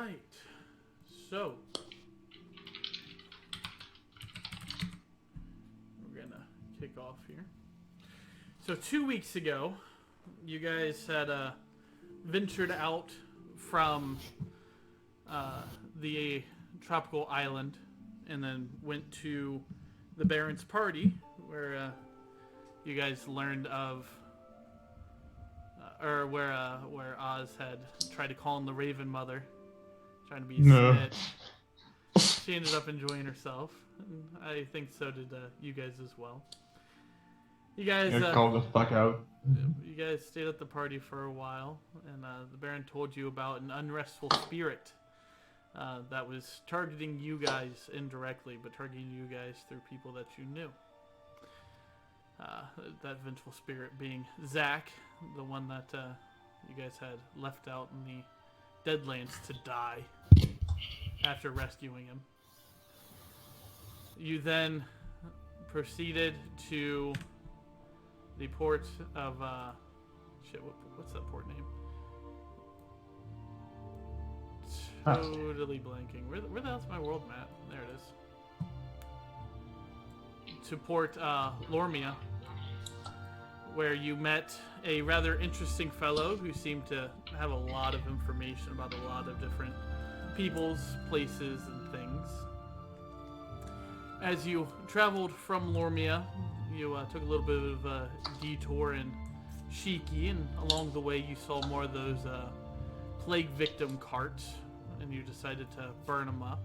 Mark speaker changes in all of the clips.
Speaker 1: right. So we're gonna kick off here. So 2 weeks ago, you guys had ventured out from the tropical island, and then went to the Baron's party, where you guys learned of, or where Oz had tried to call in the Raven Mother, trying to be a snitch. She ended up enjoying herself, and I think so did you guys as well. You guys
Speaker 2: called the fuck out.
Speaker 1: You guys stayed at the party for a while, and the Baron told you about an unrestful spirit that was targeting you guys indirectly, but targeting you guys through people that you knew. That vengeful spirit being Zach, the one that you guys had left out in the Deadlands to die after rescuing him. You then proceeded to the port of what's that port name? Totally blanking. Where the hell's my world map? There it is. To Port Lormia, where you met a rather interesting fellow who seemed to have a lot of information about a lot of different peoples, places, and things. As you traveled from Lormia, you took a little bit of a detour in Shiki, and along the way you saw more of those plague victim carts, and you decided to burn them up.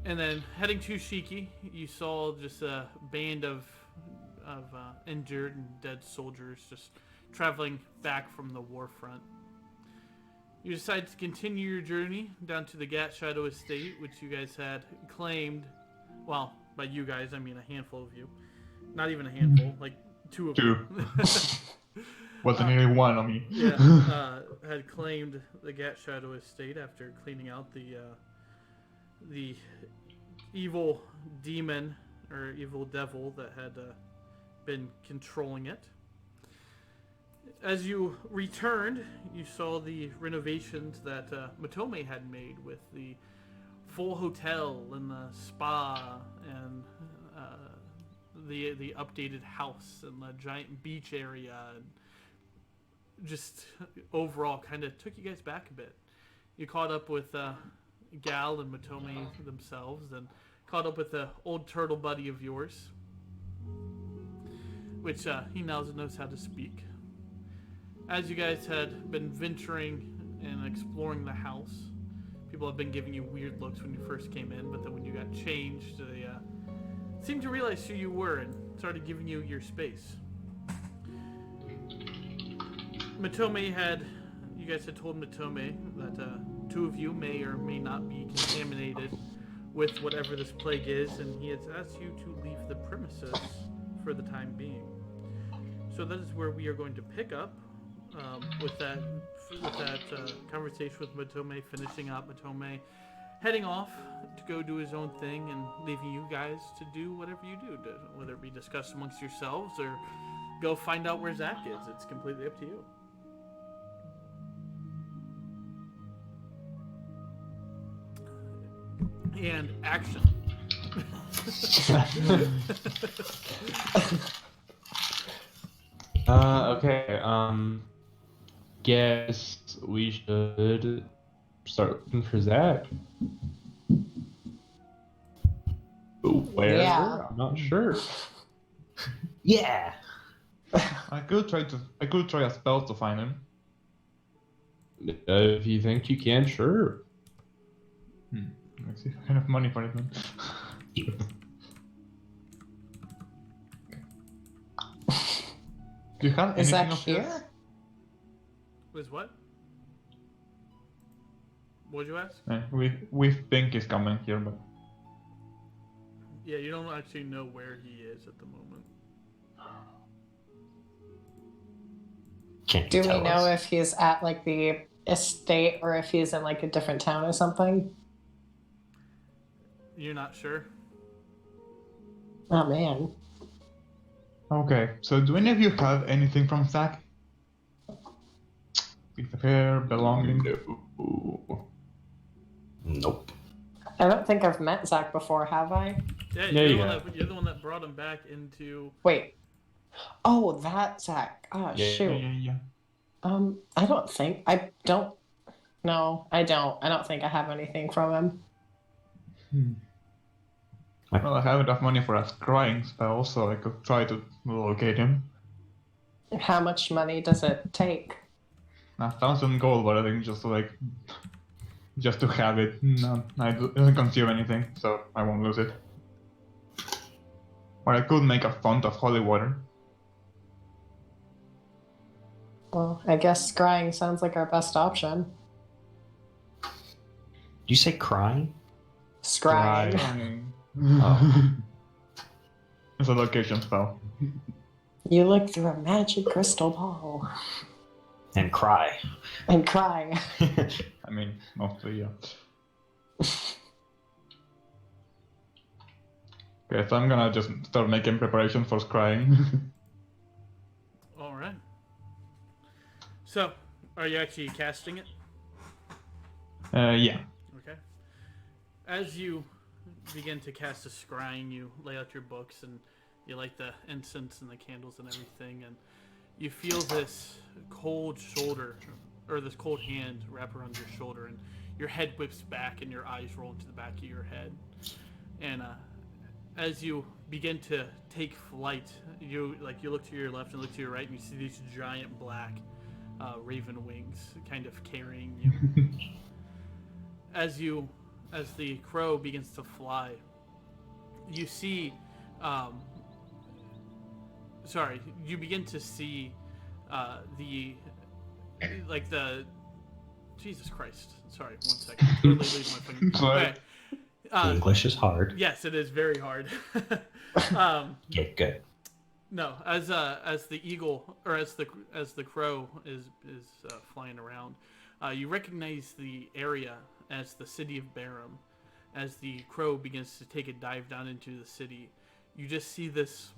Speaker 1: And then heading to Shiki, you saw just a band of injured and dead soldiers just traveling back from the war front. You decided to continue your journey down to the Gat Shadow Estate, which you guys had claimed. Well, by you guys, I mean a handful of you. Not even a handful, like two of you.
Speaker 2: Wasn't even one of me.
Speaker 1: Had claimed the Gat Shadow Estate after cleaning out the evil demon or evil devil that had been controlling it. As you returned, you saw the renovations that Matome had made with the full hotel and the spa and the updated house and the giant beach area, and just overall kind of took you guys back a bit. You caught up with Gal and Matome themselves, and caught up with the old turtle buddy of yours, which he now knows how to speak. As you guys had been venturing and exploring the house, people have been giving you weird looks when you first came in, but then when you got changed, they seemed to realize who you were and started giving you your space. You guys had told Matome that two of you may or may not be contaminated with whatever this plague is, and he has asked you to leave the premises for the time being. So that is where we are going to pick up with that conversation with Matome, finishing up Matome heading off to go do his own thing and leaving you guys to do whatever you do, whether it be discuss amongst yourselves or go find out where Zach is. It's completely up to you. And action.
Speaker 3: Okay. Guess we should start looking for Zach. Where?
Speaker 4: Yeah.
Speaker 3: I'm not sure.
Speaker 4: Yeah.
Speaker 2: I could try a spell to find him.
Speaker 3: If you think you can, sure.
Speaker 2: Let's see if I have enough money for it. Do you have
Speaker 4: Is
Speaker 2: anything
Speaker 4: that
Speaker 2: of yours?
Speaker 4: here?
Speaker 1: Was what? What'd you ask?
Speaker 2: We think he's coming here, but
Speaker 1: Yeah, you don't actually know where he is at the moment.
Speaker 4: Do we know if he's at like the estate or if he's in like a different town or something?
Speaker 1: You're not sure?
Speaker 4: Oh man.
Speaker 2: okay. So do any of you have anything from Zach? Piece of hair, belonging.
Speaker 3: No.
Speaker 5: Nope.
Speaker 4: I don't think I've met Zach before, have I?
Speaker 1: Yeah,
Speaker 3: Yeah,
Speaker 1: you're,
Speaker 3: you
Speaker 1: the one
Speaker 3: have.
Speaker 1: that, you're the one that brought him back into.
Speaker 4: Wait. Oh, that Zach. Oh,
Speaker 3: Yeah.
Speaker 4: shoot.
Speaker 2: Yeah.
Speaker 4: I don't think. I don't. No, I don't. I don't think I have anything from him.
Speaker 2: Well, I have enough money for a scrying spell, so I could try to locate him.
Speaker 4: How much money does it take?
Speaker 2: 1,000 gold, but I think just to have it. No, it doesn't consume anything, so I won't lose it. Or I could make a font of holy water.
Speaker 4: Well, I guess scrying sounds like our best option.
Speaker 5: Did you say crying?
Speaker 4: Scrying.
Speaker 2: Scrying.
Speaker 5: Oh.
Speaker 2: It's a location spell.
Speaker 4: You look through a magic crystal ball
Speaker 5: And cry.
Speaker 4: and cry.
Speaker 2: I mean, mostly, yeah. Okay, so I'm gonna just start making preparations for scrying.
Speaker 1: All right. So, are you actually casting it?
Speaker 2: Yeah.
Speaker 1: Okay. As you begin to cast a scrying, you lay out your books and you light the incense and the candles and everything, and you feel this cold shoulder, or this cold hand wrap around your shoulder, and your head whips back and your eyes roll into the back of your head. And as you begin to take flight, you look to your left and look to your right, and you see these giant black raven wings kind of carrying you. As the crow begins to fly, you see, you begin to see Jesus Christ. Sorry, 1 second. Totally losing my fucking.
Speaker 2: Sorry.
Speaker 1: Okay.
Speaker 5: English is hard.
Speaker 1: Yes, it is very hard.
Speaker 5: Get good.
Speaker 1: No, as the eagle or as the crow is flying around, you recognize the area as the city of Barum. As the crow begins to take a dive down into the city, you just see this.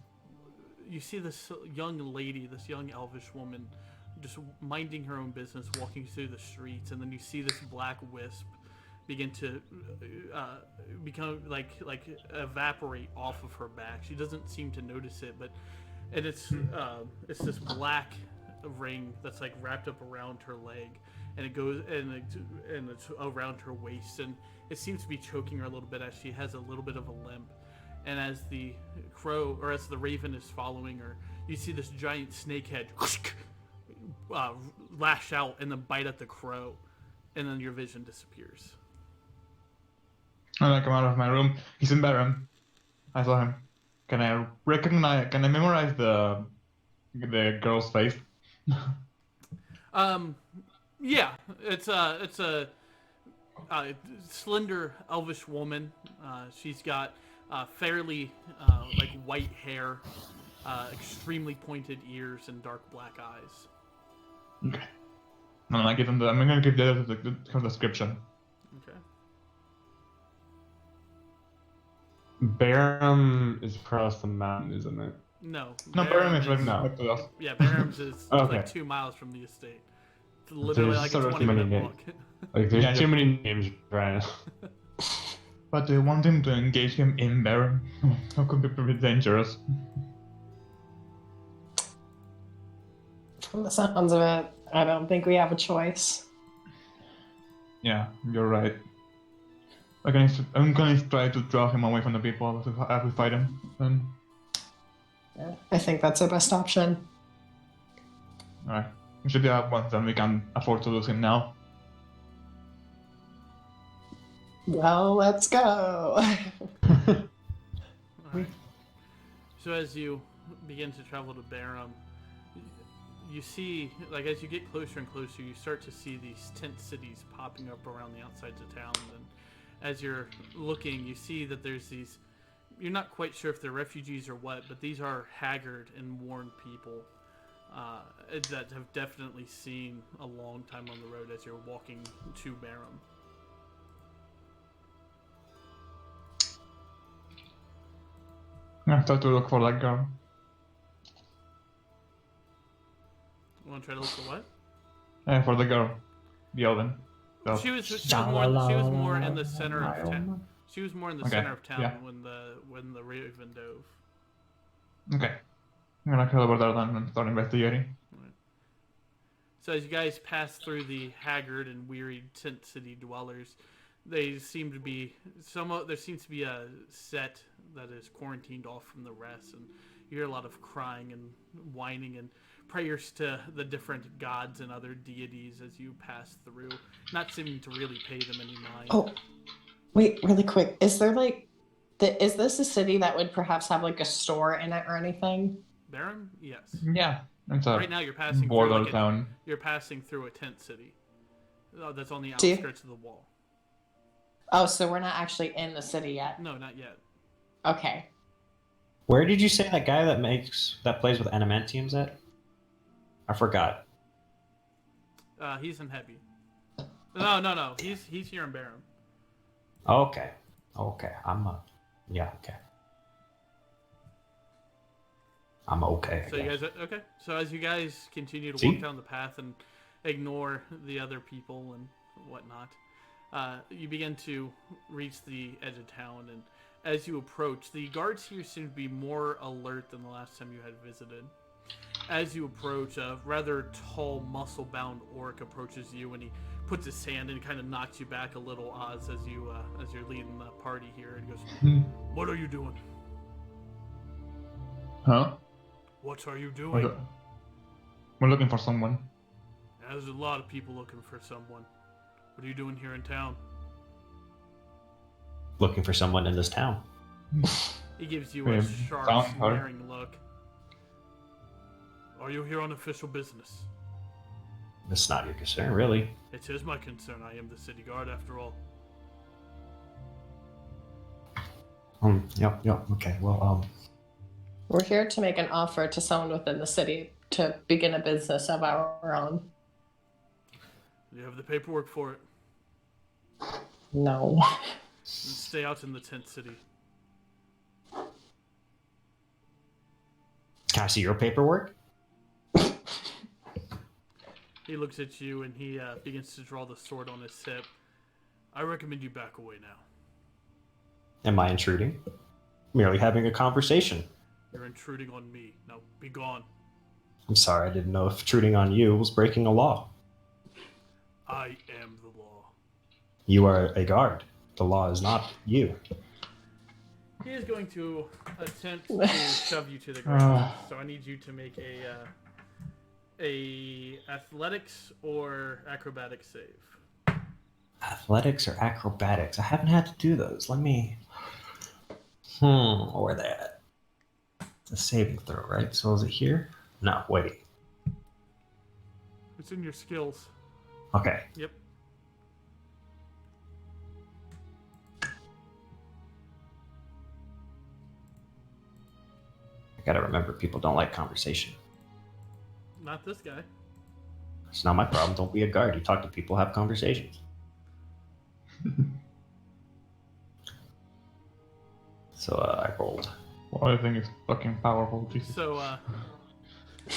Speaker 1: You see this young lady, this young elvish woman, just minding her own business, walking through the streets, and then you see this black wisp begin to become evaporate off of her back. She doesn't seem to notice it, and it's this black ring that's like wrapped up around her leg, and it goes and it's around her waist, and it seems to be choking her a little bit as she has a little bit of a limp. And as the crow, or as the raven is following her, you see this giant snake head lash out and then bite at the crow, and then your vision disappears.
Speaker 2: And I come out of my room. He's in Barum. I saw him. Can I memorize the girl's face?
Speaker 1: Yeah, it's a slender elvish woman. She's got fairly white hair, extremely pointed ears, and dark black eyes.
Speaker 2: Okay. I'm gonna give the description.
Speaker 1: Okay.
Speaker 3: Barum is across the mountain, isn't it?
Speaker 1: No.
Speaker 2: No, Barum is right
Speaker 3: no.
Speaker 2: next to us.
Speaker 1: Yeah, Barham's is
Speaker 3: Okay.
Speaker 1: like 2 miles from the estate. It's literally
Speaker 3: There's
Speaker 1: like
Speaker 3: sort
Speaker 1: a
Speaker 3: of
Speaker 1: 20-minute
Speaker 3: many
Speaker 1: walk.
Speaker 3: Like, there's
Speaker 2: Yeah,
Speaker 3: too many names right now.
Speaker 2: But do you want him to engage him in Barum? That could be pretty dangerous.
Speaker 4: From the sounds of it, I don't think we have a choice.
Speaker 2: Yeah, you're right. I'm gonna try to draw him away from the people as we fight him.
Speaker 4: Yeah, I think that's our best option.
Speaker 2: Alright. We should have one, then we can afford to lose him now.
Speaker 4: Well, let's go.
Speaker 1: Alright. So as you begin to travel to Barum, you see, like as you get closer and closer, you start to see these tent cities popping up around the outsides of town. And as you're looking, you see that there's these. You're not quite sure if they're refugees or what, but these are haggard and worn people that have definitely seen a long time on the road as you're walking to Barum.
Speaker 2: I start to look for that girl.
Speaker 1: You want to try to look for what?
Speaker 2: For the girl. The Elven. So,
Speaker 1: She was more in the center of town. She was more in the
Speaker 2: Okay,
Speaker 1: center of town
Speaker 2: yeah.
Speaker 1: when the raven dove.
Speaker 2: okay. I'm gonna kill over there then and start investigating.
Speaker 1: So as you guys pass through the haggard and wearied tent city dwellers, they seem to be there seems to be a set that is quarantined off from the rest, and you hear a lot of crying and whining and prayers to the different gods and other deities as you pass through, not seeming to really pay them any mind.
Speaker 4: Oh, wait, really quick. Is there like, is this a city that would perhaps have like a store in it or anything?
Speaker 1: Baron? Yes.
Speaker 2: Yeah, it's a
Speaker 1: Right now you're passing through
Speaker 2: border
Speaker 1: like
Speaker 2: town.
Speaker 1: you're passing through a tent city that's on the
Speaker 4: Do you-
Speaker 1: outskirts of the wall.
Speaker 4: Oh, so we're not actually in the city yet.
Speaker 1: No, not yet.
Speaker 4: Okay.
Speaker 5: Where did you say that guy that plays with adamantiums at? I forgot.
Speaker 1: He's in Heavy. No. He's here in Baron.
Speaker 5: Okay. Yeah, okay. I'm okay. I
Speaker 1: So you
Speaker 5: guess.
Speaker 1: guys okay? So as you guys continue to
Speaker 5: See?
Speaker 1: walk down the path and ignore the other people and whatnot, you begin to reach the edge of town, and as you approach, the guards here seem to be more alert than the last time you had visited. As you approach, a rather tall, muscle-bound orc approaches you, and he puts his hand and kind of knocks you back a little, Oz, as you're leading the party here, and goes, "What are you doing?
Speaker 2: Huh?
Speaker 1: What are you
Speaker 2: We're,
Speaker 1: doing?"
Speaker 2: lo- we're looking for someone.
Speaker 1: There's a lot of people looking for someone. What are you doing here in town?
Speaker 5: Looking for someone in this town.
Speaker 1: He gives you
Speaker 2: We
Speaker 1: a
Speaker 2: have
Speaker 1: sharp,
Speaker 2: found her.
Speaker 1: sneering look. Are you here on official business?
Speaker 5: It's not your concern, really.
Speaker 1: It is my concern. I am the city guard, after all.
Speaker 5: Yep. Okay. Well,
Speaker 4: We're here to make an offer to someone within the city to begin a business of our own.
Speaker 1: You have the paperwork for it.
Speaker 4: No.
Speaker 1: And stay out in the tent city.
Speaker 5: can I see your paperwork?
Speaker 1: He looks at you and he begins to draw the sword on his hip. I recommend you back away now.
Speaker 5: Am I intruding? Merely having a conversation.
Speaker 1: You're intruding on me. Now, be gone.
Speaker 5: I'm sorry, I didn't know if intruding on you was breaking a law.
Speaker 1: I am the law.
Speaker 5: You are a guard. The law is not you.
Speaker 1: He is going to attempt to shove you to the ground. So I need you to make a athletics or acrobatics save.
Speaker 5: Athletics or acrobatics? I haven't had to do those. Let me. Where are they at? It's a saving throw, right? So is it here? No, wait.
Speaker 1: It's in your skills.
Speaker 5: Okay.
Speaker 1: Yep.
Speaker 5: I gotta remember, people don't like conversation.
Speaker 1: Not this guy.
Speaker 5: It's not my problem. Don't be a guard. You talk to people, have conversations. So I rolled.
Speaker 2: Well, I think it's fucking powerful. Jesus.
Speaker 1: So,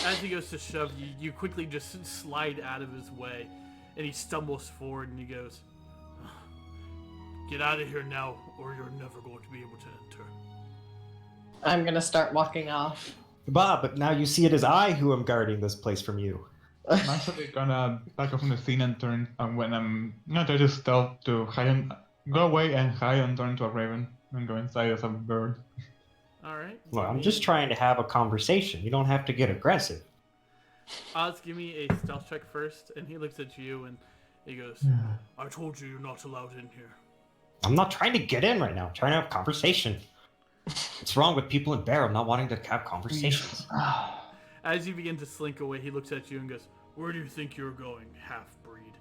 Speaker 1: as he goes to shove you, you quickly just slide out of his way, and he stumbles forward and he goes, "Get out of here now, or you're never going to be able to enter."
Speaker 4: I'm gonna start walking off.
Speaker 5: Bob, but now you see it as I who am guarding this place from you.
Speaker 2: I'm actually gonna back up from the scene and turn. When I'm gonna try to stealth to hide and go away and hide and turn to a raven and go inside as a bird.
Speaker 1: All right.
Speaker 5: Look, I'm just trying to have a conversation. You don't have to get aggressive.
Speaker 1: Oz, give me a stealth check first, and he looks at you and he goes, "I told you you're not allowed in here."
Speaker 5: I'm not trying to get in right now. I'm trying to have a conversation. What's wrong with people in Barrow not wanting to have conversations?
Speaker 1: As you begin to slink away, he looks at you and goes, "Where do you think you're going, half-breed?"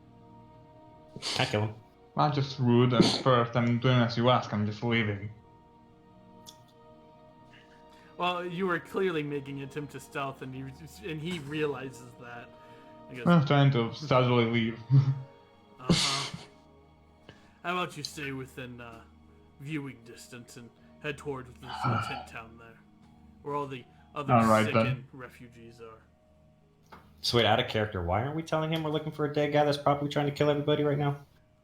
Speaker 5: I kill him.
Speaker 2: I'm just rude at first. I'm doing as you ask. I'm just leaving.
Speaker 1: Well, you were clearly making an attempt to stealth, and he realizes that. He goes,
Speaker 2: I'm trying to stealthily leave.
Speaker 1: "Uh-huh. How about you stay within viewing distance and head towards this tent town there, where all the other
Speaker 2: All right,
Speaker 1: sickened
Speaker 2: then.
Speaker 1: refugees are."
Speaker 5: So wait, out of character, why aren't we telling him we're looking for a dead guy that's probably trying to kill everybody right now?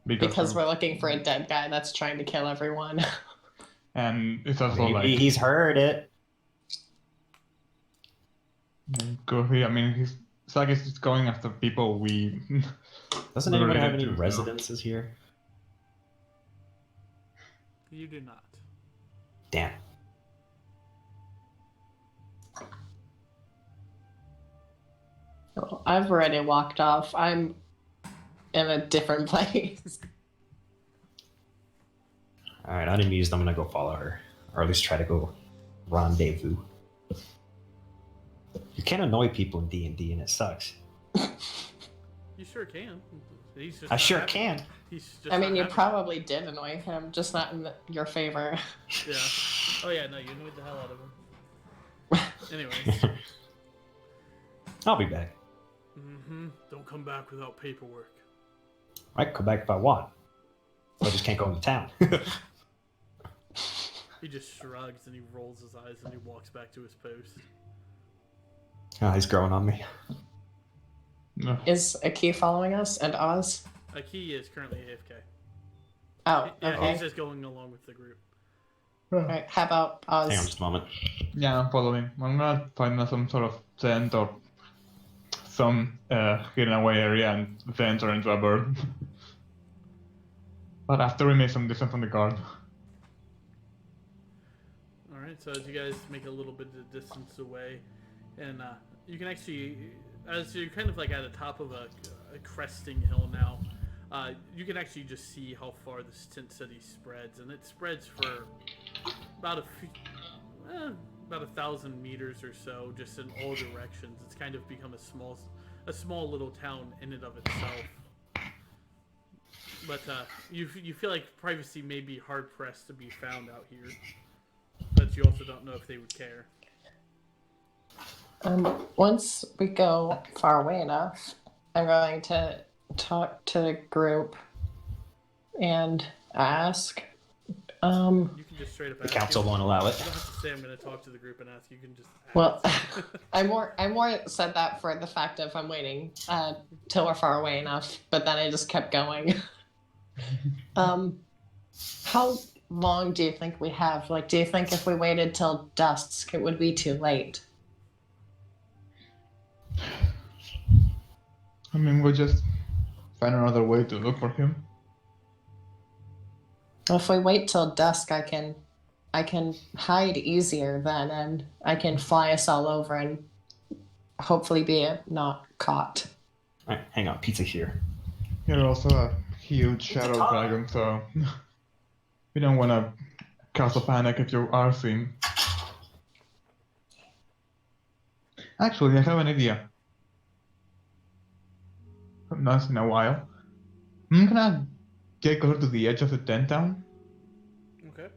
Speaker 4: Because
Speaker 2: of-
Speaker 4: we're looking for a dead guy that's trying to kill everyone.
Speaker 2: and it's also
Speaker 5: Maybe
Speaker 2: like
Speaker 5: he's heard it.
Speaker 2: goofy. I mean, it's like it's just going after people we.
Speaker 5: Doesn't anyone have
Speaker 2: related
Speaker 5: any
Speaker 2: to, so-
Speaker 5: residences here?
Speaker 1: You do not.
Speaker 5: Damn.
Speaker 4: Well, I've already walked off. I'm in a different place.
Speaker 5: All right, unamused. I'm gonna go follow her, or at least try to go rendezvous. You can't annoy people in D&D, and it sucks.
Speaker 1: You sure can. He's just
Speaker 5: I
Speaker 1: not
Speaker 5: sure
Speaker 1: happy.
Speaker 5: can.
Speaker 1: He's just
Speaker 4: I mean,
Speaker 1: not
Speaker 4: you
Speaker 1: happy.
Speaker 4: probably did annoy him, just not in your favor.
Speaker 1: Yeah. Oh yeah, no, you annoyed the hell out of him. Anyways.
Speaker 5: I'll be back.
Speaker 1: Don't come back without paperwork.
Speaker 5: I can come back if I want. I just can't go into town.
Speaker 1: He just shrugs and he rolls his eyes and he walks back to his post.
Speaker 5: Oh, he's growing on me.
Speaker 2: No.
Speaker 4: Is Aki following us and Oz?
Speaker 1: Aki is currently AFK.
Speaker 4: Oh,
Speaker 1: Yeah,
Speaker 4: okay.
Speaker 1: he's just going along with the group.
Speaker 4: Alright, how about Oz?
Speaker 5: Hang on just a moment.
Speaker 2: Yeah, I'm following. I'm gonna find some sort of tent or some hidden away area and then enter into a bird. But after we make some distance from the guard.
Speaker 1: Alright, so as you guys make a little bit of distance away, and you can actually, as you're kind of like at the top of a cresting hill now, you can actually just see how far this tent city spreads, and it spreads for about about 1,000 meters or so, just in all directions. It's kind of become a small little town in and of itself. But you feel like privacy may be hard pressed to be found out here, but you also don't know if they would care.
Speaker 4: Once we go far away enough, I'm going to talk to the group and ask.
Speaker 1: You can just straight up
Speaker 5: The
Speaker 1: ask.
Speaker 5: council
Speaker 1: You
Speaker 5: won't allow it.
Speaker 1: don't have to say I'm going to talk to the group and ask. You can just ask.
Speaker 4: Well, I more said that for the fact of I'm waiting till we're far away enough, but then I just kept going. How long do you think we have? Like, do you think if we waited till dusk, it would be too late?
Speaker 2: I mean, we'll just find another way to look for him.
Speaker 4: If we wait till dusk, I can hide easier then, and I can fly us all over and hopefully be not caught.
Speaker 5: All right, hang on. Pizza here.
Speaker 2: You're also a huge shadow
Speaker 5: top.
Speaker 2: dragon, so we don't want to cause a panic if you are seen. Actually, I have an idea. Not in a while. I'm gonna get closer to the edge of the tent town.
Speaker 1: Okay.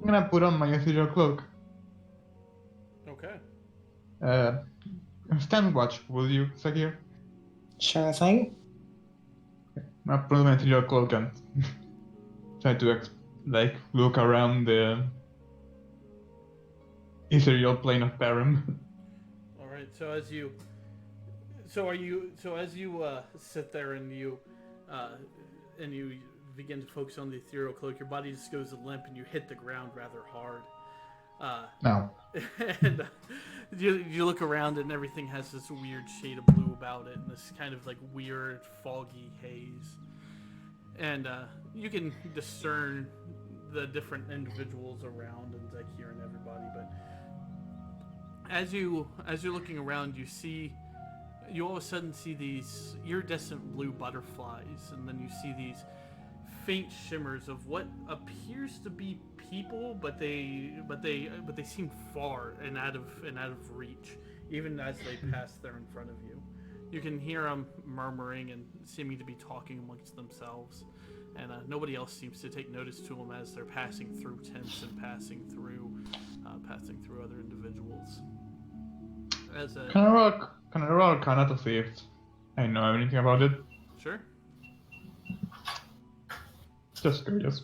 Speaker 2: I'm gonna put on my ethereal cloak.
Speaker 1: Okay.
Speaker 2: Stand watch, will you, Sakir?
Speaker 4: Sure thing.
Speaker 2: I put on my ethereal cloak and try to look around the ethereal plane of Param.
Speaker 1: All right. So as you sit there and you begin to focus on the ethereal cloak, your body just goes limp and you hit the ground rather hard.
Speaker 2: Now,
Speaker 1: And you look around and everything has this weird shade of blue about it and this kind of like weird foggy haze. And you can discern the different individuals around and Zakir and everybody, but as you're looking around, you all of a sudden see these iridescent blue butterflies, and then you see these faint shimmers of what appears to be people, but they seem far and out of reach, even as they pass there in front of you. You can hear them murmuring and seeming to be talking amongst themselves, and nobody else seems to take notice to them as they're passing through tents and passing through other individuals.
Speaker 2: can I roll Arcana to see if I know anything about it?
Speaker 1: Sure.
Speaker 2: Just curious.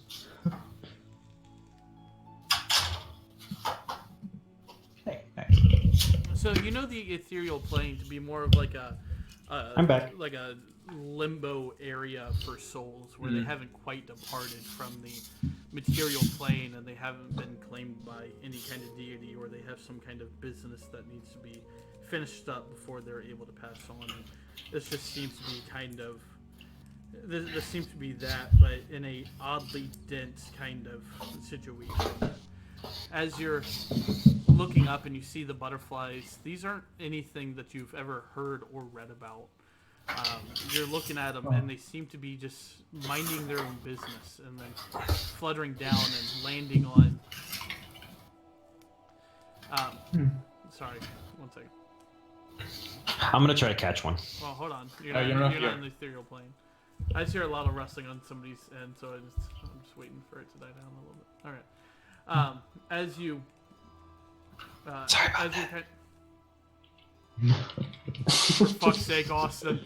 Speaker 2: Hey, nice.
Speaker 1: So you know the ethereal plane to be more of like
Speaker 5: I'm back.
Speaker 1: like a limbo area for souls where they haven't quite departed from the material plane and they haven't been claimed by any kind of deity, or they have some kind of business that needs to be finished up before they're able to pass on. And this just seems to be kind of this seems to be that, but in a oddly dense kind of situation. As you're looking up and you see the butterflies, these aren't anything that you've ever heard or read about. You're looking at them and they seem to be just minding their own business and then fluttering down and landing on. Sorry, one second.
Speaker 5: I'm gonna try to catch one.
Speaker 1: Well, hold on.
Speaker 2: you're
Speaker 1: You're
Speaker 2: not
Speaker 1: not
Speaker 2: here.
Speaker 1: in the ethereal plane. I just hear a lot of rustling on somebody's end, so I'm just waiting for it to die down a little bit. All right. As you.
Speaker 5: Sorry about
Speaker 1: as you
Speaker 5: that.
Speaker 1: For fuck's sake, Austin.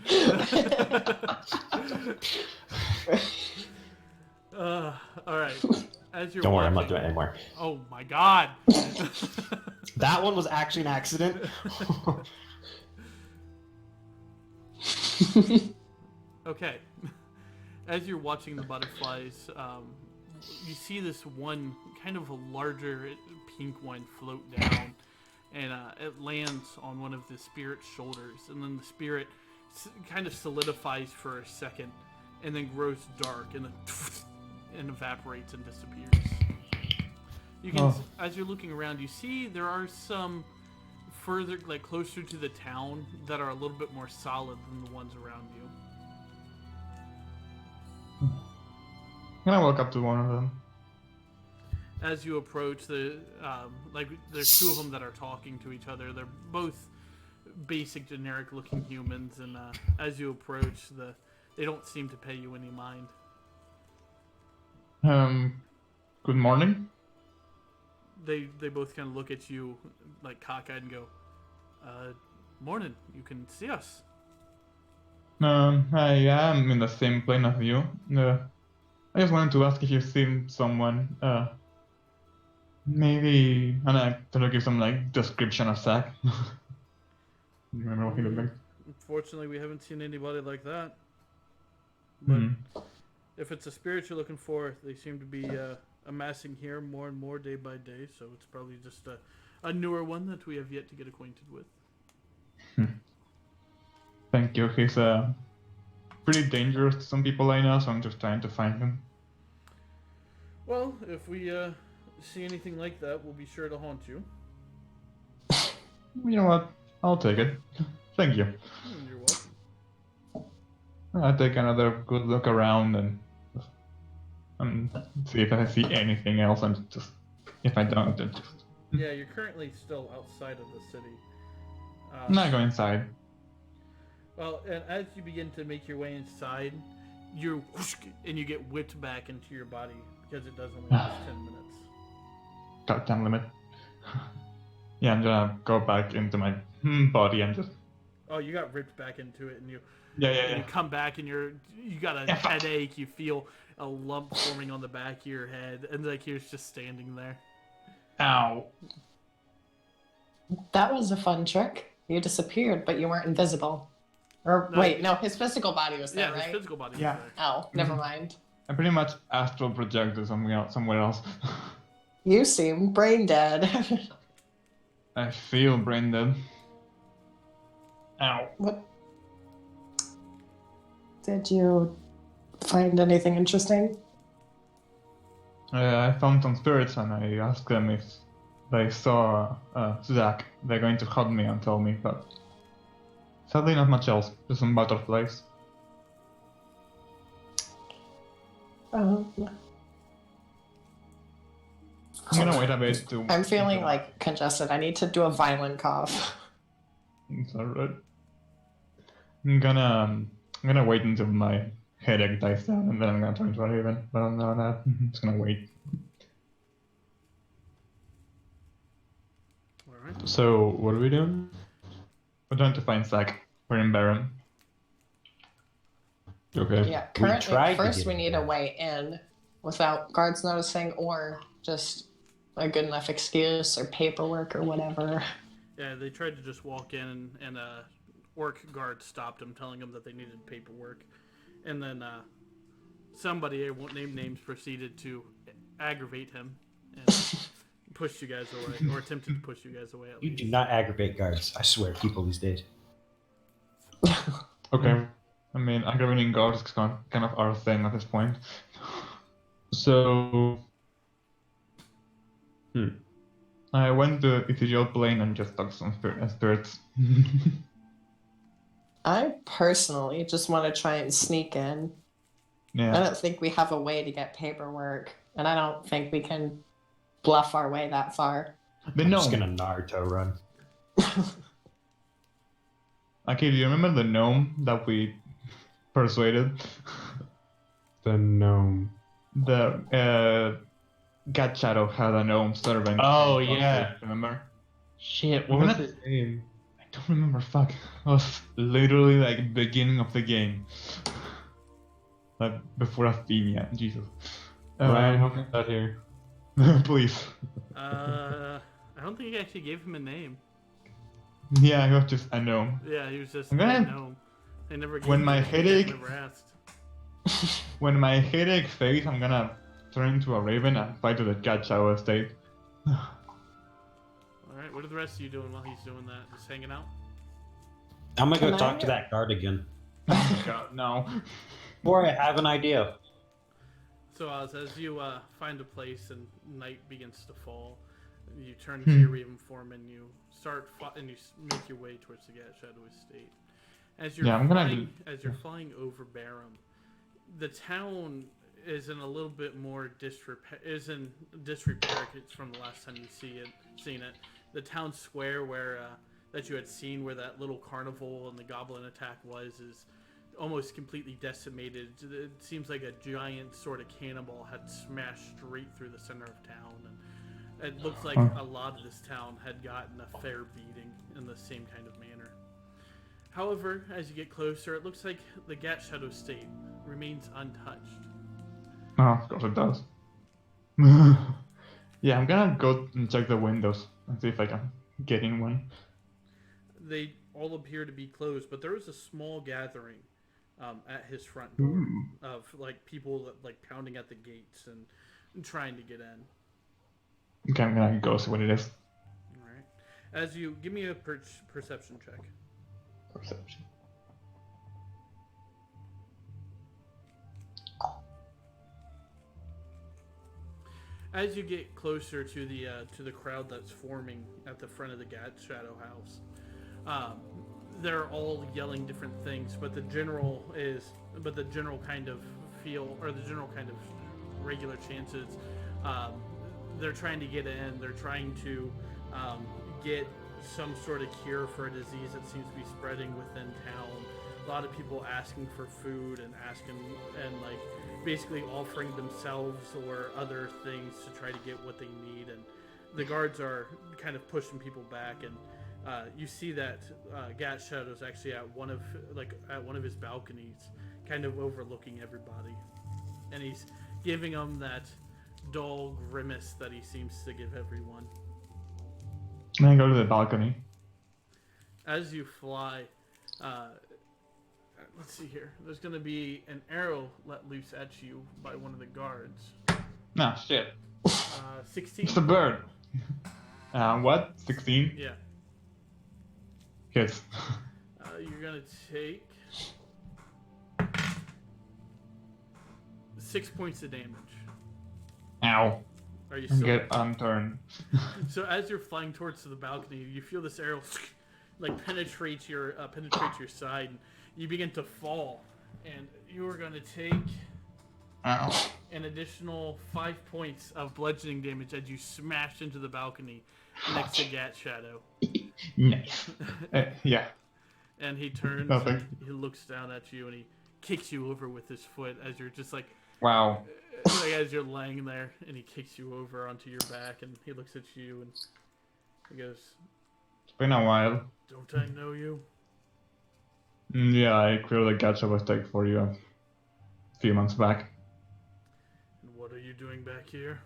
Speaker 1: All right. As you're
Speaker 5: Don't worry, I'm not
Speaker 1: watching-
Speaker 5: doing it anymore.
Speaker 1: Oh my god.
Speaker 5: That one was actually an accident.
Speaker 1: Okay. As you're watching the butterflies, you see this one kind of a larger pink one float down, and it lands on one of the spirit's shoulders, and then the spirit kind of solidifies for a second, and then grows dark, and then and evaporates and disappears. You can, as you're looking around, you see there are some further, like closer to the town, that are a little bit more solid than the ones around you.
Speaker 2: Can I walk up to one of them?
Speaker 1: As you approach, there's two of them that are talking to each other. They're both basic, generic-looking humans, and as you approach, they don't seem to pay you any mind.
Speaker 2: Good morning.
Speaker 1: They both kind of look at you like cockeyed and go, "Morning. You can see us."
Speaker 2: I am in the same plane as you. I just wanted to ask if you've seen someone. Maybe, and I try to give some like description of Zach. You remember what he looked like?
Speaker 1: Unfortunately, we haven't seen anybody like that. But if it's a spirit you're looking for, they seem to be amassing here more and more day by day. So it's probably just a newer one that we have yet to get acquainted with.
Speaker 2: Thank you. He's pretty dangerous to some people I know, so I'm just trying to find him.
Speaker 1: Well, if we see anything like that, we'll be sure to haunt you.
Speaker 2: You know what? I'll take it. Thank you.
Speaker 1: You're welcome.
Speaker 2: I'll take another good look around and see if I see anything else. And just if I don't, then just
Speaker 1: Yeah, you're currently still outside of the city.
Speaker 2: I'm not going inside.
Speaker 1: Well, and as you begin to make your way inside, you and you get whipped back into your body because it doesn't last 10 minutes.
Speaker 2: Goddamn limit. Yeah, I'm gonna go back into my body and just.
Speaker 1: Oh, you got ripped back into it, and you
Speaker 2: Yeah.
Speaker 1: you come back and you got a
Speaker 2: fuck.
Speaker 1: headache. You feel a lump forming on the back of your head, and like you're just standing there.
Speaker 2: Ow.
Speaker 4: That was a fun trick. You disappeared, but you weren't invisible. Or
Speaker 1: No,
Speaker 4: wait, no, his physical body was there,
Speaker 1: Yeah, his
Speaker 4: right?
Speaker 1: physical body.
Speaker 2: Yeah.
Speaker 1: Was there.
Speaker 4: Oh, never mind.
Speaker 2: I pretty much astral projected somewhere else.
Speaker 4: You seem brain dead.
Speaker 2: I feel brain dead. Ow.
Speaker 4: What? Did you find anything interesting?
Speaker 2: I found some spirits and I asked them if they saw Zach. They're going to hug me and tell me, but sadly not much else. Just some butterflies.
Speaker 4: Um,
Speaker 2: I'm gonna wait a bit to.
Speaker 4: I'm feeling like congested. I need to do a violent cough.
Speaker 2: It's alright. I'm gonna wait until my headache dies down and then I'm gonna turn to Raven. But I'm just gonna wait.
Speaker 1: All right.
Speaker 3: So, what are we doing?
Speaker 2: We're trying to find Zach. We're in Baron.
Speaker 3: Okay.
Speaker 4: Yeah,
Speaker 5: We
Speaker 4: currently,
Speaker 5: tried to
Speaker 4: first
Speaker 5: get
Speaker 4: we
Speaker 5: in
Speaker 4: need
Speaker 5: there.
Speaker 4: a way in without guards noticing or just a good enough excuse or paperwork or whatever.
Speaker 1: Yeah, they tried to just walk in, and a orc guard stopped them, telling them that they needed paperwork. And then somebody, I won't name names, proceeded to aggravate him and pushed you guys away, or attempted to push you guys away at
Speaker 5: You
Speaker 1: least.
Speaker 5: do not aggravate guards. I swear, people these days.
Speaker 2: Okay. I mean, aggravating guards is kind of our thing at this point. So I went to ethereal plane and just talked some spirits.
Speaker 4: I personally just want to try and sneak in. I
Speaker 2: Yeah.
Speaker 4: don't think we have a way to get paperwork, and I don't think we can bluff our way that far.
Speaker 2: The
Speaker 5: I'm just
Speaker 2: gnome.
Speaker 5: gonna Naruto run.
Speaker 2: Okay, do you remember the gnome that we persuaded?
Speaker 3: The gnome.
Speaker 2: The Gat Shadow had a gnome servant.
Speaker 3: Oh, yeah.
Speaker 2: Remember?
Speaker 3: Shit,
Speaker 2: what
Speaker 3: what
Speaker 2: was
Speaker 3: was his name?
Speaker 2: I don't remember. Fuck. It was literally like beginning of the game. Like before Athenia. Jesus.
Speaker 3: Ryan, help me out here.
Speaker 2: Please.
Speaker 1: I don't think he actually gave him a name.
Speaker 2: Yeah, he was just a gnome.
Speaker 1: Yeah, he was just
Speaker 2: I'm gonna-
Speaker 1: no. They never gave
Speaker 2: When
Speaker 1: him
Speaker 2: my
Speaker 1: a name,
Speaker 2: headache-
Speaker 1: never asked.
Speaker 2: When my headache fades, I'm gonna turn into a raven and fight to the Gat Shadow estate.
Speaker 1: All right, what are the rest of you doing while he's doing that? Just hanging out?
Speaker 5: I'm gonna go
Speaker 4: Can
Speaker 5: talk
Speaker 4: I-
Speaker 5: to that guard again.
Speaker 2: God, no.
Speaker 5: Or I have an idea.
Speaker 1: So as you find a place and night begins to fall, you turn to your Raven form and you start and you make your way towards the Gat Shadow Estate. As you're
Speaker 2: Yeah, I'm gonna
Speaker 1: flying, as you're flying over Barum, the town is in a little bit more disrepair. It's from the last time you seen it. The town square where that you had seen where that little carnival and the goblin attack is almost completely decimated. It seems like a giant sort of cannonball had smashed straight through the center of town, and it looks like a lot of this town had gotten a fair beating in the same kind of manner. However, as you get closer, it looks like the Gat Shadow State remains untouched.
Speaker 2: Oh, of course it does. Yeah, I'm gonna go and check the windows and see if I can get in one.
Speaker 1: They all appear to be closed, but there is a small gathering at his front door of like people that, like pounding at the gates and trying to get in.
Speaker 2: Okay, I'm gonna go see what it is.
Speaker 1: All right. As you give me a perception check.
Speaker 2: Perception.
Speaker 1: As you get closer to the crowd that's forming at the front of the Gat Shadow House, they're all yelling different things, but the general kind of feel, or the general kind of regular chances, they're trying to get in. They're trying to get some sort of cure for a disease that seems to be spreading within town. A lot of people asking for food and like basically offering themselves or other things to try to get what they need, and the guards are kind of pushing people back, and you see that Gat Shadow's actually at one of his balconies, kind of overlooking everybody, and he's giving them that dull grimace that he seems to give everyone.
Speaker 2: I'm gonna go to the balcony.
Speaker 1: As you fly, let's see here. There's going to be an arrow let loose at you by one of the guards.
Speaker 2: Nah, shit.
Speaker 1: 16.
Speaker 2: It's a bird. What? 16?
Speaker 1: Yeah.
Speaker 2: Hits.
Speaker 1: You're going to take 6 points of damage.
Speaker 2: Ow.
Speaker 1: Are you
Speaker 2: And
Speaker 1: still?
Speaker 2: get unturned.
Speaker 1: So as you're flying towards the balcony, you feel this arrow like penetrate your side, and you begin to fall, and you are going to take
Speaker 2: Ow.
Speaker 1: an additional 5 points of bludgeoning damage as you smash into the balcony next to Gat Shadow.
Speaker 2: Nice. Yeah.
Speaker 1: And he turns,
Speaker 2: Nothing.
Speaker 1: and he looks down at you, and he kicks you over with his foot as you're just like
Speaker 2: Wow.
Speaker 1: as you're laying there, and he kicks you over onto your back, and he looks at you, and he goes,
Speaker 2: It's been a while.
Speaker 1: "Don't I know you?"
Speaker 2: Yeah, I clearly got a mistake for you a few months back.
Speaker 1: And what are you doing back here?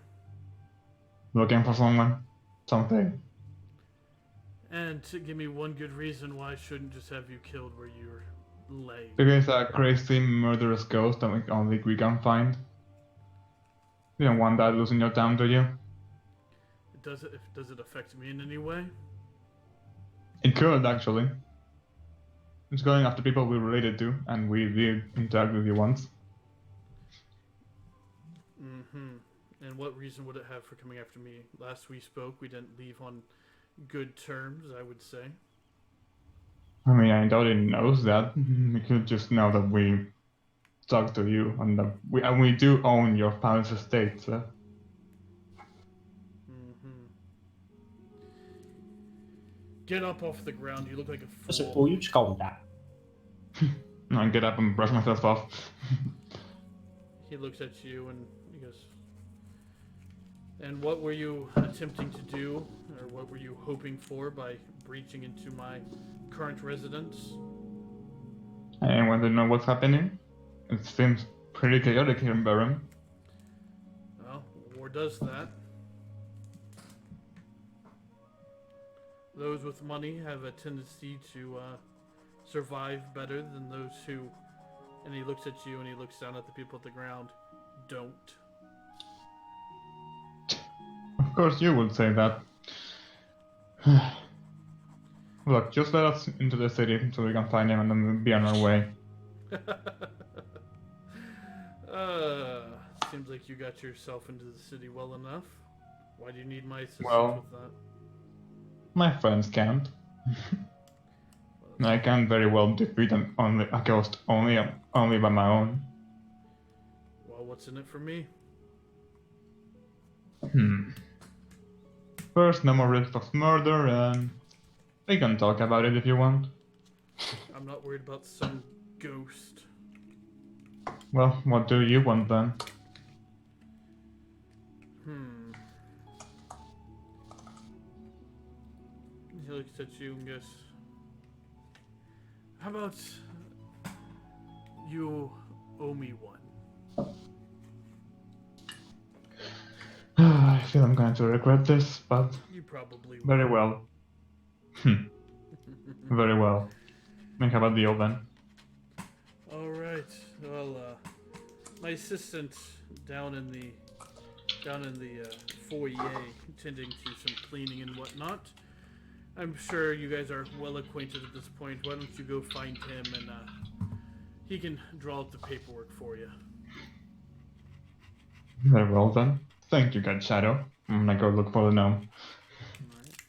Speaker 2: Looking for someone. Something.
Speaker 1: And to give me one good reason why I shouldn't just have you killed where you're laying.
Speaker 2: There is a crazy murderous ghost that we can find. You don't want that losing your town, do you?
Speaker 1: Does it affect me in any way?
Speaker 2: It could, actually. It's going after people we're related to, and we did interact with you once.
Speaker 1: Mm-hmm. And what reason would it have for coming after me? Last we spoke, we didn't leave on good terms, I would say.
Speaker 2: I mean, I doubt it knows that. We could just know that we talked to you, and that we do own your palace estate, so...
Speaker 1: Mm-hmm. Get up off the ground, you look like a
Speaker 5: Listen,
Speaker 1: fool.
Speaker 5: will you just call him that?
Speaker 2: I get up and brush myself off.
Speaker 1: He looks at you and he goes, and what were you attempting to do, or what were you hoping for by breaching into my current residence?
Speaker 2: I want to know what's happening. It seems pretty chaotic here in Baron.
Speaker 1: Well, war does that. Those with money have a tendency to survive better than those who, and he looks at you and he looks down at the people at the ground, don't.
Speaker 2: Of course you would say that. Look, just let us into the city so we can find him and then we'll be on our way.
Speaker 1: Seems like you got yourself into the city well enough. Why do you need my assistance
Speaker 2: Well,
Speaker 1: with that?
Speaker 2: My friends can't. I can very well defeat a ghost only by my own.
Speaker 1: Well, what's in it for me?
Speaker 2: First, no more risk of murder, and we can talk about it if you want.
Speaker 1: I'm not worried about some ghost.
Speaker 2: Well, what do you want then?
Speaker 1: He looks at you and goes, how about you owe me one?
Speaker 2: I feel I'm going to regret this, but
Speaker 1: You probably will.
Speaker 2: very well. Very well. Make about the deal then.
Speaker 1: Alright, well, my assistant down in the foyer, tending to some cleaning and whatnot. I'm sure you guys are well acquainted at this point. Why don't you go find him and he can draw up the paperwork for you.
Speaker 2: Very well then. Thank you, God Shadow. I'm gonna go look for the gnome.
Speaker 1: Alright.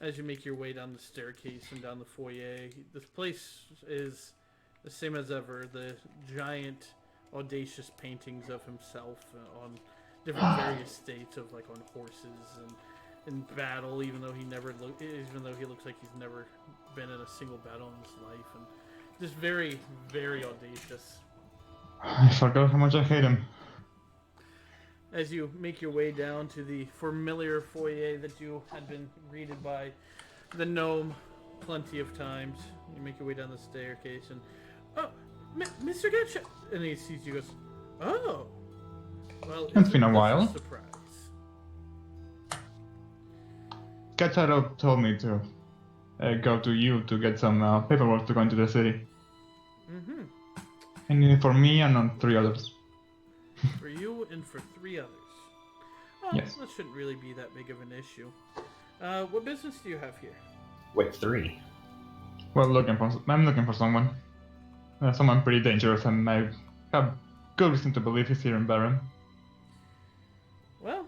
Speaker 1: As you make your way down the staircase and down the foyer, this place is the same as ever. The giant, audacious paintings of himself on different various states of, like, on horses and in battle, even though he looks like he's never been in a single battle in his life, and just very, very audacious.
Speaker 2: I forgot how much I hate him.
Speaker 1: As you make your way down to the familiar foyer that you had been greeted by the gnome plenty of times, you make your way down the staircase and, oh, Mr. Getcha, and he sees you, goes, oh, well,
Speaker 2: It's been a
Speaker 1: isn't this
Speaker 2: while.
Speaker 1: surprise.
Speaker 2: God Shadow told me to go to you to get some paperwork to go into the city.
Speaker 1: Mm-hmm.
Speaker 2: I need it for me and on 3 others.
Speaker 1: For you and for 3 others. Well,
Speaker 2: Yes.
Speaker 1: that shouldn't really be that big of an issue. What business do you have here?
Speaker 5: Wait, 3.
Speaker 2: Well, I'm looking for someone. Someone pretty dangerous, and I have good reason to believe he's here in Baron.
Speaker 1: Well,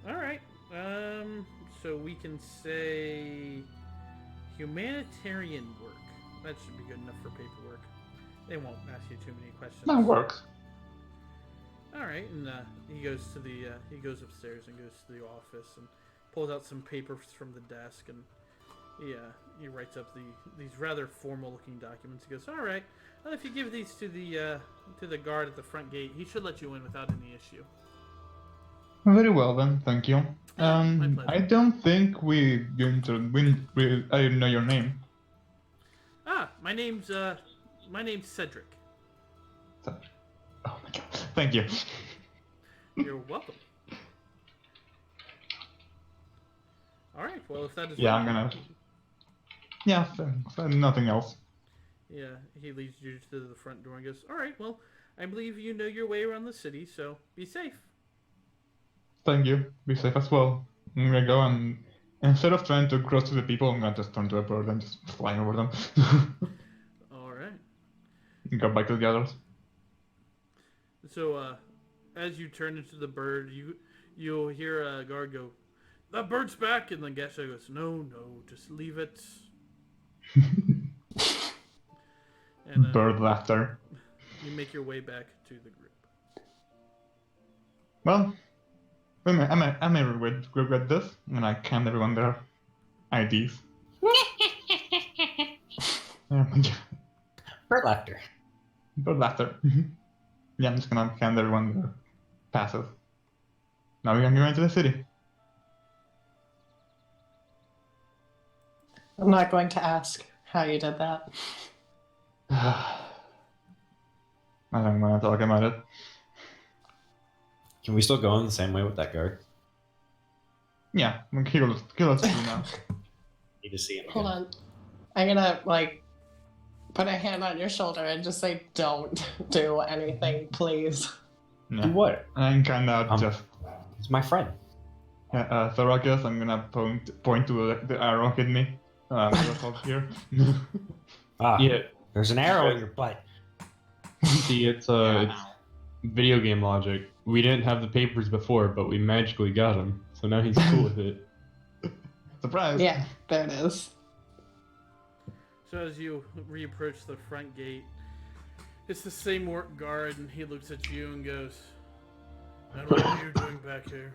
Speaker 1: alright. So we can say humanitarian work. That should be good enough for paperwork. They won't ask you too many questions.
Speaker 2: That works.
Speaker 1: Alright, and he goes upstairs and goes to the office and pulls out some papers from the desk, and he writes up these rather formal-looking documents. He goes, "Alright, well, if you give these to the guard at the front gate, he should let you in without any issue."
Speaker 2: Very well then, thank you.
Speaker 1: My pleasure.
Speaker 2: I don't think I didn't know your name.
Speaker 1: My name's Cedric.
Speaker 2: Oh my god, thank you.
Speaker 1: You're welcome. All right. Well, if that is
Speaker 2: Yeah, I'm gonna. Yeah, so nothing else.
Speaker 1: Yeah, he leads you to the front door and goes, "All right. Well, I believe you know your way around the city, so be safe."
Speaker 2: Thank you. Be safe as well. I'm gonna go and instead of trying to cross to the people, I'm gonna just turn to a bird and just fly over them.
Speaker 1: All right.
Speaker 2: Go back to the others.
Speaker 1: So, as you turn into the bird, you'll hear a guard go, "That bird's back," and then Gesha goes, "No, just leave it." And
Speaker 2: Bird laughter.
Speaker 1: you make your way back to the group.
Speaker 2: Well, I may regret this when I hand everyone their IDs.
Speaker 5: Bird laughter.
Speaker 2: Bird laughter. Yeah, I'm just gonna hand everyone their passes. Now we can go into the city.
Speaker 4: I'm not going to ask how you did that.
Speaker 2: I don't want to talk about it.
Speaker 5: Can we still go in the same way with that guard?
Speaker 2: Yeah, kill us through now.
Speaker 5: Need to see him.
Speaker 4: Hold
Speaker 5: again.
Speaker 4: on. I'm gonna, like, put a hand on your shoulder and just say, don't do anything, please.
Speaker 2: Yeah.
Speaker 5: Do what?
Speaker 2: I'm kinda just.
Speaker 5: He's my friend.
Speaker 2: Yeah, Thorakus, I'm gonna point to the arrow hit me. Just up here.
Speaker 5: Ah,
Speaker 3: Yeah.
Speaker 5: there's an arrow in your butt.
Speaker 3: See, it's video game logic. We didn't have the papers before, but we magically got them. So now he's cool with it.
Speaker 2: Surprise!
Speaker 4: Yeah, there it is.
Speaker 1: So as you reapproach the front gate, it's the same orc guard, and he looks at you and goes, "And what are you doing back here?"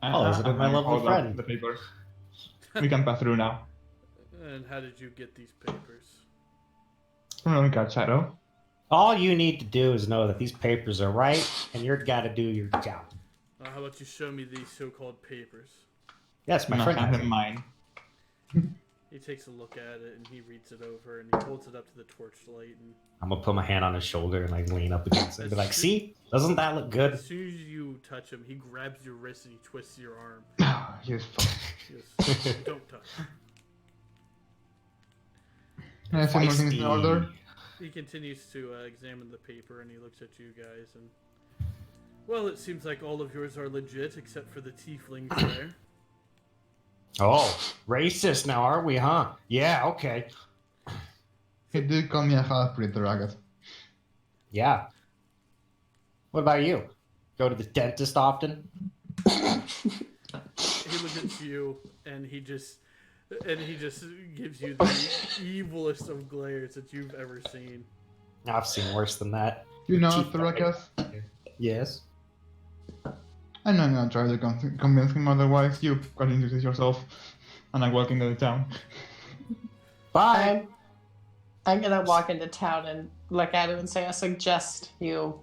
Speaker 5: Oh, is it my lovely
Speaker 2: hold up
Speaker 5: friend?
Speaker 2: The papers. We can pass through now.
Speaker 1: And how did you get these papers?
Speaker 2: From our guard Shadow.
Speaker 5: All you need to do is know that these papers are right, and you're gotta do your job.
Speaker 1: How about you show me these so-called papers?
Speaker 5: Yes, my
Speaker 2: I'm
Speaker 5: friend.
Speaker 2: gonna
Speaker 5: has
Speaker 2: hand him
Speaker 5: them.
Speaker 2: mine.
Speaker 1: He takes a look at it and he reads it over and he holds it up to the torchlight. And
Speaker 5: I'm gonna put my hand on his shoulder and like lean up against it and be like, "See, doesn't that look good?"
Speaker 1: as soon as you touch him, he grabs your wrist and he twists your arm.
Speaker 2: Useful.
Speaker 1: He goes, "Don't touch."
Speaker 2: Can I see more things in
Speaker 5: Feisty.
Speaker 2: order?
Speaker 1: He continues to examine the paper and he looks at you guys and, well, it seems like all of yours are legit except for the tieflings there.
Speaker 5: Oh, racist now, are we, huh? Yeah, okay.
Speaker 2: He did call me a half-breed, Thorakus.
Speaker 5: Yeah. What about you? Go to the dentist often?
Speaker 1: He looks at you and he just gives you the evilest of glares that you've ever seen.
Speaker 5: I've seen worse than that.
Speaker 2: You know,
Speaker 5: Chief
Speaker 2: Thorakus,
Speaker 5: Yes.
Speaker 2: I'm not gonna try to convince him otherwise. You got into this yourself. And I walk into the town.
Speaker 5: Bye.
Speaker 4: I'm gonna walk into town and look at him and say, I suggest you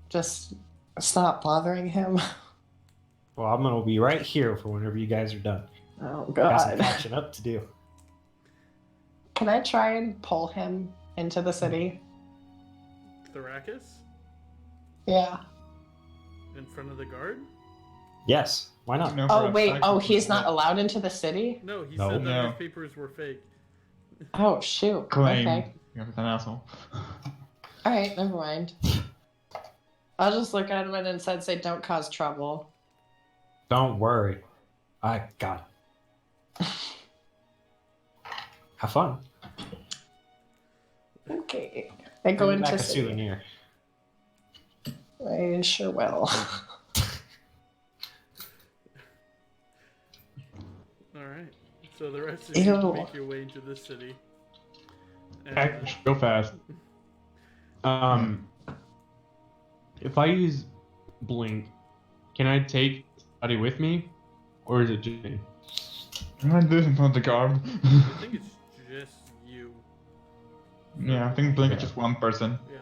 Speaker 4: just stop bothering him.
Speaker 5: Well, I'm gonna be right here for whenever you guys are done.
Speaker 4: Oh,
Speaker 5: Got some
Speaker 4: God.
Speaker 5: catching up to do.
Speaker 4: Can I try and pull him into the city?
Speaker 1: Thrakus?
Speaker 4: Yeah.
Speaker 1: In front of the guard?
Speaker 5: Yes. Why not?
Speaker 2: No, for
Speaker 4: Oh,
Speaker 2: a
Speaker 4: wait.
Speaker 2: fact
Speaker 4: Oh,
Speaker 2: that-
Speaker 4: he's not allowed into the city?
Speaker 1: No, he
Speaker 5: No.
Speaker 1: said that
Speaker 2: No.
Speaker 1: his papers were fake.
Speaker 4: Oh, shoot.
Speaker 2: Claim.
Speaker 4: Okay.
Speaker 2: You're an asshole.
Speaker 4: Alright, never mind. I'll just look at him and instead say, don't cause trouble.
Speaker 5: Don't worry. I got it. Have fun.
Speaker 4: Okay. I go
Speaker 5: Bring me back
Speaker 4: into
Speaker 5: a
Speaker 4: city.
Speaker 5: souvenir.
Speaker 4: I sure will.
Speaker 1: Alright. So the rest of you
Speaker 4: Ew.
Speaker 1: make your way into the city. And,
Speaker 3: Heck, go fast. If I use Blink, can I take somebody with me? Or is it just me?
Speaker 2: I'm gonna do this in front of the guard.
Speaker 1: I think it's just you.
Speaker 2: Yeah, I think Blink is just one person.
Speaker 1: Yeah.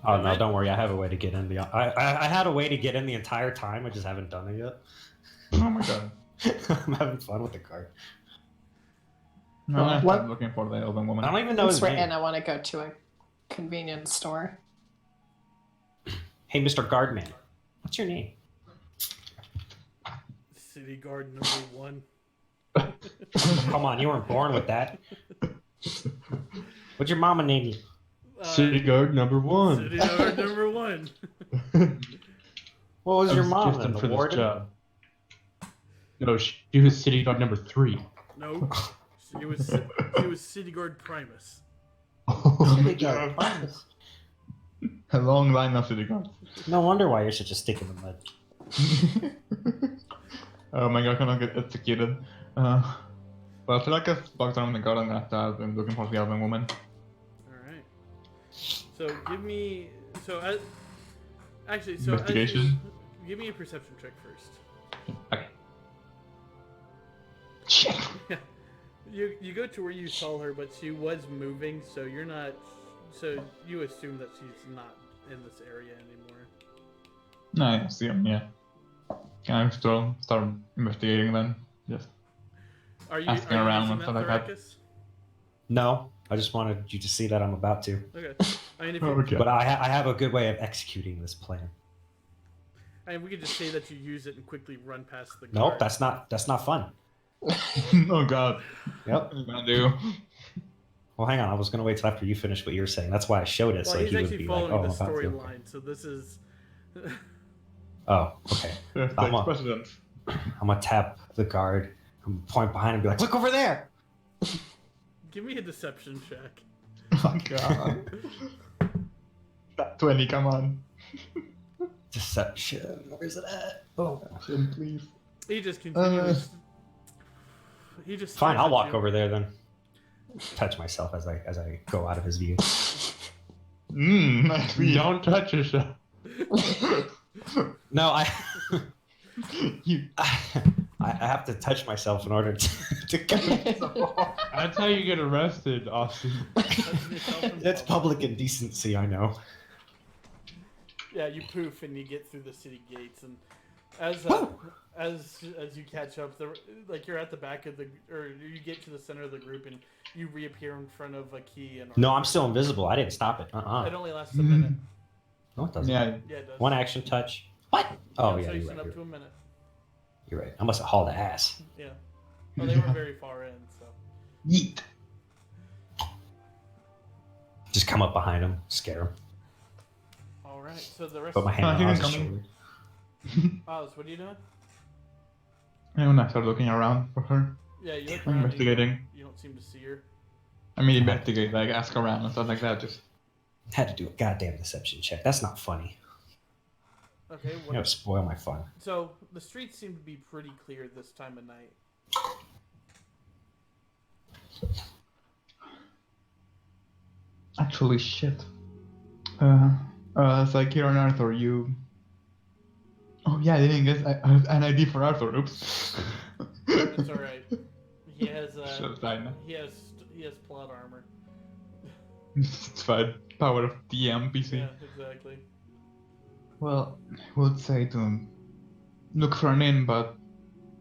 Speaker 5: Oh no, don't worry. I have a way to get in the. I had a way to get in the entire time. I just haven't done it yet.
Speaker 2: Oh my god.
Speaker 5: I'm having fun with the card.
Speaker 2: No, I'm
Speaker 4: What?
Speaker 2: looking for the elven woman.
Speaker 5: I don't even know
Speaker 4: It's
Speaker 5: his
Speaker 4: written,
Speaker 5: name.
Speaker 4: I want to go to a convenience store.
Speaker 5: Hey, Mr. Guardman, what's your name?
Speaker 1: City guard number 1.
Speaker 5: Come on, you weren't born with that. What'd your mama name you?
Speaker 3: City guard number 1.
Speaker 1: City guard number 1.
Speaker 5: What was
Speaker 3: I
Speaker 5: your
Speaker 3: was
Speaker 5: mom
Speaker 3: destined
Speaker 5: then?
Speaker 3: for
Speaker 5: The
Speaker 3: this
Speaker 5: warden?
Speaker 3: job. No, she was city guard number 3.
Speaker 1: No, she was City Guard Primus.
Speaker 5: City guard. Primus.
Speaker 2: A long line of city guards.
Speaker 5: No wonder why you're such a stick in the mud.
Speaker 2: Oh my god, can I get executed? Well, I feel like I've walked around the garden after I've been looking for the elven woman.
Speaker 1: Alright. So give me. Actually, so.
Speaker 2: Investigation?
Speaker 1: Give me a perception check first.
Speaker 2: Okay. Shit!
Speaker 1: You go to where you saw her, but she was moving, so you're not. So you assume that she's not in this area anymore.
Speaker 2: No, yeah, see him, yeah. Can I still start investigating then? Just
Speaker 1: Are you
Speaker 2: asking around
Speaker 1: using
Speaker 2: and stuff like that.
Speaker 1: Thoracus?
Speaker 5: No, I just wanted you to see that I'm about to.
Speaker 1: Okay. I mean, if you,
Speaker 2: Okay.
Speaker 5: But I have a good way of executing this plan.
Speaker 1: I mean, we could just say that you use it and quickly run past the guard.
Speaker 5: Nope, that's not fun.
Speaker 2: Oh god.
Speaker 5: Yep.
Speaker 2: What are you gonna do?
Speaker 5: Well, hang on. I was gonna wait till after you finish what you were saying. That's why I showed it,
Speaker 1: Well,
Speaker 5: so
Speaker 1: he's
Speaker 5: he would
Speaker 1: actually
Speaker 5: be like,
Speaker 1: following
Speaker 5: "Oh,
Speaker 1: the
Speaker 5: I'm about to."
Speaker 1: storyline, so this is.
Speaker 5: Oh, okay.
Speaker 2: Yes,
Speaker 5: I'm
Speaker 2: thanks,
Speaker 5: on.
Speaker 2: President.
Speaker 5: I'm gonna tap the guard, and point behind him, and be like, "Look over there."
Speaker 1: Give me a deception check.
Speaker 2: Oh god. That 20, come on.
Speaker 5: Deception. Where's it at? Oh.
Speaker 2: Please.
Speaker 1: He just continues. He just.
Speaker 5: Fine,
Speaker 1: stares
Speaker 5: I'll
Speaker 1: at
Speaker 5: walk
Speaker 1: you.
Speaker 5: over there then. Touch myself as I go out of his view.
Speaker 2: Nice.
Speaker 3: Don't touch yourself.
Speaker 5: No,
Speaker 2: You.
Speaker 5: I have to touch myself in order to get.
Speaker 3: That's how you get arrested, Austin.
Speaker 1: Touching yourself in
Speaker 5: It's
Speaker 1: public.
Speaker 5: public indecency, I know.
Speaker 1: Yeah, you poof and you get through the city gates, and as you catch up, like you're at the back of or you get to the center of the group, and you reappear in front of a key. And
Speaker 5: No, I'm still invisible. I didn't stop it.
Speaker 1: It only lasts a minute.
Speaker 5: No, it doesn't.
Speaker 2: Yeah.
Speaker 1: Yeah, it does.
Speaker 5: One action touch. What? Oh, yeah,
Speaker 1: so you
Speaker 5: you're
Speaker 1: send
Speaker 5: right.
Speaker 1: up to a minute.
Speaker 5: You're right. I must have hauled ass.
Speaker 1: Yeah. Well, they were very far in, so.
Speaker 2: Yeet.
Speaker 5: Just come up behind him, scare him.
Speaker 1: All right. So the rest.
Speaker 5: Put my hand
Speaker 2: Oh,
Speaker 5: on
Speaker 2: he was
Speaker 5: Oz's
Speaker 2: coming.
Speaker 5: shoulder.
Speaker 1: Oz, what are you doing?
Speaker 2: And when I start looking around for her,
Speaker 1: Yeah, you look
Speaker 2: I'm
Speaker 1: around.
Speaker 2: investigating.
Speaker 1: You don't seem to see her.
Speaker 2: I mean, investigate, like ask around and stuff like that. Just
Speaker 5: Had to do a goddamn deception check. That's not funny.
Speaker 1: Okay.
Speaker 5: You know, spoil my fun.
Speaker 1: So the streets seem to be pretty clear this time of night.
Speaker 2: actually shit. It's like here on Arthur, you. Oh yeah, I didn't get an ID for Arthur. Oops.
Speaker 1: It's all right. He has
Speaker 2: Should've died now.
Speaker 1: he has plot armor.
Speaker 2: It's fine. Power of DM PC.
Speaker 1: Yeah, exactly.
Speaker 2: Well, I would say to look for an inn, but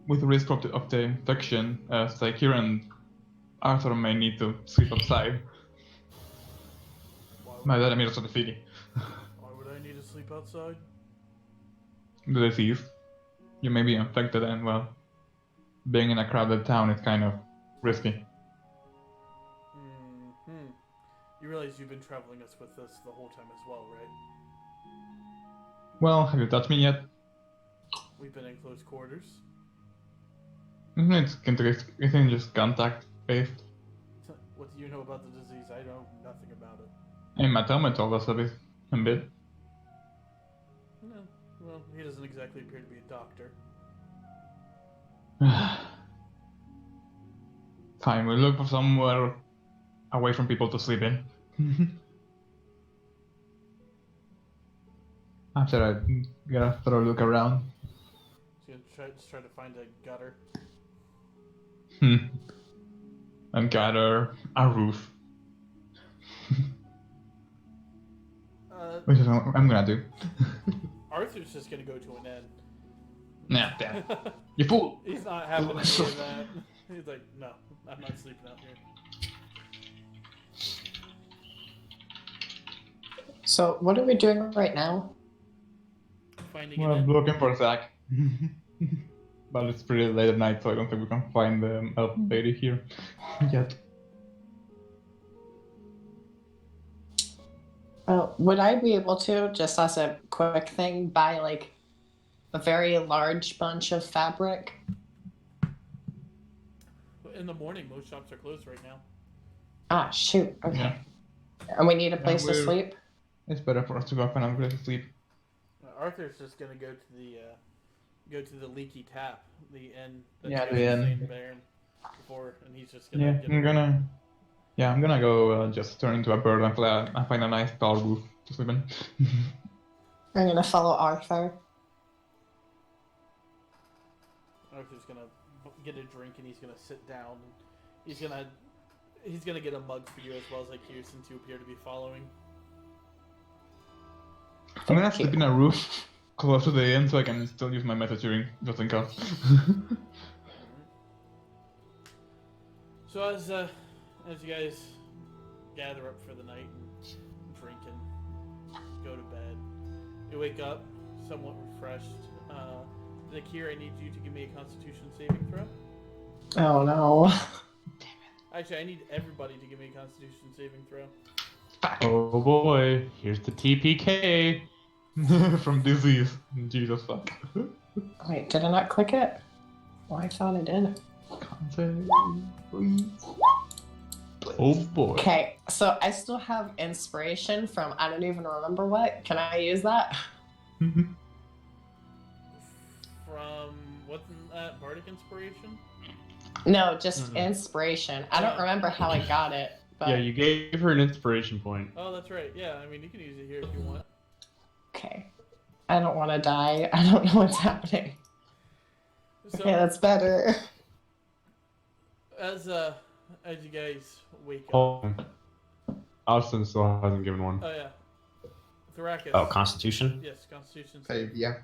Speaker 2: with the risk of the infection, it's like here and Arthur may need to sleep outside. By that I mean also the city.
Speaker 1: Why would I need to sleep outside?
Speaker 2: The disease. You may be infected and, well, being in a crowded town is kind of risky.
Speaker 1: Hmm. You realize you've been traveling us with us the whole time as well, right?
Speaker 2: Well, have you touched me yet?
Speaker 1: We've been in close quarters.
Speaker 2: It's just contact based.
Speaker 1: What do you know about the disease? I know nothing about it.
Speaker 2: And my helmet told us a bit.
Speaker 1: No. Well, he doesn't exactly appear to be a doctor.
Speaker 2: Fine, we'll look for somewhere away from people to sleep in. After I get a thorough look around.
Speaker 1: So you just try to find a gutter.
Speaker 2: And gather a roof. Which is what I'm gonna do.
Speaker 1: Arthur's just gonna go to an inn.
Speaker 2: Nah, damn. You fool!
Speaker 1: He's not having any of that. He's like, no, I'm not sleeping out here.
Speaker 4: So, what are we doing right now?
Speaker 1: Finding
Speaker 2: Well,
Speaker 1: an inn.
Speaker 2: looking for Zach. But it's pretty late at night, so I don't think we can find the elf lady here yet.
Speaker 4: Well, would I be able to, just as a quick thing, buy like a very large bunch of fabric?
Speaker 1: In the morning, most shops are closed right now.
Speaker 4: Ah, shoot. Okay.
Speaker 2: Yeah.
Speaker 4: And we need a place to
Speaker 2: we're-
Speaker 4: sleep?
Speaker 2: It's better for us to go find a place to sleep.
Speaker 1: Arthur's just gonna go to the leaky tap, the inn. That
Speaker 2: Yeah,
Speaker 1: goes
Speaker 2: the
Speaker 1: to
Speaker 2: inn.
Speaker 1: St. Baron before, and he's just gonna.
Speaker 2: Yeah,
Speaker 1: get
Speaker 2: I'm gonna go just turn into a bird and fly and find a nice tall roof to sleep in.
Speaker 4: I'm gonna follow Arthur.
Speaker 1: Arthur's gonna get a drink and he's gonna sit down. And he's gonna get a mug for you as well as like you, since you appear to be following.
Speaker 2: I'm gonna
Speaker 4: Thank
Speaker 2: sleep
Speaker 4: you.
Speaker 2: in a roof close to the inn so I can still use my messaging just in case.
Speaker 1: So as you guys gather up for the night and drink and go to bed, you wake up somewhat refreshed. Zakir, I need you to give me a Constitution saving throw.
Speaker 4: Oh no.
Speaker 1: Actually, I need everybody to give me a Constitution saving throw.
Speaker 3: Oh boy, here's the TPK.
Speaker 2: From disease. Jesus fuck.
Speaker 4: Wait, did I not click it? Oh, I thought I did.
Speaker 2: Can't say, please.
Speaker 3: Oh boy.
Speaker 4: Okay, so I still have inspiration from I don't even remember what. Can I use that?
Speaker 1: From what's in that Bardic Inspiration?
Speaker 4: No, just
Speaker 3: Mhm.
Speaker 4: inspiration. I don't remember how I got it, but
Speaker 3: Yeah, you gave her an inspiration point.
Speaker 1: Oh, that's right. Yeah, I mean you can use it here if you want.
Speaker 4: okay. I don't want to die. I don't know what's happening.
Speaker 1: So
Speaker 4: Okay, that's better.
Speaker 1: as you guys wake up.
Speaker 3: Oh, Austin still hasn't given one.
Speaker 1: Oh yeah, Thrakus.
Speaker 5: Oh, Constitution.
Speaker 1: Yes, Constitution. save.
Speaker 2: Yeah.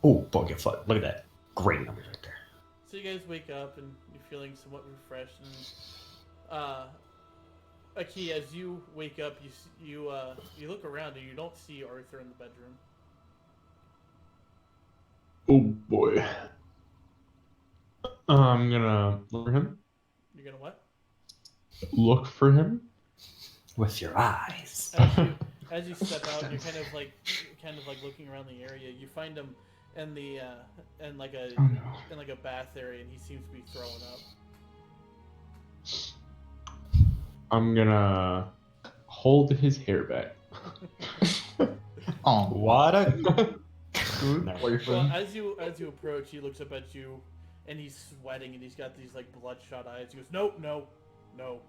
Speaker 5: Oh, buggy foot. Look at that. Great numbers right there.
Speaker 1: So you guys wake up and you're feeling somewhat refreshed, and Aki, as you wake up, you look around and you don't see Arthur in the bedroom.
Speaker 3: Oh boy. I'm gonna look for him.
Speaker 1: You're gonna what?
Speaker 3: Look for him.
Speaker 5: With your eyes.
Speaker 1: As you step out, you're kind of like looking around the area. You find him in the in like a
Speaker 2: Oh no.
Speaker 1: in like a bath area, and he seems to be throwing up.
Speaker 3: I'm gonna hold his hair back.
Speaker 2: Oh,
Speaker 5: What a
Speaker 2: good
Speaker 5: No.
Speaker 1: Well,
Speaker 2: boyfriend.
Speaker 1: as you approach, he looks up at you, and he's sweating, and he's got these like bloodshot eyes. He goes, "No, no, no,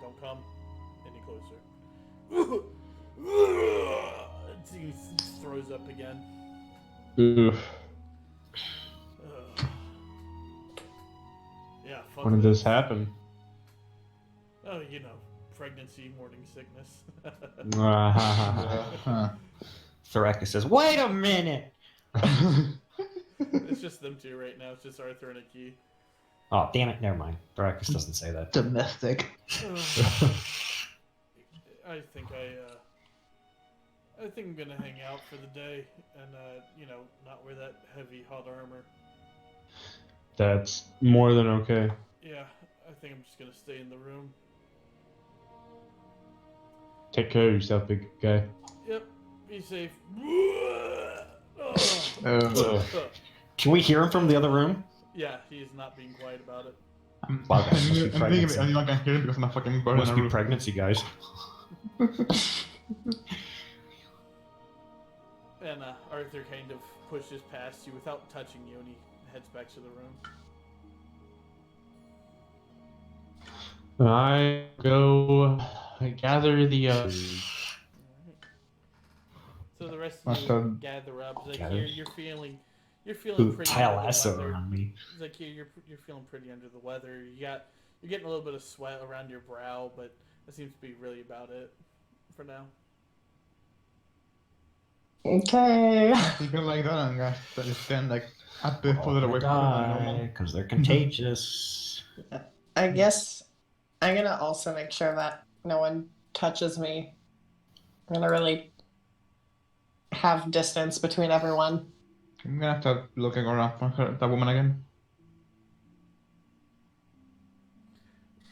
Speaker 1: don't come any closer." He throws up again.
Speaker 3: Oof.
Speaker 1: Ugh. Yeah, fuck
Speaker 3: When did this happen?
Speaker 1: Oh, you know, pregnancy, morning sickness.
Speaker 2: Huh.
Speaker 5: Thrakus says, "Wait a minute."
Speaker 1: It's just them two right now. It's just Arthur and Aki.
Speaker 5: Oh, damn it. Never mind. Thrakus doesn't say that.
Speaker 2: Domestic.
Speaker 1: I think I'm gonna hang out for the day and not wear that heavy hot armor.
Speaker 3: That's more than okay.
Speaker 1: Yeah, I think I'm just gonna stay in the room.
Speaker 3: Take care of yourself, big guy.
Speaker 1: Yep, be safe.
Speaker 2: Uh,
Speaker 5: Can we hear him from the other room?
Speaker 1: Yeah, he is not being quiet about it.
Speaker 2: I'm
Speaker 5: Wow, guys, must be
Speaker 2: thinking
Speaker 5: pregnancy.
Speaker 2: anyone can hear him because I'm a fucking bird in
Speaker 5: Must
Speaker 2: a
Speaker 5: be
Speaker 2: roof.
Speaker 5: pregnancy, guys.
Speaker 1: And Arthur kind of pushes past you without touching you, and he heads back to the room.
Speaker 3: I go gather the others.
Speaker 1: So the rest of
Speaker 2: Must
Speaker 1: you
Speaker 2: have-
Speaker 1: gather up. Zakir,
Speaker 5: Gather.
Speaker 1: you're feeling pretty
Speaker 5: Pile
Speaker 1: under the
Speaker 5: lasso
Speaker 1: weather.
Speaker 5: around me.
Speaker 1: Zakir, you're feeling pretty under the weather. You're getting a little bit of sweat around your brow, but that seems to be really about it for now.
Speaker 4: Okay.
Speaker 2: You can like that and guys that just stand like a bit
Speaker 5: All
Speaker 2: further away from the normal.
Speaker 5: because they're contagious.
Speaker 4: I guess I'm gonna also make sure that no one touches me. I'm gonna really have distance between everyone.
Speaker 2: I'm gonna have to look around for that woman again.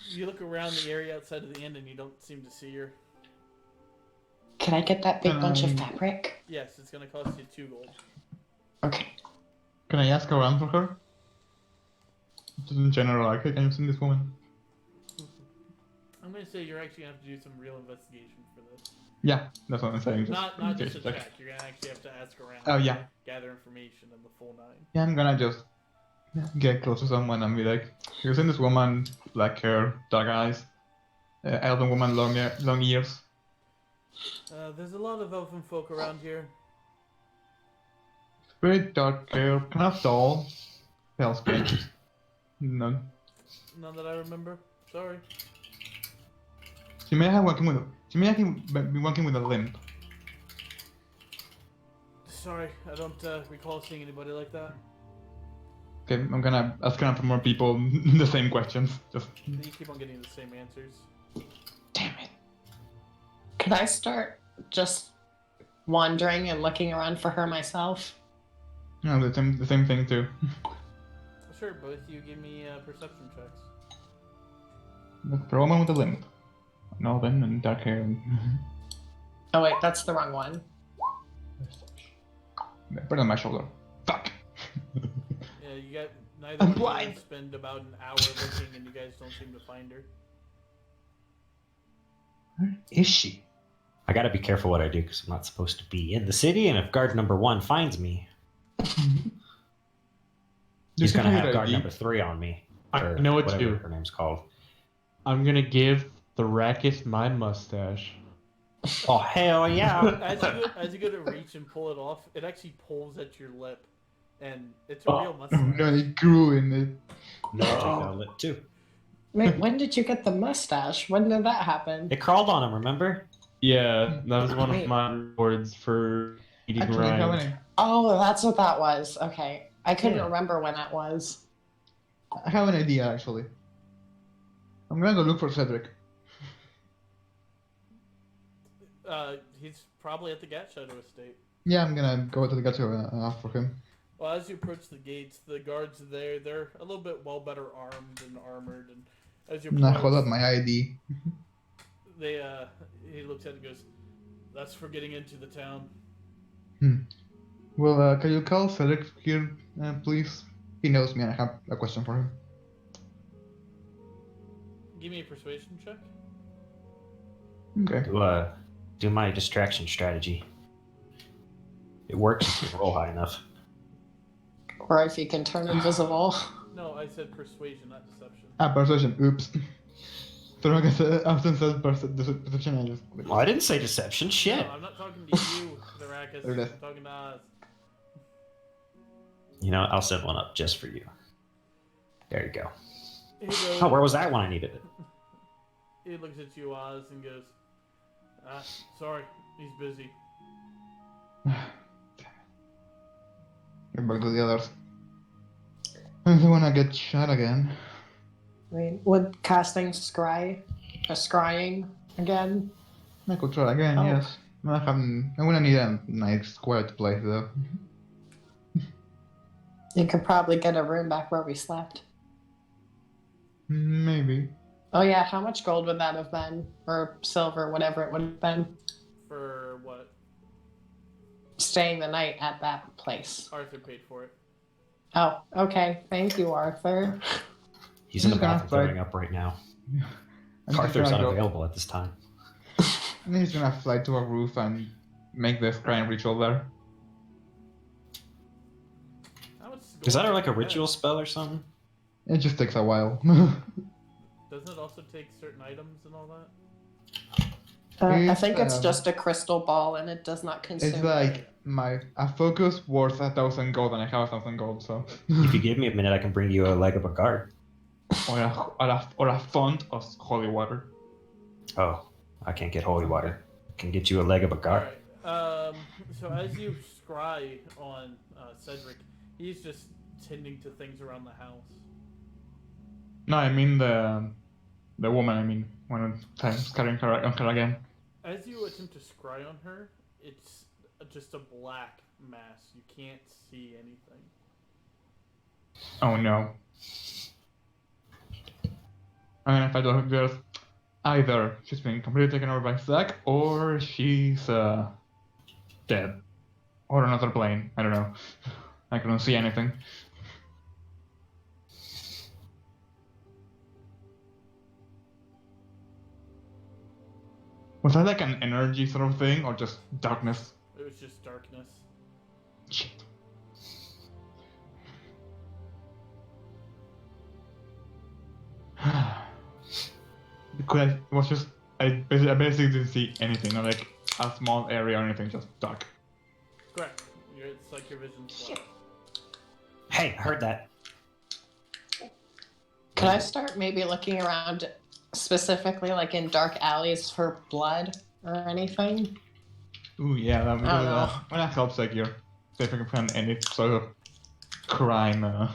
Speaker 1: You look around the area outside of the inn and you don't seem to see her.
Speaker 4: Can I get that big bunch of
Speaker 2: Um,
Speaker 4: fabric?
Speaker 1: Yes, it's gonna cost you 2 gold.
Speaker 4: Okay.
Speaker 2: Can I ask around for her? Just in general, like, hey, can you see this woman?
Speaker 1: I'm gonna say you're actually gonna have to do some real investigation for this.
Speaker 2: Yeah, that's what I'm saying.
Speaker 1: Not
Speaker 2: in
Speaker 1: just a
Speaker 2: case, like-
Speaker 1: check. You're gonna actually have to ask around.
Speaker 2: Oh, yeah.
Speaker 1: Gather information in the full 9.
Speaker 2: Yeah, I'm gonna just get close to someone and be like, you seen this woman, black hair, dark eyes, elven woman, long ears.
Speaker 1: There's a lot of elfin folk around here.
Speaker 2: Very dark hair, kind of tall, pale skin. None.
Speaker 1: None that I remember. Sorry.
Speaker 2: She may be working with a limp.
Speaker 1: Sorry, I don't recall seeing anybody like that.
Speaker 2: Okay, I'm gonna ask around for more people the same questions. Just
Speaker 1: You keep on getting the same answers.
Speaker 2: damn it.
Speaker 4: Could I start just wandering and looking around for her myself?
Speaker 2: No, the same thing too.
Speaker 1: Sure, both you give me perception checks.
Speaker 2: Look for a woman with a limp. An elven and dark hair. And
Speaker 4: Oh wait, that's the wrong one.
Speaker 2: put it on my shoulder. Fuck.
Speaker 1: Yeah, you got neither
Speaker 2: I'm
Speaker 1: of you
Speaker 2: blind.
Speaker 1: spend about an hour looking, and you guys don't seem to find her.
Speaker 2: Where is she?
Speaker 5: I gotta be careful what I do because I'm not supposed to be in the city, and if guard number 1 finds me, he's gonna have guard number 3 on me.
Speaker 3: I
Speaker 5: or
Speaker 3: know what to
Speaker 5: whatever
Speaker 3: do.
Speaker 5: her name's called.
Speaker 3: I'm gonna give the Rakis my mustache.
Speaker 5: Oh hell yeah!
Speaker 1: As you go to reach and pull it off, it actually pulls at your lip, and it's a
Speaker 3: Oh,
Speaker 1: real
Speaker 2: Oh
Speaker 1: mustache.
Speaker 2: no, it grew in it.
Speaker 5: No, I got a lip too.
Speaker 4: Wait, when did you get the mustache? When did that happen?
Speaker 5: It crawled on him. Remember?
Speaker 3: Yeah, that was one
Speaker 4: Wait.
Speaker 3: of my rewards for eating
Speaker 2: Actually, how
Speaker 3: Ryan.
Speaker 2: many?
Speaker 4: Oh, that's what that was. Okay. I couldn't
Speaker 3: Yeah.
Speaker 4: remember when it was.
Speaker 2: I have an idea actually. I'm gonna go look for Cedric.
Speaker 1: He's probably at the Gat Shadow Estate.
Speaker 2: Yeah, I'm gonna go to the gato and ask for him.
Speaker 1: Well, as you approach the gates, the guards there, they're a little bit better armed and armored, and as you
Speaker 2: Nah, hold up
Speaker 1: approach,
Speaker 2: my ID.
Speaker 1: they, he looks at it and goes, "That's for getting into the town."
Speaker 2: Well, can you call Cedric here, please? He knows me and I have a question for him.
Speaker 1: Give me a persuasion check.
Speaker 2: Okay.
Speaker 5: Do my distraction strategy. It works if you roll high enough.
Speaker 4: Or if you can turn invisible.
Speaker 1: No, I said persuasion, not deception.
Speaker 2: Persuasion. Oops. So I guess after said perception, I just.
Speaker 5: Well, I didn't say deception. Shit.
Speaker 1: No, I'm not talking to you, Therakus.
Speaker 2: There it is.
Speaker 1: I'm talking to us.
Speaker 5: You know, I'll set one up just for you. There you go.
Speaker 1: He goes,
Speaker 5: Oh, where was that when I needed it?
Speaker 1: He looks at you, Oz, and goes, sorry, he's busy.
Speaker 2: Get back to the others. I don't wanna get shot again.
Speaker 4: I mean, would casting scrying again?
Speaker 2: I could try again,
Speaker 4: Oh.
Speaker 2: yes. I'm gonna need a nice quiet place though.
Speaker 4: You could probably get a room back where we slept.
Speaker 2: Maybe.
Speaker 4: Oh yeah, how much gold would that have been? Or silver, whatever it would have been.
Speaker 1: For what?
Speaker 4: Staying the night at that place.
Speaker 1: Arthur paid for it.
Speaker 4: Oh, okay. Thank you, Arthur.
Speaker 5: He's in the
Speaker 2: I'm just gonna
Speaker 5: bathroom
Speaker 2: fly-
Speaker 5: throwing up right now.
Speaker 2: I'm just
Speaker 5: Arthur's
Speaker 2: gonna go-
Speaker 5: unavailable at this time.
Speaker 2: I'm just gonna fly to a roof and make this crying ritual there.
Speaker 1: How much
Speaker 5: Is that
Speaker 1: gold
Speaker 5: like a
Speaker 1: do you
Speaker 5: ritual
Speaker 1: have?
Speaker 5: spell or something?
Speaker 2: It just takes a while.
Speaker 1: Doesn't it also take certain items and all that?
Speaker 4: I think it's
Speaker 2: um,
Speaker 4: just a crystal ball and it does not consume.
Speaker 2: It's like a focus worth 1,000 gold and I have 1,000 gold, so.
Speaker 5: If you give me a minute, I can bring you a leg of a guard.
Speaker 2: or a font of holy water.
Speaker 5: Oh, I can't get holy water. I can get you a leg of a guard.
Speaker 1: Alright, so as you scry on Cedric, he's just tending to things around the house.
Speaker 2: No, I mean the woman. I mean when I'm carrying her on her again.
Speaker 1: As you attempt to scry on her, it's just a black mass. You can't see anything.
Speaker 2: Oh no. And if I don't just either she's been completely taken over by Zack or she's dead. Or another plane. I don't know. I couldn't see anything. Was that like an energy sort of thing or just darkness?
Speaker 1: It was just darkness.
Speaker 2: Shit. It was just I basically didn't see anything, not like a small area or anything, just dark.
Speaker 1: Correct. It's like your vision's black.
Speaker 5: Hey, I heard that.
Speaker 4: Can I start maybe looking around specifically like in dark alleys for blood or anything?
Speaker 2: Ooh yeah, that would
Speaker 4: I don't know.
Speaker 2: that helps like your see if I can find any sort of crime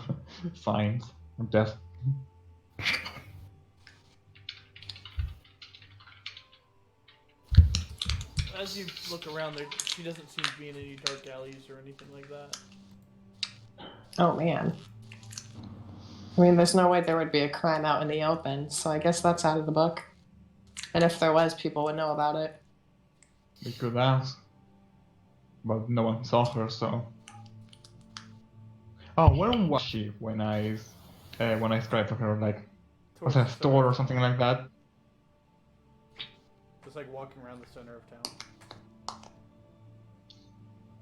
Speaker 2: signs of death.
Speaker 1: As you look around, there she doesn't seem to be in any dark alleys or anything like that.
Speaker 4: Oh man. I mean, there's no way there would be a crime out in the open, so I guess that's out of the book. And if there was, people would know about it.
Speaker 2: We could ask, but no one saw her, so. Oh, where was she when I described to her? Like, was
Speaker 1: Towards
Speaker 2: it a
Speaker 1: the
Speaker 2: store
Speaker 1: center.
Speaker 2: or something like that?
Speaker 1: Just like walking around the center of town.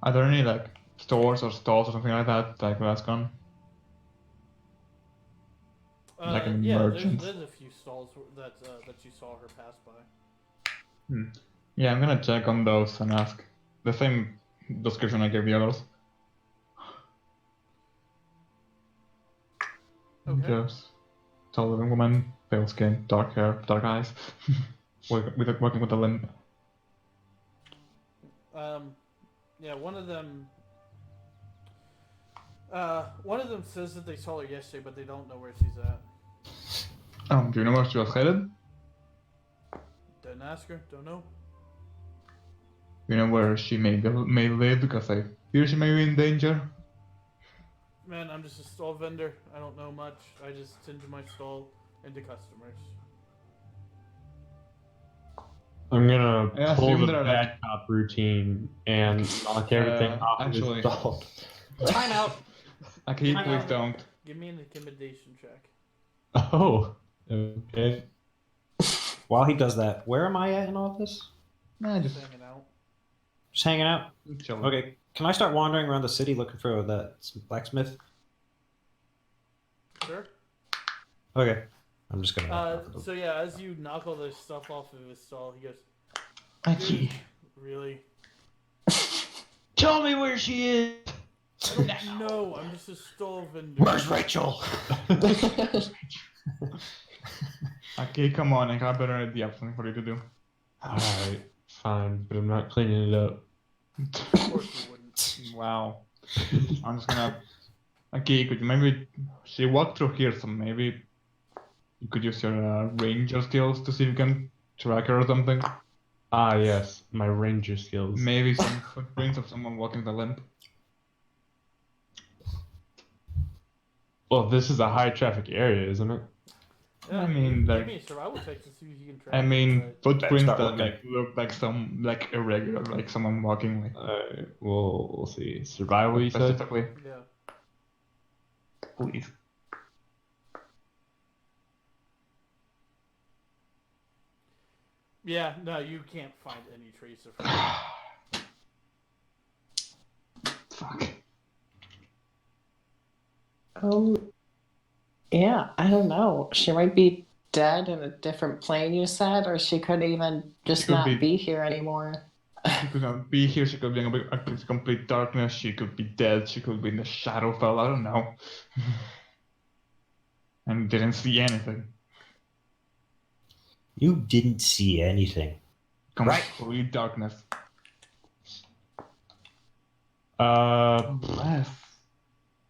Speaker 2: Are there any like stores or stalls or something like that that I could ask on? Like an
Speaker 1: Yeah,
Speaker 2: merchant.
Speaker 1: there's a few stalls that you saw her pass by.
Speaker 2: Yeah, I'm gonna check on those and ask the same description I gave the others.
Speaker 1: Okay.
Speaker 2: Just tall living woman, pale skin, dark hair, dark eyes, working with a limp.
Speaker 1: Yeah, one of them says that they saw her yesterday, but they don't know where she's at.
Speaker 2: Do you know where she was headed?
Speaker 1: Didn't ask her. Don't know.
Speaker 2: You know where she may live because I fear she may be in danger.
Speaker 1: Man, I'm just a stall vendor. I don't know much. I just tend to my stall and to customers.
Speaker 3: I'm gonna
Speaker 2: I
Speaker 3: pull
Speaker 2: assume
Speaker 3: the
Speaker 2: there are,
Speaker 3: bad cop routine and knock everything off
Speaker 2: actually-
Speaker 3: of his stall.
Speaker 5: Time out.
Speaker 2: Okay,
Speaker 5: I
Speaker 2: please
Speaker 5: know.
Speaker 2: don't.
Speaker 1: Give me an intimidation check.
Speaker 3: Oh, okay.
Speaker 5: While he does that, where am I at in all this?
Speaker 2: Nah,
Speaker 1: Just
Speaker 2: just
Speaker 1: hanging out.
Speaker 5: Just hanging out.
Speaker 2: chill.
Speaker 5: Okay, can I start wandering around the city looking for that blacksmith?
Speaker 1: Sure.
Speaker 5: Okay, I'm just gonna.
Speaker 1: So yeah, as you knock all this stuff off of his stall, he goes,
Speaker 2: Achi.
Speaker 1: "Really?
Speaker 3: Tell me where she is.
Speaker 1: No, I'm just a stall vendor."
Speaker 5: Where's Rachel?
Speaker 2: Okay, come on, I got a better idea of something for you to do.
Speaker 3: Alright, fine, but I'm not cleaning it up.
Speaker 1: Of course you wouldn't.
Speaker 2: Wow. I'm just gonna. Okay, could you maybe. She walked through here, so maybe you could use your ranger skills to see if you can track her or something.
Speaker 3: Ah, yes, my ranger skills.
Speaker 2: Maybe some footprints of someone walking the limp.
Speaker 3: Well, this is a high traffic area, isn't it?
Speaker 1: Yeah,
Speaker 2: I mean,
Speaker 1: give
Speaker 2: like-
Speaker 1: me a survival check to see if you can track.
Speaker 2: I
Speaker 1: it,
Speaker 2: mean,
Speaker 1: but-
Speaker 2: footprints
Speaker 5: start
Speaker 2: that
Speaker 5: looking.
Speaker 2: like look like some like irregular, like someone walking like
Speaker 3: We'll see. Survival, you said?
Speaker 2: specifically.
Speaker 1: Yeah.
Speaker 2: Please.
Speaker 1: Yeah. No, you can't find any trace of her.
Speaker 2: Fuck.
Speaker 4: Yeah, I don't know. She might be dead in a different plane, you said, or she could even just
Speaker 2: could
Speaker 4: not
Speaker 2: be-
Speaker 4: be here anymore.
Speaker 2: She could not be here. She could be in a complete darkness. She could be dead. She could be in the Shadowfell. I don't know. And didn't see anything.
Speaker 5: You didn't see anything.
Speaker 2: Complete darkness. Unless.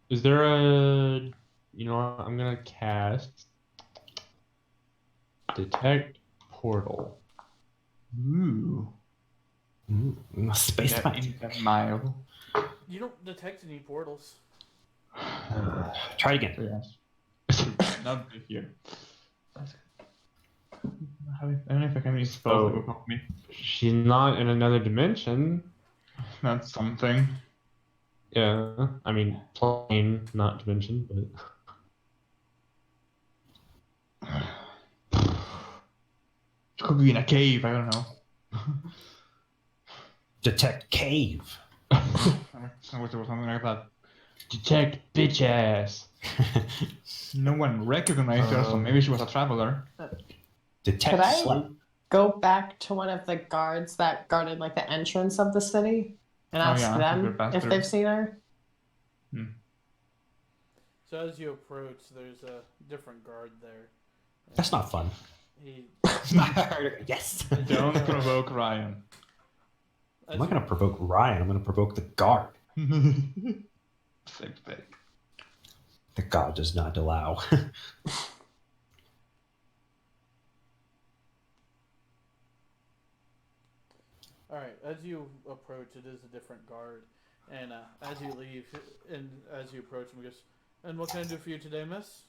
Speaker 3: Is there a... You know what? I'm gonna cast... Detect Portal.
Speaker 2: Ooh.
Speaker 5: Space
Speaker 2: Get
Speaker 5: magic.
Speaker 2: in that mile.
Speaker 1: You don't detect any portals.
Speaker 5: Try it again.
Speaker 2: So yes. Not be here. I don't know if I can use spells that will help me.
Speaker 3: She's not in another dimension.
Speaker 2: That's something.
Speaker 3: Yeah, I mean plane, not dimension, but
Speaker 2: It could be in a cave, I don't know.
Speaker 5: Detect cave.
Speaker 2: Something like that.
Speaker 3: detect bitch ass.
Speaker 2: No one recognized her, so maybe she was a traveler.
Speaker 5: Detect
Speaker 4: Could I
Speaker 5: slap.
Speaker 4: go back to one of the guards that guarded like the entrance of the city and
Speaker 2: Oh,
Speaker 4: ask
Speaker 2: yeah,
Speaker 4: them
Speaker 2: they're past
Speaker 4: if
Speaker 2: through.
Speaker 4: they've seen her?
Speaker 1: So as you approach, there's a different guard there.
Speaker 5: That's not fun.
Speaker 1: He,
Speaker 5: Yes.
Speaker 2: Don't provoke Ryan.
Speaker 5: I'm not gonna provoke Ryan. I'm gonna provoke the guard.
Speaker 2: Same thing.
Speaker 5: The god does not allow.
Speaker 1: All right, as you approach, it is a different guard, and as you leave, and as you approach him, he goes, "And what can I do for you today, miss?"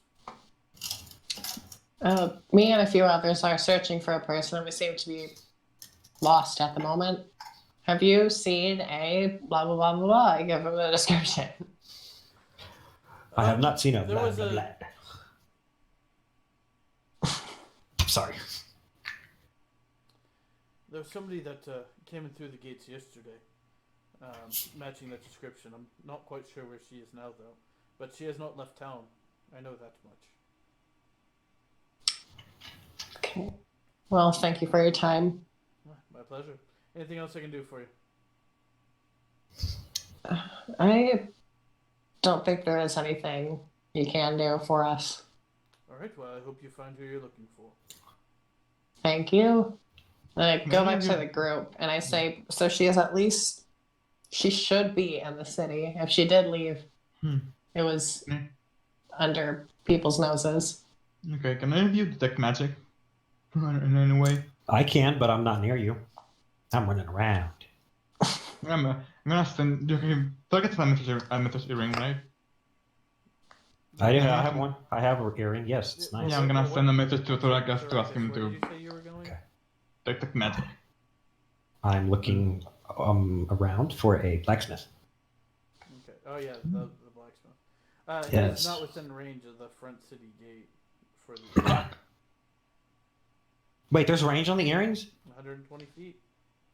Speaker 4: Me and a few others are searching for a person. We seem to be lost at the moment. Have you seen a blah blah blah blah blah? I give him a description.
Speaker 5: I have not seen a
Speaker 1: There was a-
Speaker 5: lad. Sorry.
Speaker 1: There was somebody that came in through the gates yesterday, matching that description. I'm not quite sure where she is now, though, but she has not left town. I know that much.
Speaker 4: Okay. Well, thank you for your time.
Speaker 1: My pleasure. Anything else I can do for you?
Speaker 4: I don't think there is anything you can do for us.
Speaker 1: All right. Well, I hope you find who you're looking for.
Speaker 4: Thank you. And I go back to
Speaker 2: Maybe-
Speaker 4: the group and I say, so she is at least, she should be in the city. If she did leave, it was
Speaker 2: Hmm.
Speaker 4: under people's noses.
Speaker 2: Okay, can any of you detect magic? In any way?
Speaker 5: I can, but I'm not near you. I'm running around.
Speaker 2: I'm gonna send. You can target a mythos earring, right?
Speaker 5: I have one. I have an earring. Yes, it's nice.
Speaker 2: Yeah, I'm gonna send a message to Thorakas to ask him
Speaker 1: Where
Speaker 2: to
Speaker 1: did you say you were going?
Speaker 5: Okay.
Speaker 2: detect magic.
Speaker 5: I'm looking around for a blacksmith.
Speaker 1: Okay. Oh yeah, the blacksmith.
Speaker 5: Yes.
Speaker 1: He's not within range of the front city gate for the
Speaker 5: Wait, there's range on the earrings?
Speaker 1: 120 feet.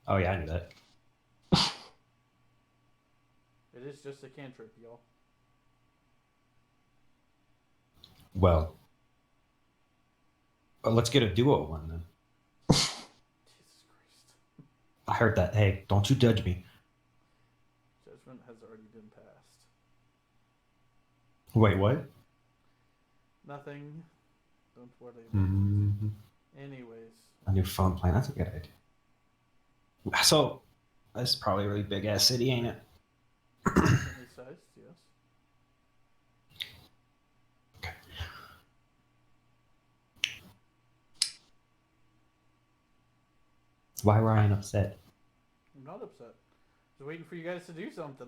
Speaker 5: Oh yeah, I knew that.
Speaker 1: It is just a cantrip, y'all.
Speaker 5: Well, let's get a duo one then.
Speaker 1: Jesus Christ.
Speaker 5: I heard that. Hey, don't you judge me.
Speaker 1: Judgment has already been passed.
Speaker 5: Wait, what?
Speaker 1: Nothing. Don't worry.
Speaker 5: Mm-hmm.
Speaker 1: Anyways.
Speaker 5: A new phone plan. That's a good idea. So, this is probably a really big ass city, ain't it?
Speaker 1: Decently sized, yes.
Speaker 5: Why were I upset?
Speaker 1: I'm not upset. Just waiting for you guys to do something.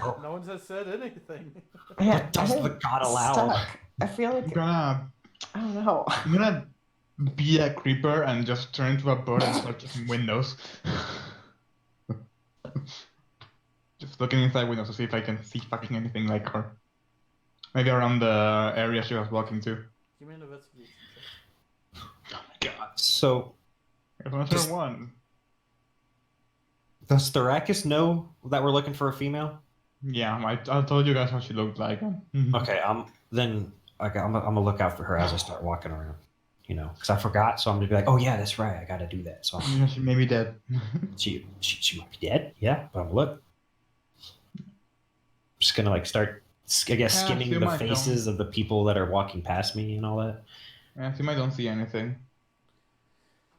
Speaker 5: Oh.
Speaker 1: No one has said anything.
Speaker 4: Yeah,
Speaker 5: Does
Speaker 4: I'm
Speaker 5: the god allow?
Speaker 4: stuck. I feel
Speaker 2: I'm
Speaker 4: like,
Speaker 2: gonna
Speaker 4: I don't know.
Speaker 2: I'm gonna be a creeper and just turn into a bird and start checking windows. Just looking inside windows to see if I can see fucking anything like her. Maybe around the area she was walking to.
Speaker 1: Give me an investigation check.
Speaker 2: Oh my god.
Speaker 5: So,
Speaker 2: There's another
Speaker 5: Just-
Speaker 2: one.
Speaker 5: does Thorakis know that we're looking for a female?
Speaker 2: Yeah, I told you guys how she looked like.
Speaker 5: Okay, I'm gonna look out for her as I start walking around. You know, because I forgot, so I'm gonna be like, oh yeah, that's right, I gotta do that. So
Speaker 2: Yeah, she may be dead.
Speaker 5: she might be dead, yeah, but I'm gonna look. I'm just gonna like start, I guess,
Speaker 2: Yeah,
Speaker 5: skimming
Speaker 2: she
Speaker 5: the
Speaker 2: might
Speaker 5: faces of the people that are walking past me and all that.
Speaker 2: Yeah, she might don't see anything.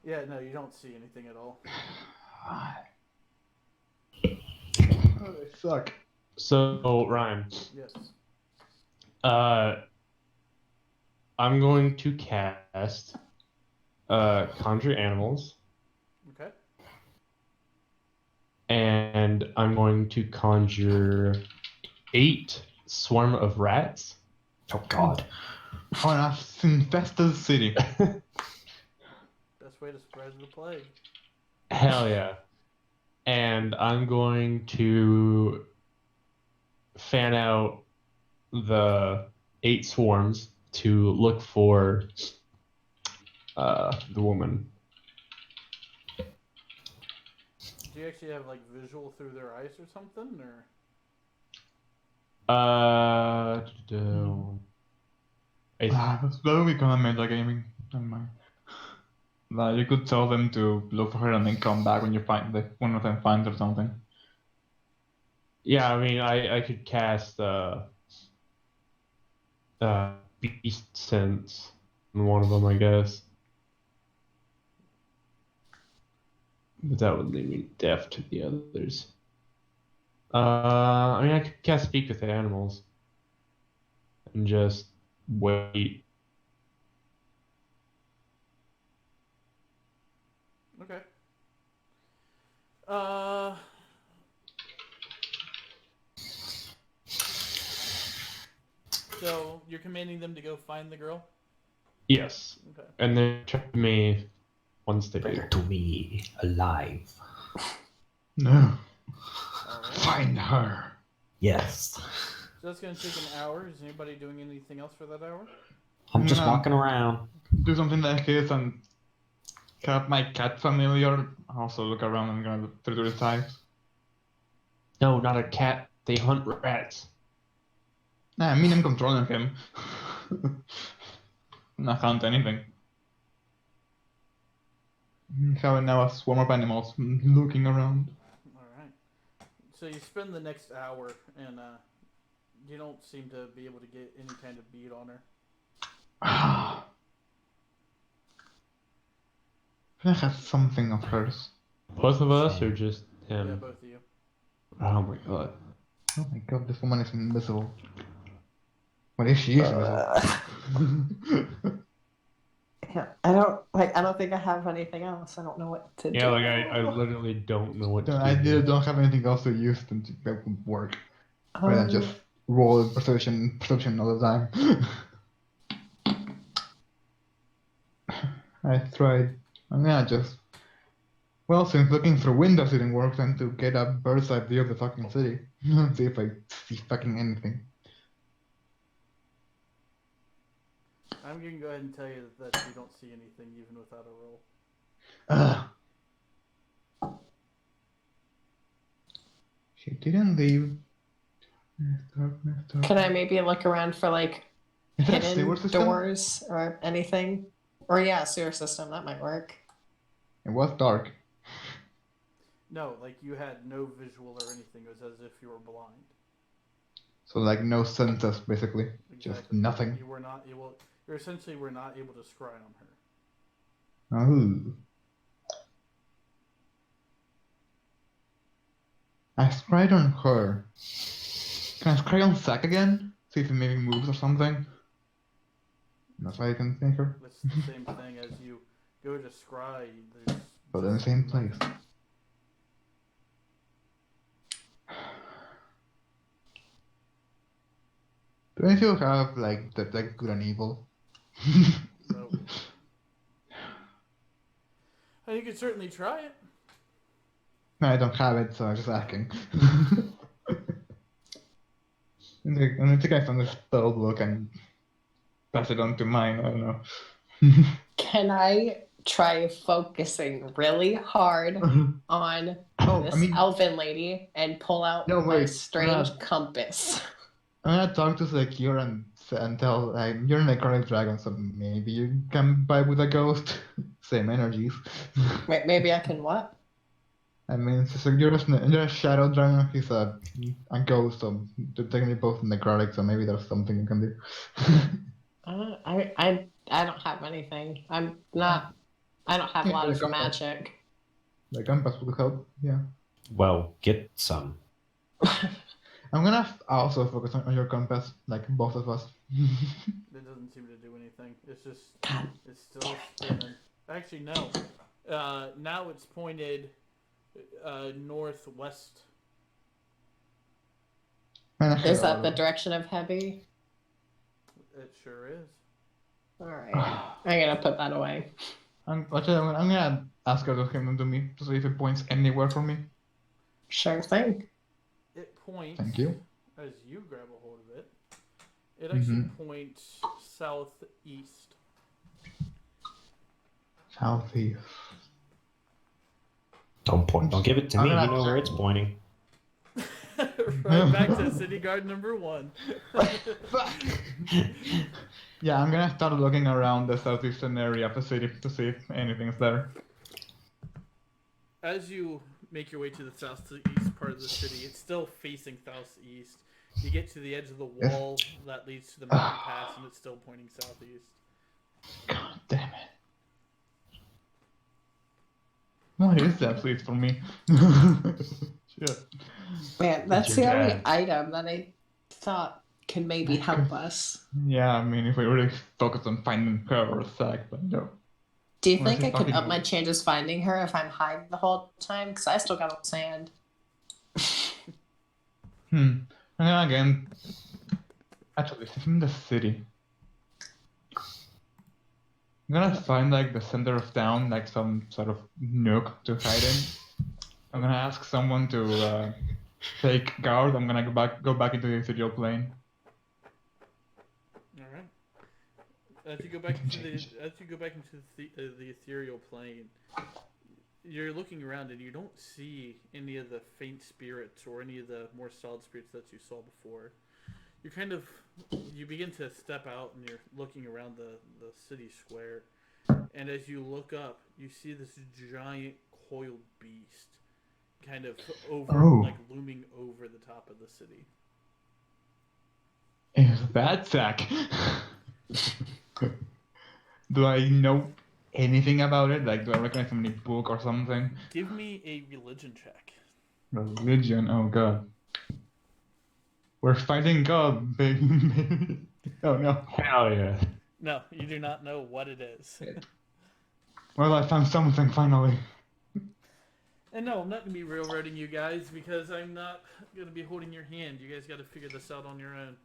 Speaker 1: Yeah, no, you don't see anything at all.
Speaker 2: Oh, they suck.
Speaker 3: So Ryan,
Speaker 1: Yes.
Speaker 3: I'm going to cast conjure animals,
Speaker 1: Okay.
Speaker 3: and I'm going to conjure 8 swarm of rats.
Speaker 5: Oh God.
Speaker 2: Oh, and I've infested the city.
Speaker 1: Best way to spread the plague.
Speaker 3: Hell yeah. And I'm going to fan out the 8 swarms to look for the woman.
Speaker 1: Do you actually have like visual through their eyes or something, or?
Speaker 2: That would be kind of metagaming. Never mind. Like, you could tell them to look for her and then come back when you find one of them finds or something.
Speaker 3: Yeah, I mean, I could cast Beast Sense on one of them, I guess. But that would leave me deaf to the others. I mean, I could cast Speak with Animals and just wait.
Speaker 1: Okay. So you're commanding them to go find the girl?
Speaker 3: Yes.
Speaker 1: Okay.
Speaker 3: And then check me once they
Speaker 5: Bring
Speaker 3: do.
Speaker 5: her to me alive.
Speaker 2: No.
Speaker 1: Alright.
Speaker 2: Find her.
Speaker 5: Yes.
Speaker 1: So that's gonna take an hour. Is anybody doing anything else for that hour?
Speaker 5: I'm just
Speaker 2: No.
Speaker 5: walking around.
Speaker 2: Do something like this and have my cat familiar. Also look around and gonna look through the types.
Speaker 3: No, not a cat. They hunt rats.
Speaker 2: Nah, I mean I'm controlling him. Not count anything. Having now a swarm of animals looking around.
Speaker 1: Alright. So you spend the next hour and you don't seem to be able to get any kind of beat on her.
Speaker 2: I have something of hers.
Speaker 3: Both of us or just
Speaker 1: Yeah,
Speaker 3: him?
Speaker 1: both of you.
Speaker 3: Oh my god.
Speaker 2: Oh my god, this woman is invisible. What if she is invisible?
Speaker 4: Yeah, I don't think I have anything else. I don't know what to do.
Speaker 3: Yeah, like I literally don't know what to do.
Speaker 2: I don't have anything else to use that would work. Rather than just
Speaker 4: Um,
Speaker 2: roll perception all the time. I tried. I'm gonna just. Well, since looking through windows didn't work, then to get a bird's eye view of the fucking city. See if I see fucking anything.
Speaker 1: I'm gonna go ahead and tell you that you don't see anything even without a roll.
Speaker 2: She didn't leave.
Speaker 4: can I maybe look around for like
Speaker 2: Is that a
Speaker 4: hidden
Speaker 2: sewer system?
Speaker 4: doors or anything? Or yeah, sewer system, that might work.
Speaker 2: It was dark.
Speaker 1: No, like you had no visual or anything. It was as if you were blind.
Speaker 2: So like no senses basically. Just nothing.
Speaker 1: You were not able. You essentially were not able to scry on her.
Speaker 2: Oh. I scryed on her. Can I scry on Zack again? See if it maybe moves or something? That's why I can think her.
Speaker 1: It's the same thing as you go to scry. There's
Speaker 2: But in the same place. Do any of you have like detect good and evil?
Speaker 1: So, you could certainly try it.
Speaker 2: No, I don't have it, so I'm just asking. I'm gonna take it from the spell book and pass it on to mine. I don't know.
Speaker 4: Can I try focusing really hard on
Speaker 2: Oh,
Speaker 4: this
Speaker 2: I mean,
Speaker 4: elven lady and pull out
Speaker 2: No,
Speaker 4: my
Speaker 2: wait,
Speaker 4: strange
Speaker 2: Brad.
Speaker 4: compass?
Speaker 2: I'm gonna talk to Secure and tell like you're a necrotic dragon, so maybe you can vibe with a ghost. Same energies.
Speaker 4: Wait, maybe I can what?
Speaker 2: I mean, so you're a shadow dragon. He's a ghost, so they're technically both necrotic. So maybe there's something you can do.
Speaker 4: I don't have anything. I'm not. I don't have a lot
Speaker 2: Yeah,
Speaker 4: of
Speaker 2: the compass.
Speaker 4: magic.
Speaker 2: The compass will help. Yeah.
Speaker 5: Well, get some.
Speaker 2: I'm gonna also focus on your compass, like both of us.
Speaker 1: It doesn't seem to do anything. It's just
Speaker 4: God.
Speaker 1: it's still spinning. Actually, no. Now it's pointed northwest
Speaker 4: Is that the direction of heavy?
Speaker 1: It sure is.
Speaker 4: All right. I'm gonna put that away.
Speaker 2: I'm gonna ask her to come to me to see if it points anywhere for me.
Speaker 4: Sure thing.
Speaker 1: It points.
Speaker 2: Thank you.
Speaker 1: As you grab a hold of it, it actually
Speaker 2: Mhm.
Speaker 1: points southeast.
Speaker 2: Southeast.
Speaker 5: Don't point. Don't give it to
Speaker 2: I'm
Speaker 5: me. You
Speaker 2: gonna-
Speaker 5: know where it's pointing.
Speaker 1: Right back to city guard number 1.
Speaker 2: Yeah, I'm gonna start looking around the southeastern area of the city to see if anything's there.
Speaker 1: As you make your way to the southeast part of the city, it's still facing southeast. You get to the edge of the wall that leads to the mountain pass, and it's still pointing southeast.
Speaker 2: God damn it. What is that, please, for me? Shit.
Speaker 4: Man, that's
Speaker 3: your
Speaker 4: the only
Speaker 3: dad.
Speaker 4: item that I thought could maybe help us.
Speaker 2: Yeah, I mean, if we really focus on finding her or Zach, but no.
Speaker 4: Do you
Speaker 2: Unless
Speaker 4: think I
Speaker 2: he's
Speaker 4: could
Speaker 2: fucking
Speaker 4: up my
Speaker 2: weird.
Speaker 4: chances finding her if I'm hiding the whole time? Because I still got sand.
Speaker 2: And then again, actually, she's in the city. I'm gonna find like the center of town, like some sort of nook to hide in. I'm gonna ask someone to take guard. I'm gonna go back into the ethereal plane.
Speaker 1: All right. As you go back into the ethereal plane, you're looking around and you don't see any of the faint spirits or any of the more solid spirits that you saw before. You begin to step out and you're looking around the city square, and as you look up, you see this giant coiled beast kind of
Speaker 2: Oh.
Speaker 1: looming over the top of the city.
Speaker 2: Is that Zach? Do I know anything about it? Like, do I recognize any book or something?
Speaker 1: Give me a religion check.
Speaker 2: Religion, oh god. We're fighting God, baby. Oh no.
Speaker 3: Hell yeah.
Speaker 1: No, you do not know what it is.
Speaker 2: Well, I found something finally.
Speaker 1: And no, I'm not going to be railroading you guys because I'm not going to be holding your hand. You guys got to figure this out on your own.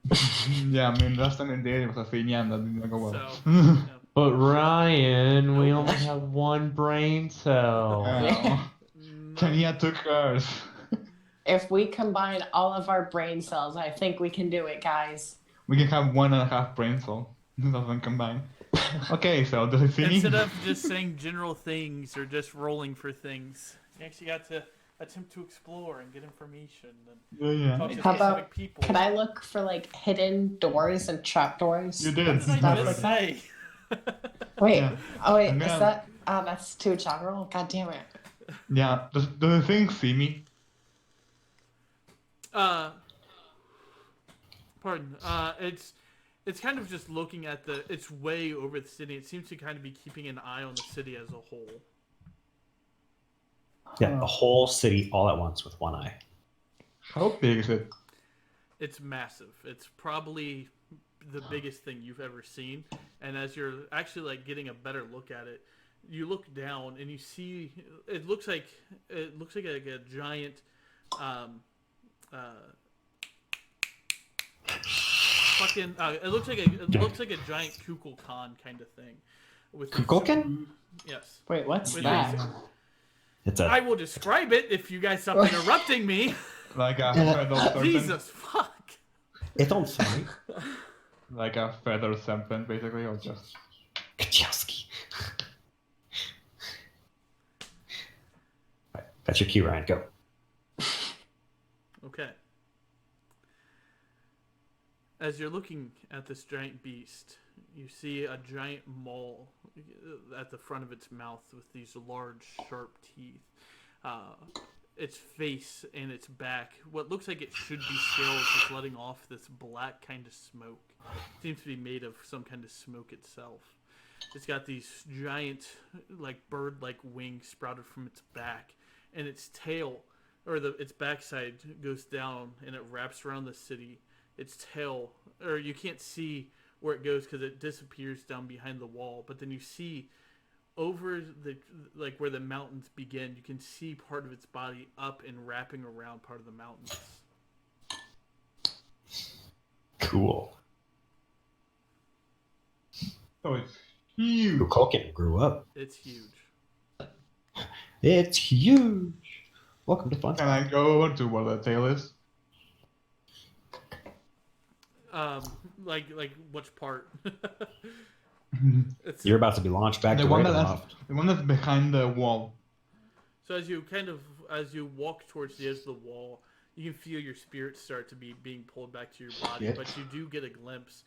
Speaker 2: Yeah, I mean, last time in the day it was a thing, yeah, and that didn't go well.
Speaker 1: So, yeah.
Speaker 3: But Ryan, we
Speaker 1: Nope.
Speaker 3: only have one brain cell.
Speaker 2: Oh.
Speaker 1: No.
Speaker 2: Tanya took hers.
Speaker 4: If we combine all of our brain cells, I think we can do it, guys.
Speaker 2: We can have 1.5 brain cell. It doesn't combine. Okay, so does it see me?
Speaker 1: Instead of just saying general things or just rolling for things, you actually got to attempt to explore and get information and
Speaker 2: Yeah.
Speaker 1: talk to
Speaker 4: How about-
Speaker 1: specific people.
Speaker 4: Can I look for like hidden doors and trapdoors?
Speaker 2: You did.
Speaker 1: What did I
Speaker 4: Stuff
Speaker 1: just
Speaker 4: like
Speaker 1: say?
Speaker 4: Wait.
Speaker 2: Yeah.
Speaker 4: Oh wait,
Speaker 2: I'm
Speaker 4: is
Speaker 2: gonna-
Speaker 4: that? Oh, that's too general. God damn it.
Speaker 2: Yeah, does the thing see me?
Speaker 1: Pardon. It's kind of just looking at it's way over the city. It seems to kind of be keeping an eye on the city as a whole.
Speaker 5: Yeah, the whole city all at once with one eye.
Speaker 2: How big is it?
Speaker 1: It's massive. It's probably the biggest thing you've ever seen. And as you're actually like getting a better look at it, you look down and you see it looks like a giant it looks like a giant Kukulkan kind of thing. With
Speaker 5: Kukulkan?
Speaker 1: Yes.
Speaker 4: Wait, what's
Speaker 1: With
Speaker 4: that?
Speaker 5: It's
Speaker 1: I
Speaker 5: a
Speaker 1: will describe it if you guys stop interrupting me.
Speaker 2: Like a feather serpent?
Speaker 1: Jesus fuck.
Speaker 5: it's on funny.
Speaker 2: Like a feather serpent, basically, or just...
Speaker 5: Kachowski. Right, that's your cue, Ryan. Go.
Speaker 1: Okay. As you're looking at this giant beast, you see a giant maul at the front of its mouth with these large, sharp teeth. Its face and its back, what looks like it should be scales, is letting off this black kind of smoke. Seems to be made of some kind of smoke itself. It's got these giant, like bird-like wings sprouted from its back, and its tail, or its backside, goes down and it wraps around the city. Its tail, or you can't see where it goes because it disappears down behind the wall, but then you see over the like where the mountains begin, you can see part of its body up and wrapping around part of the mountains.
Speaker 5: Cool.
Speaker 2: So it's huge.
Speaker 5: Culkin grew up.
Speaker 1: It's huge.
Speaker 5: It's huge. Welcome to Fun.
Speaker 2: Can I go over to where the tail is?
Speaker 1: Like which part? It's
Speaker 5: You're about to be launched back
Speaker 2: The
Speaker 5: to
Speaker 2: one that's
Speaker 5: Ravenloft.
Speaker 2: the one that's behind the wall.
Speaker 1: so as you walk towards the edge of the wall, you can feel your spirit start to be being pulled back to your body,
Speaker 2: Shit.
Speaker 1: but you do get a glimpse.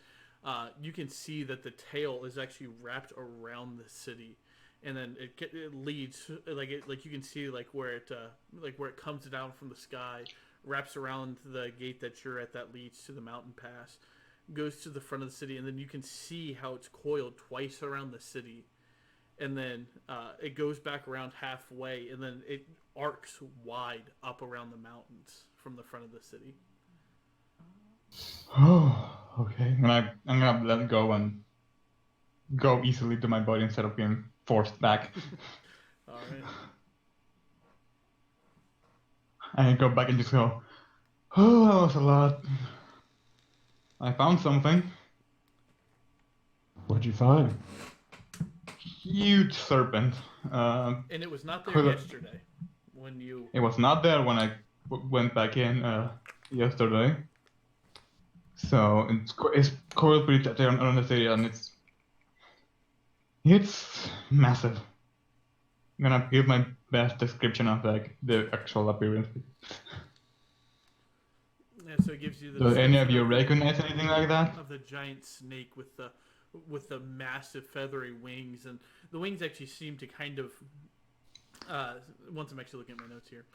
Speaker 1: You can see that the tail is actually wrapped around the city, and then it leads like you can see where it comes down from the sky, wraps around the gate that you're at that leads to the mountain pass, goes to the front of the city, and then you can see how it's coiled twice around the city, and then it goes back around halfway, and then it arcs wide up around the mountains from the front of the city.
Speaker 2: Oh, okay. And I'm gonna let go and go easily to my body instead of being forced back.
Speaker 1: All right.
Speaker 2: I go back and just go, oh, that was a lot. I found something.
Speaker 3: What'd you find?
Speaker 2: Huge serpent.
Speaker 1: And it was not there
Speaker 2: Cool.
Speaker 1: yesterday when you.
Speaker 2: It was not there when I went back in yesterday. So it's coiled pretty tight around this area, and it's massive. I'm gonna give my best description of the actual appearance.
Speaker 1: Yeah, so it gives you the.
Speaker 2: Do any of
Speaker 1: description
Speaker 2: you recognize anything like that?
Speaker 1: of the giant snake with the massive feathery wings, and the wings actually seem to kind of. Once I'm actually looking at my notes here,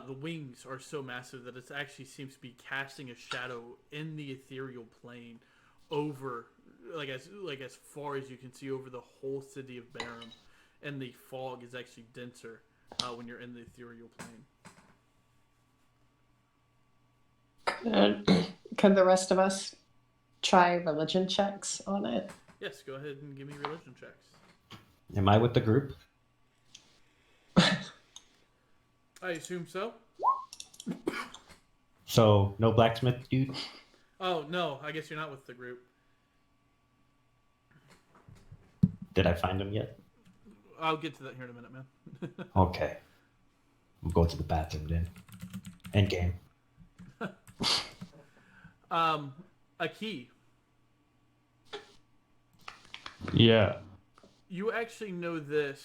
Speaker 1: the wings are so massive that it actually seems to be casting a shadow in the ethereal plane over, as far as you can see, over the whole city of Barum, and the fog is actually denser when you're in the ethereal plane.
Speaker 4: Could the rest of us try religion checks on it?
Speaker 1: Yes, go ahead and give me religion checks.
Speaker 5: Am I with the group?
Speaker 1: I assume so.
Speaker 5: So no blacksmith dude.
Speaker 1: Oh no, I guess you're not with the group.
Speaker 5: Did I find him yet?
Speaker 1: I'll get to that here in a minute, man.
Speaker 5: Okay. We'll go to the bathroom then. End game.
Speaker 1: A key.
Speaker 3: Yeah.
Speaker 1: You actually know this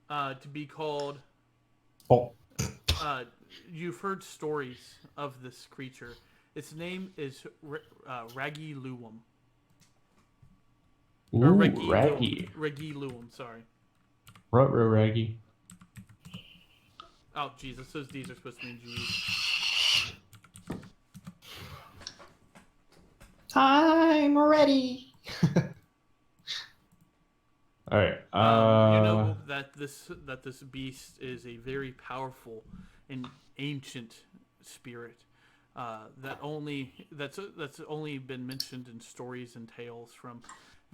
Speaker 1: to be called.
Speaker 5: Oh.
Speaker 1: You've heard stories of this creature. Its name is Raggy Luwum. Or
Speaker 3: Ooh,
Speaker 1: Raggy.
Speaker 3: Raggy.
Speaker 1: Raggy Luwum, sorry.
Speaker 3: Rutro Raggy.
Speaker 1: Oh, Jesus, those D's are supposed to mean G's.
Speaker 5: I'm ready.
Speaker 3: All right.
Speaker 1: You know that this beast is a very powerful and ancient spirit that's only been mentioned in stories and tales from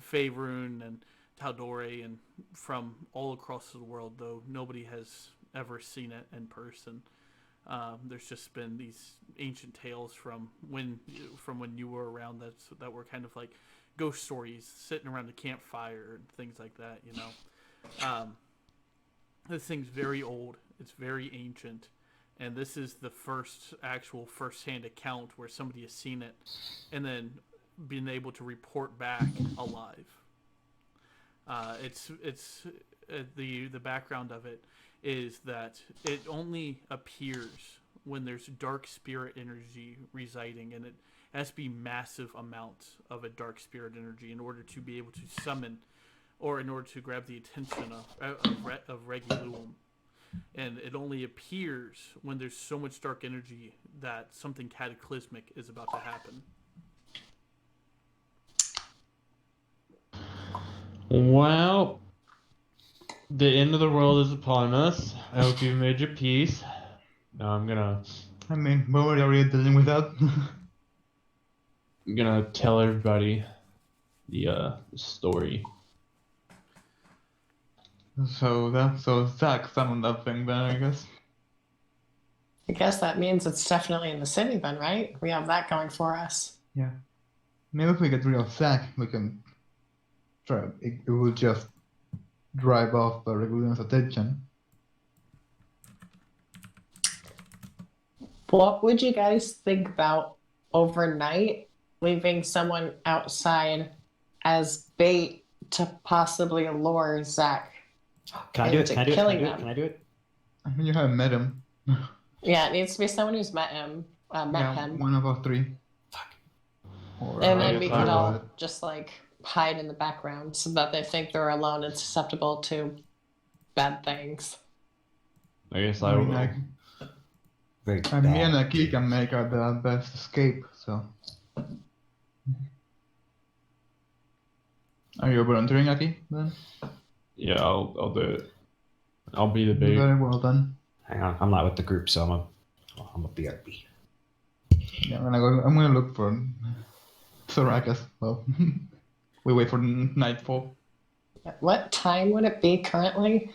Speaker 1: Faerun and Tal'Dorei and from all across the world, though nobody has ever seen it in person. There's just been these ancient tales from when you were around that were kind of like ghost stories, sitting around a campfire and things like that. You know, this thing's very old. It's very ancient, and this is the first-hand account where somebody has seen it, and then been able to report back alive. The background of it is that it only appears when there's dark spirit energy residing, and it has to be massive amounts of a dark spirit energy in order to be able to summon, or in order to grab the attention of Reggie Luwum. And it only appears when there's so much dark energy that something cataclysmic is about to happen.
Speaker 3: Well, the end of the world is upon us. I hope you made your peace. Now I'm gonna
Speaker 2: we were already dealing with that.
Speaker 3: tell everybody the story.
Speaker 2: So Zach summoned that thing then, I guess.
Speaker 4: I guess that means it's definitely in the city then, right? We have that going for us.
Speaker 2: Yeah. Maybe if we get rid of Zack, we can try. It will just drive off the Regulion's attention.
Speaker 4: What would you guys think about overnight leaving someone outside as bait to possibly lure Zach?
Speaker 5: Can I do it?
Speaker 4: into
Speaker 5: Can I do it? Can I
Speaker 4: killing
Speaker 5: do it?
Speaker 4: them.
Speaker 5: Can I do it?
Speaker 2: I mean, you haven't met him.
Speaker 4: Yeah, it needs to be someone who's met him.
Speaker 2: Yeah,
Speaker 4: Him.
Speaker 2: one of us three.
Speaker 5: Fuck.
Speaker 2: Or,
Speaker 4: And
Speaker 3: I
Speaker 4: then
Speaker 3: guess
Speaker 4: we
Speaker 3: I
Speaker 4: could all
Speaker 2: would.
Speaker 4: just like hide in the background so that they think they're alone and susceptible to bad things.
Speaker 3: I guess I
Speaker 2: I mean,
Speaker 3: will.
Speaker 5: Very
Speaker 2: me and
Speaker 5: bad.
Speaker 2: Aki can make the best escape, so. Are you volunteering, Aki, then?
Speaker 3: Yeah, I'll do it. I'll be the bait.
Speaker 2: Very well done.
Speaker 5: Hang on, I'm not with the group, so I'm a BRB.
Speaker 2: Yeah, I'm gonna look for Sorakas. Well, we wait for nightfall.
Speaker 4: What time would it be currently?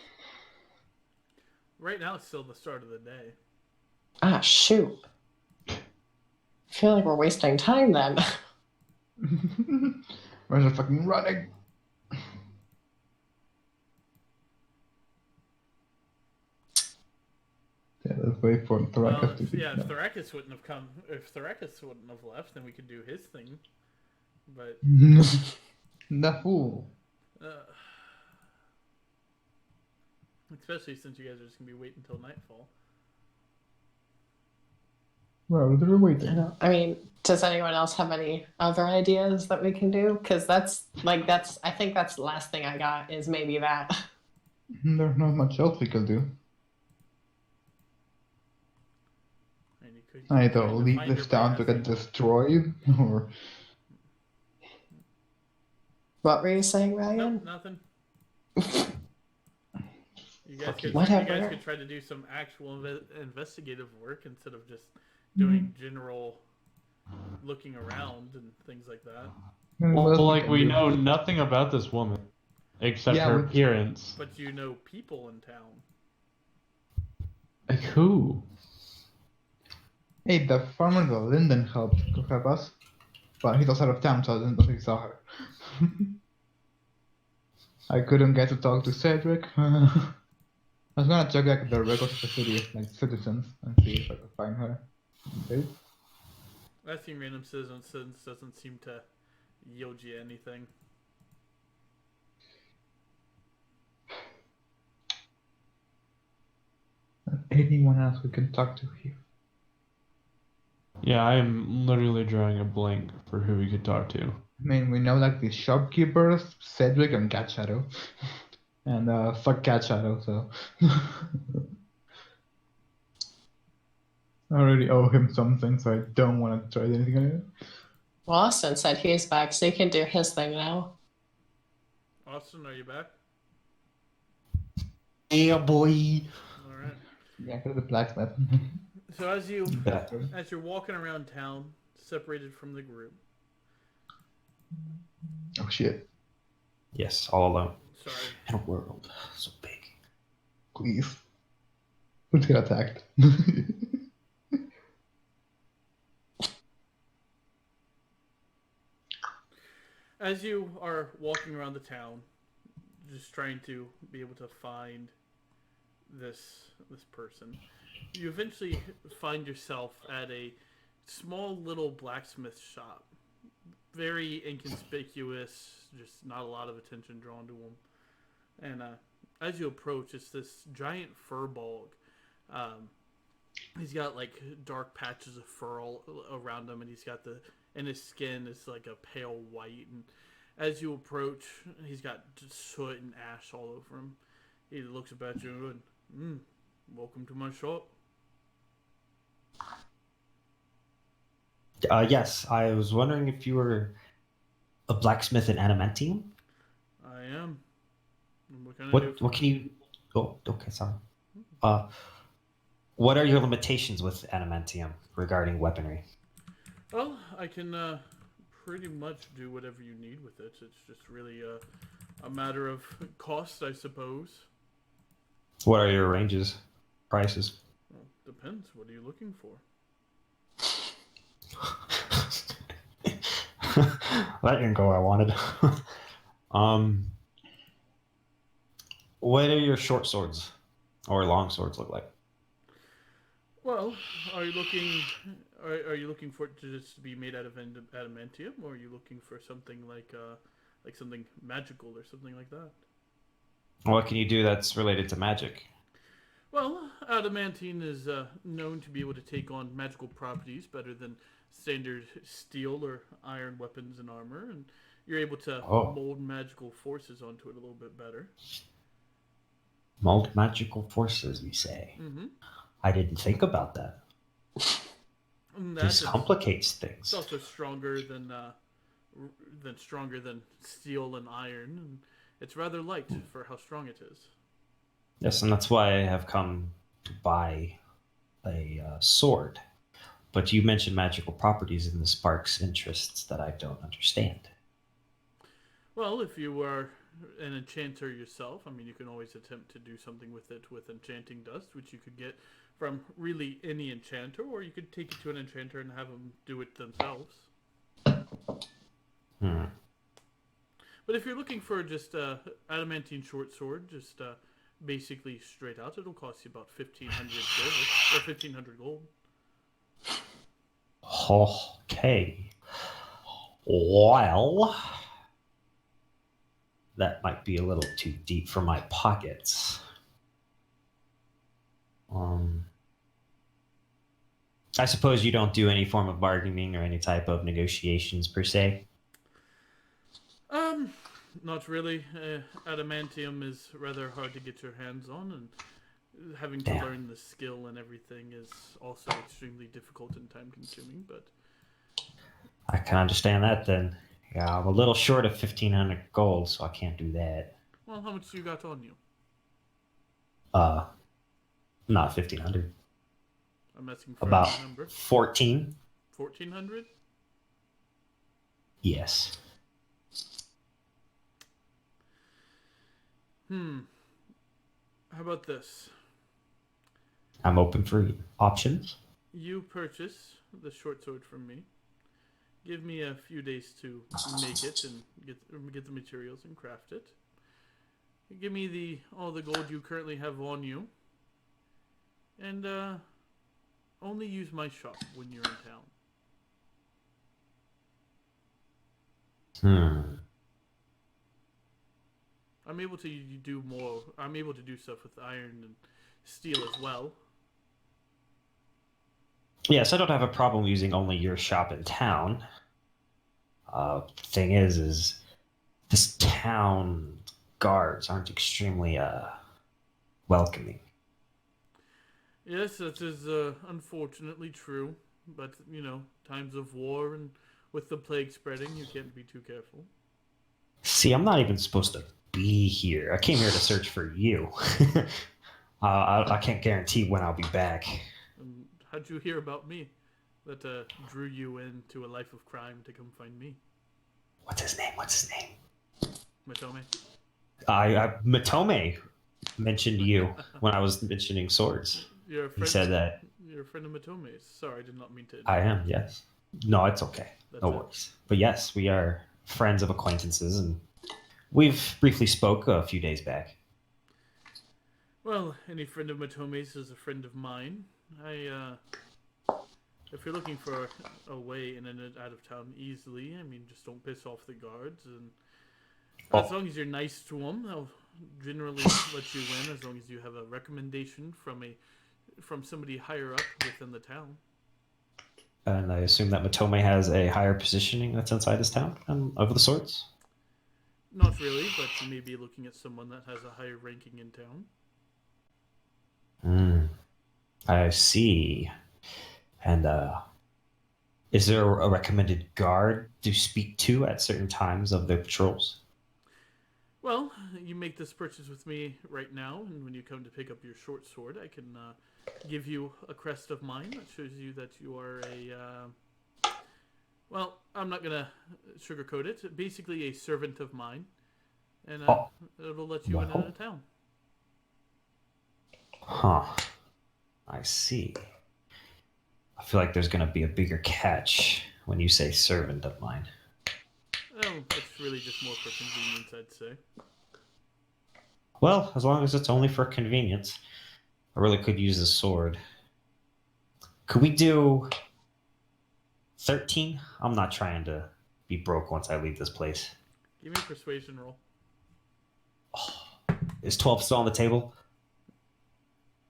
Speaker 1: Right now, it's still the start of the day.
Speaker 4: Ah, shoot. I feel like we're wasting time then.
Speaker 2: Where's the fucking running? Yeah, let's wait for Sorakas
Speaker 1: Well,
Speaker 2: to
Speaker 1: if,
Speaker 2: be.
Speaker 1: yeah, if Thorakis wouldn't have come, if Thorakis wouldn't have left, then we could do his thing. But
Speaker 2: The fool.
Speaker 1: especially since you guys are just gonna be waiting until nightfall.
Speaker 2: Well, they're waiting.
Speaker 4: I mean, does anyone else have any other ideas that we can do? Because I think that's the last thing I got is maybe that.
Speaker 2: There's not much else we can do.
Speaker 1: And you could
Speaker 2: Either
Speaker 1: kind of
Speaker 2: leave
Speaker 1: find
Speaker 2: this
Speaker 1: your
Speaker 2: town to
Speaker 1: path.
Speaker 2: get destroyed, or
Speaker 4: What were you saying, Ryan?
Speaker 1: Nope, nothing. You guys, could, you
Speaker 4: Whatever.
Speaker 1: guys could try to do some actual investigative work instead of just doing general looking around and things like that.
Speaker 3: Well, like
Speaker 2: can
Speaker 3: we
Speaker 2: do.
Speaker 3: know nothing about this woman, except
Speaker 2: Yeah,
Speaker 3: her
Speaker 2: we-
Speaker 3: appearance.
Speaker 1: But you know people in town.
Speaker 3: Like who?
Speaker 2: Hey, the farmer the Linden helped us, but he was out of town, so I didn't think he saw her. I couldn't get to talk to Cedric. I was gonna check like the records of the city, like citizens, and see if I could find her. Okay.
Speaker 1: Asking random citizens doesn't seem to yield you anything.
Speaker 2: Anyone else we can talk to here?
Speaker 3: Yeah, I am literally drawing a blank for who we could talk to.
Speaker 2: I mean, we know like the shopkeepers, Cedric and Cat Shadow. And fuck Cat Shadow, so. I already owe him something, so I don't want to try anything on it.
Speaker 4: Well, Austin said he's back, so he can do his thing now.
Speaker 1: Austin, are you back?
Speaker 5: Yeah, boy.
Speaker 1: All right.
Speaker 2: Yeah, go to the blacksmith.
Speaker 1: So as
Speaker 5: Bet.
Speaker 1: you're walking around town, separated from the group.
Speaker 2: Oh shit.
Speaker 5: Yes, all alone.
Speaker 1: Sorry.
Speaker 5: In a world so big.
Speaker 2: Please. Let's get attacked.
Speaker 1: As you are walking around the town, just trying to be able to find this person, you eventually find yourself at a small little blacksmith shop. Very inconspicuous, just not a lot of attention drawn to him. And as you approach, it's this giant fur bog. He's got like dark patches of fur all around him, and and his skin is like a pale white. And as you approach, he's got just soot and ash all over him. He looks up at you and, welcome to my shop.
Speaker 5: Yes, I was wondering if you were a blacksmith in Adamantium.
Speaker 1: I am. What can I do
Speaker 5: What
Speaker 1: for
Speaker 5: what can you? Oh, okay, sorry. What are your limitations with Adamantium regarding weaponry?
Speaker 1: Well, I can pretty much do whatever you need with it. It's just really a matter of cost, I suppose.
Speaker 5: What are your ranges, prices?
Speaker 1: Depends. What are you looking for?
Speaker 5: That didn't go where I wanted. What do your short swords or long swords look like?
Speaker 1: Well, are you looking? Are you looking for it to just be made out of adamantium, or are you looking for something like something magical or something like that?
Speaker 5: What can you do that's related to magic?
Speaker 1: Well, adamantine is known to be able to take on magical properties better than standard steel or iron weapons and armor, and you're able to
Speaker 5: Oh.
Speaker 1: mold magical forces onto it a little bit better.
Speaker 5: Mold magical forces, you say?
Speaker 1: Mm-hmm.
Speaker 5: I didn't think about that.
Speaker 1: And
Speaker 5: This
Speaker 1: it's
Speaker 5: complicates things.
Speaker 1: It's also stronger than steel and iron, and it's rather light for how strong it is.
Speaker 5: Yes, and that's why I have come to buy a sword. But you mentioned magical properties, and this sparks interests that I don't understand.
Speaker 1: Well, if you are an enchanter yourself, I mean, you can always attempt to do something with it with enchanting dust, which you could get from really any enchanter, or you could take it to an enchanter and have them do it themselves. But if you're looking for just adamantine short sword, just basically straight out, it'll cost you about 1,500 silver or 1,500 gold.
Speaker 5: Okay. Well, that might be a little too deep for my pockets. I suppose you don't do any form of bargaining or any type of negotiations per se.
Speaker 1: Not really. Adamantium is rather hard to get your hands on, and having to learn the skill and everything is also extremely difficult and time consuming, but
Speaker 5: I can understand that then. Yeah, I'm a little short of 1,500 gold, so I can't do that.
Speaker 1: well, how much you got on you?
Speaker 5: Not 1,500.
Speaker 1: I'm asking for
Speaker 5: About
Speaker 1: a number.
Speaker 5: 14.
Speaker 1: 1,400?
Speaker 5: Yes.
Speaker 1: How about this?
Speaker 5: I'm open for options.
Speaker 1: You purchase the short sword from me. Give me a few days to make it and get the materials and craft it. Give me all the gold you currently have on you, and only use my shop when you're in town. I'm able to do more. I'm able to do stuff with iron and steel as well.
Speaker 5: Yes, I don't have a problem using only your shop in town. Thing is this town guards aren't extremely welcoming.
Speaker 1: Yes, that is unfortunately true. But, times of war and with the plague spreading, you can't be too careful.
Speaker 5: See, I'm not even supposed to be here. I came here to search for you. I can't guarantee when I'll be back.
Speaker 1: How'd you hear about me? That drew you into a life of crime to come find me.
Speaker 5: What's his name?
Speaker 1: Matome.
Speaker 5: Matome mentioned you when I was mentioning swords.
Speaker 1: You're a friend,
Speaker 5: He said that.
Speaker 1: You're a friend of Matome's. Sorry, I did not mean to.
Speaker 5: I am, yes. No, it's okay. No worries. But yes, we are friends of acquaintances, and we've briefly spoke a few days back.
Speaker 1: Well, any friend of Matome's is a friend of mine. If you're looking for a way in and out of town easily, I mean, just don't piss off the guards, and as long as you're nice to them, they'll generally let you in. As long as you have a recommendation from somebody higher up within the town.
Speaker 5: And I assume that Matome has a higher positioning that's inside this town of the sorts?
Speaker 1: Not really, but you may be looking at someone that has a higher ranking in town.
Speaker 5: I see. And is there a recommended guard to speak to at certain times of their patrols?
Speaker 1: Well, you make this purchase with me right now, and when you come to pick up your short sword, I can give you a crest of mine that shows you that you are a... well, I'm not going to sugarcoat it. Basically a servant of mine, and it'll let you in and out of town.
Speaker 5: Huh. I see. I feel like there's going to be a bigger catch when you say servant of mine.
Speaker 1: Well, it's really just more for convenience, I'd say.
Speaker 5: Well, as long as it's only for convenience. I really could use the sword. Could we do 13? I'm not trying to be broke once I leave this place.
Speaker 1: Give me a persuasion roll.
Speaker 5: Is 12 still on the table?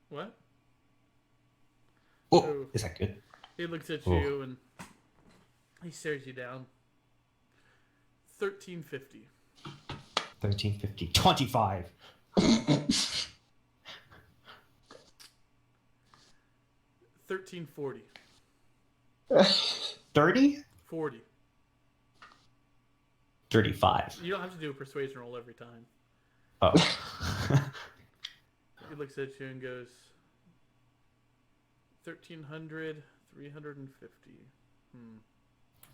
Speaker 1: What?
Speaker 5: Oh,
Speaker 1: Oh.
Speaker 5: is that good?
Speaker 1: He looks at
Speaker 5: Oh.
Speaker 1: you and he stares you down. 1350.
Speaker 5: 1350. 25.
Speaker 1: 1340.
Speaker 5: 30?
Speaker 1: 40.
Speaker 5: 35.
Speaker 1: You don't have to do a persuasion roll every time.
Speaker 5: Oh.
Speaker 1: He looks at you and goes, 1300, 350.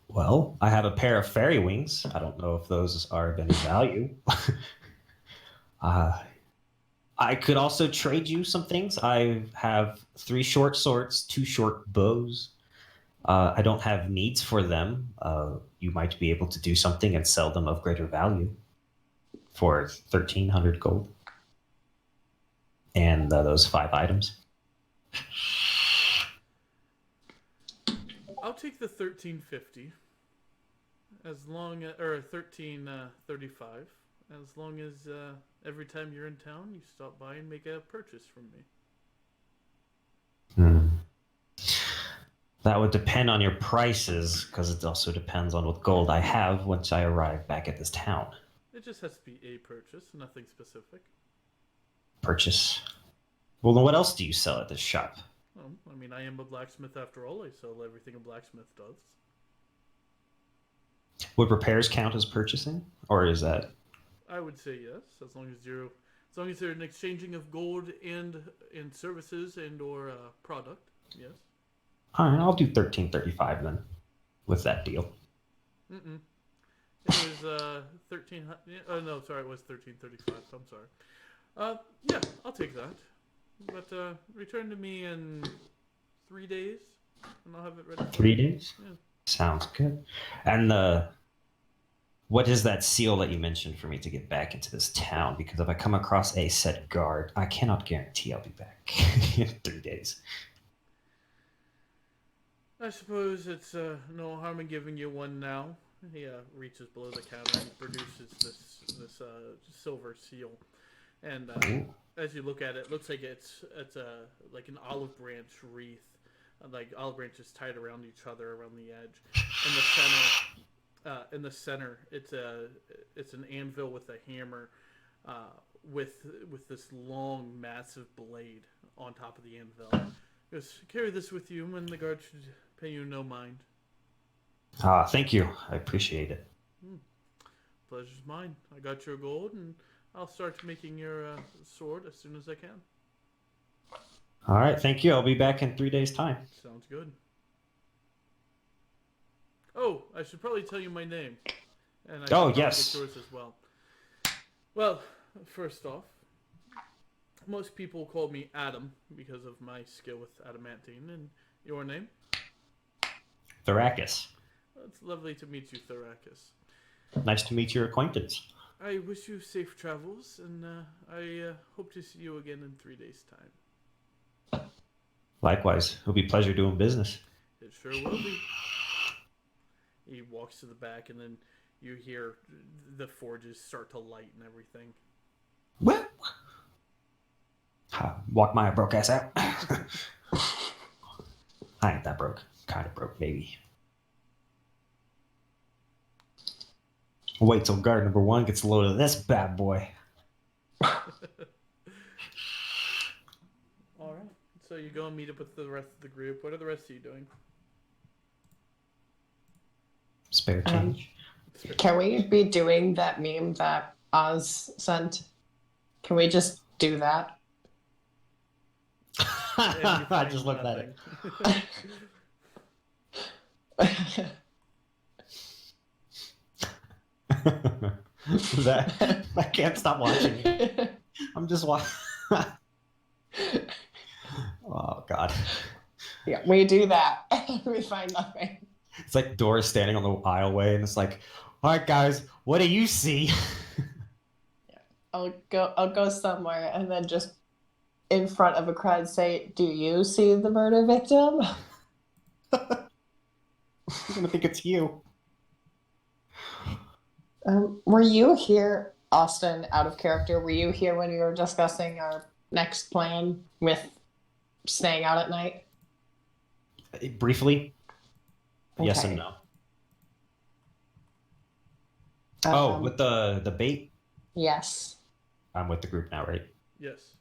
Speaker 5: Well, I have a pair of fairy wings. I don't know if those are of any value. I could also trade you some things. I have 3 short swords, 2 short bows. I don't have needs for them. You might be able to do something and sell them of greater value for 1,300 gold. And those 5 items.
Speaker 1: I'll take the 1350. As long as, or 1335. As long as every time you're in town, you stop by and make a purchase from me.
Speaker 5: That would depend on your prices, because it also depends on what gold I have once I arrive back at this town.
Speaker 1: It just has to be a purchase, nothing specific.
Speaker 5: Purchase. Well, then what else do you sell at this shop?
Speaker 1: Well, I mean, I am a blacksmith after all. I sell everything a blacksmith does.
Speaker 5: Would repairs count as purchasing, or is that?
Speaker 1: I would say yes, as long as you're an exchanging of gold and services and or product. Yes.
Speaker 5: All right, I'll do 1335 then, with that deal.
Speaker 1: Mm-mm. It was 1300. Oh no, sorry, it was 1335. I'm sorry. Yeah, I'll take that. But return to me in 3 days, and I'll have it ready.
Speaker 5: 3 days?
Speaker 1: Yeah.
Speaker 5: Sounds good. And what is that seal that you mentioned for me to get back into this town? Because if I come across a set guard, I cannot guarantee I'll be back in 3 days.
Speaker 1: I suppose it's no harm in giving you one now. He reaches below the counter and produces this silver seal, and as you look at it, it looks like it's like an olive branch wreath, like olive branches tied around each other around the edge. In the center, it's an anvil with a hammer, with this long, massive blade on top of the anvil. Just carry this with you, and the guard should pay you no mind.
Speaker 5: Thank you. I appreciate it.
Speaker 1: Pleasure's mine. I got your gold, and I'll start making your sword as soon as I can.
Speaker 5: All right, thank you. I'll be back in 3 days' time.
Speaker 1: Sounds good. Oh, I should probably tell you my name. And I should probably
Speaker 5: yes.
Speaker 1: get yours as well. Well, first off, most people call me Adam because of my skill with adamantine. And your name?
Speaker 5: Thoracus.
Speaker 1: It's lovely to meet you, Thoracus.
Speaker 5: Nice to meet your acquaintance.
Speaker 1: I wish you safe travels, and I hope to see you again in 3 days' time.
Speaker 5: Likewise. It'll be a pleasure doing business.
Speaker 1: It sure will be. He walks to the back, and then you hear the forges start to light and everything.
Speaker 5: What? Walk my broke ass out. I ain't that broke. Kind of broke, maybe. Wait till guard number 1 gets a load of this bad boy.
Speaker 1: All right. So you go and meet up with the rest of the group. What are the rest of you doing?
Speaker 5: Spare change.
Speaker 4: Can we be doing that meme that Oz sent? Can we just do that?
Speaker 1: And you
Speaker 5: I
Speaker 1: find
Speaker 5: just looked at it.
Speaker 1: nothing.
Speaker 5: That I can't stop watching it. I'm just watching. Oh god. god.
Speaker 4: Yeah, we do that. We find nothing.
Speaker 5: It's like Doris standing on the aisleway, and it's like, all right, guys, what do you see?
Speaker 4: I'll go somewhere and then just in front of a crowd say, "Do you see the murder victim?"
Speaker 5: I'm gonna think it's you.
Speaker 4: Were you here, Austin, out of character? Were you here when we were discussing our next plan with staying out at night?
Speaker 5: Briefly, yes and
Speaker 4: Okay.
Speaker 5: no. Oh,
Speaker 4: Um,
Speaker 5: with the bait,
Speaker 4: yes.
Speaker 5: I'm with the group now, right?
Speaker 1: Yes,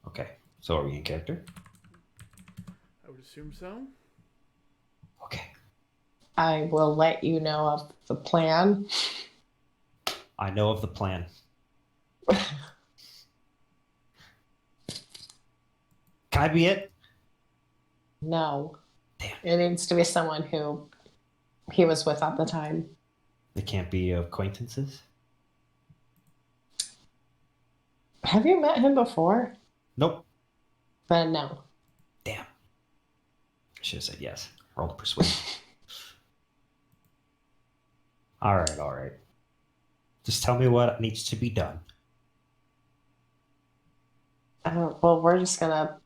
Speaker 5: Okay. So are we in character?
Speaker 1: I would assume so.
Speaker 5: Okay.
Speaker 4: I will let you know of the plan.
Speaker 5: I know of the plan. Can I be it?
Speaker 4: No.
Speaker 5: Damn.
Speaker 4: It needs to be someone who he was with at the time.
Speaker 5: They can't be acquaintances.
Speaker 4: Have you met him before?
Speaker 5: Nope.
Speaker 4: Then no.
Speaker 5: Damn. I should have said yes. Roll to persuade. All right, all right. Just tell me what needs to be done.
Speaker 4: Well, we're just gonna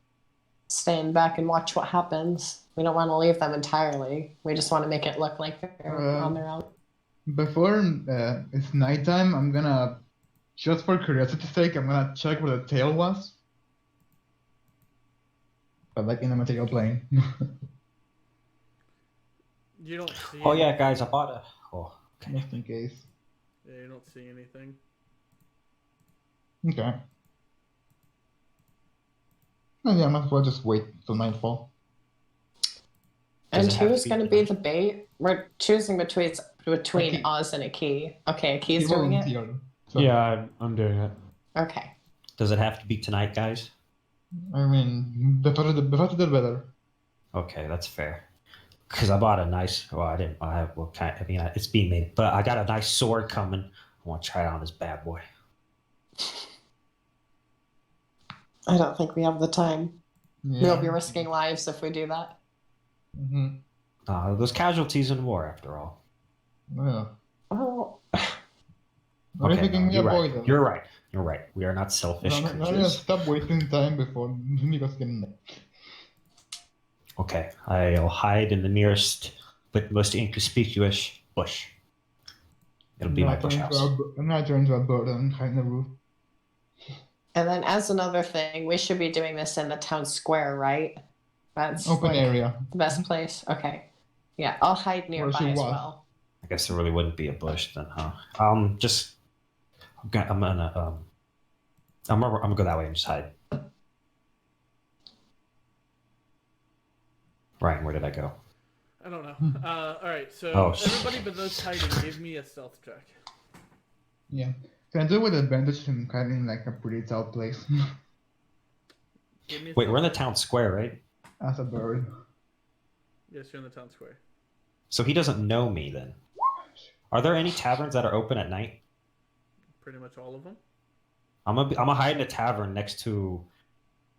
Speaker 4: stand back and watch what happens. We don't want to leave them entirely. We just want to make it look like they're on their own.
Speaker 2: Before it's nighttime, I'm gonna, just for curiosity's sake, I'm gonna check where the tail was. But like in the material plane.
Speaker 1: You don't see.
Speaker 5: Oh yeah,
Speaker 1: anything.
Speaker 5: guys, I bought a. Oh, okay.
Speaker 2: Just in case.
Speaker 1: Yeah, you don't see anything.
Speaker 2: Okay. Oh yeah, might as well just wait till nightfall.
Speaker 5: Does
Speaker 4: And
Speaker 5: it have to
Speaker 4: who's
Speaker 5: be
Speaker 4: going to be
Speaker 5: tonight?
Speaker 4: the bait? We're choosing between
Speaker 2: key.
Speaker 4: us and a key. Okay, a key's
Speaker 2: He
Speaker 4: doing it.
Speaker 2: volunteered, so,
Speaker 3: Yeah, I'm doing it.
Speaker 4: Okay.
Speaker 5: Does it have to be tonight, guys?
Speaker 2: I mean, the faster the better.
Speaker 5: Okay, that's fair. Because I bought a nice. Well, I didn't. I have. Well, I mean, it's being made, but I got a nice sword coming. I want to try it on this bad boy.
Speaker 4: I don't think we have the time.
Speaker 2: Yeah.
Speaker 4: We'll be risking lives if we do that.
Speaker 2: Mm-hmm.
Speaker 5: There's casualties in war, after all.
Speaker 2: Yeah.
Speaker 4: Oh,
Speaker 2: What if we can
Speaker 5: you're
Speaker 2: avoid
Speaker 5: right.
Speaker 2: them?
Speaker 5: You're right. You're right. We are not selfish
Speaker 2: No,
Speaker 5: creatures.
Speaker 2: stop wasting time before Nikos can.
Speaker 5: Okay, I'll hide in the nearest but most inconspicuous bush. It'll be my bush house.
Speaker 2: I'm not turning to a bird and hide in the roof.
Speaker 4: and then as another thing, we should be doing this in the town square, right? That's
Speaker 2: Open
Speaker 4: like
Speaker 2: area.
Speaker 4: the best place. Okay. Yeah, I'll hide nearby
Speaker 2: she
Speaker 4: as
Speaker 2: was.
Speaker 4: well.
Speaker 5: I guess there really wouldn't be a bush then, huh? I'm gonna go that way and just hide. Ryan, where did I go?
Speaker 1: I don't know. All right, so
Speaker 5: Oh.
Speaker 1: everybody but those hiding, give me a stealth check.
Speaker 2: Yeah. Can I do it with advantage in hiding like a pretty tall place
Speaker 1: Give me a
Speaker 5: Wait, we're in the
Speaker 1: stealth
Speaker 5: town square, right?
Speaker 2: as a bird?
Speaker 1: check. Yes, you're in the town square.
Speaker 5: So he doesn't know me then. Are there any taverns that are open at night?
Speaker 1: Pretty much all of them.
Speaker 5: I'm gonna hide in a tavern next to,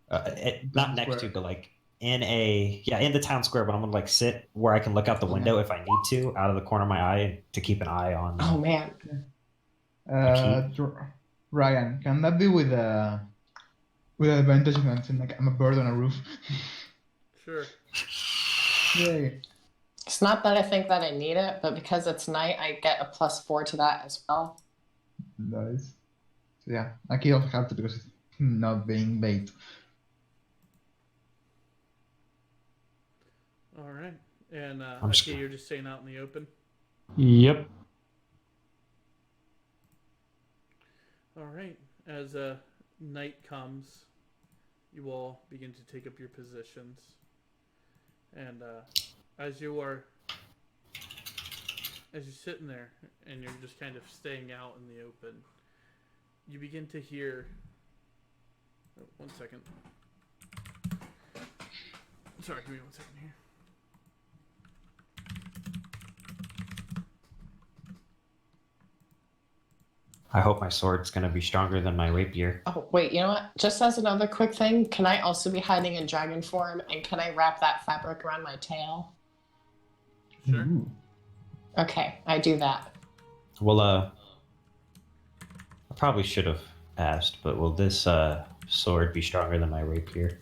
Speaker 5: not
Speaker 2: Town
Speaker 5: next
Speaker 2: square.
Speaker 5: to, but like in the town square. But I'm gonna like sit where I can look out the window if I need to, out of the corner of my eye, to keep an eye on.
Speaker 4: Oh man.
Speaker 2: Ryan, can that be with advantage when I'm saying, like I'm a bird on a roof?
Speaker 1: Sure.
Speaker 2: Yay.
Speaker 4: It's not that I think that I need it, but because it's night, I get a +4 to that as well.
Speaker 2: Nice. So yeah, Aki also have to because it's not being bait.
Speaker 1: All right. And
Speaker 5: I'm just
Speaker 1: Aki,
Speaker 5: gonna-
Speaker 1: you're just staying out in the open.
Speaker 3: Yep.
Speaker 1: All right. As night comes, you all begin to take up your positions, and as you're sitting there and you're just kind of staying out in the open, you begin to hear. Oh, 1 second. Sorry, give me 1 second here.
Speaker 5: I hope my sword's gonna be stronger than my rapier.
Speaker 4: Oh, wait, you know what? Just as another quick thing, can I also be hiding in dragon form and can I wrap that fabric around my tail?
Speaker 1: Sure.
Speaker 2: Ooh.
Speaker 4: Okay, I do that.
Speaker 5: Well, I probably should have asked, but will this sword be stronger than my rapier?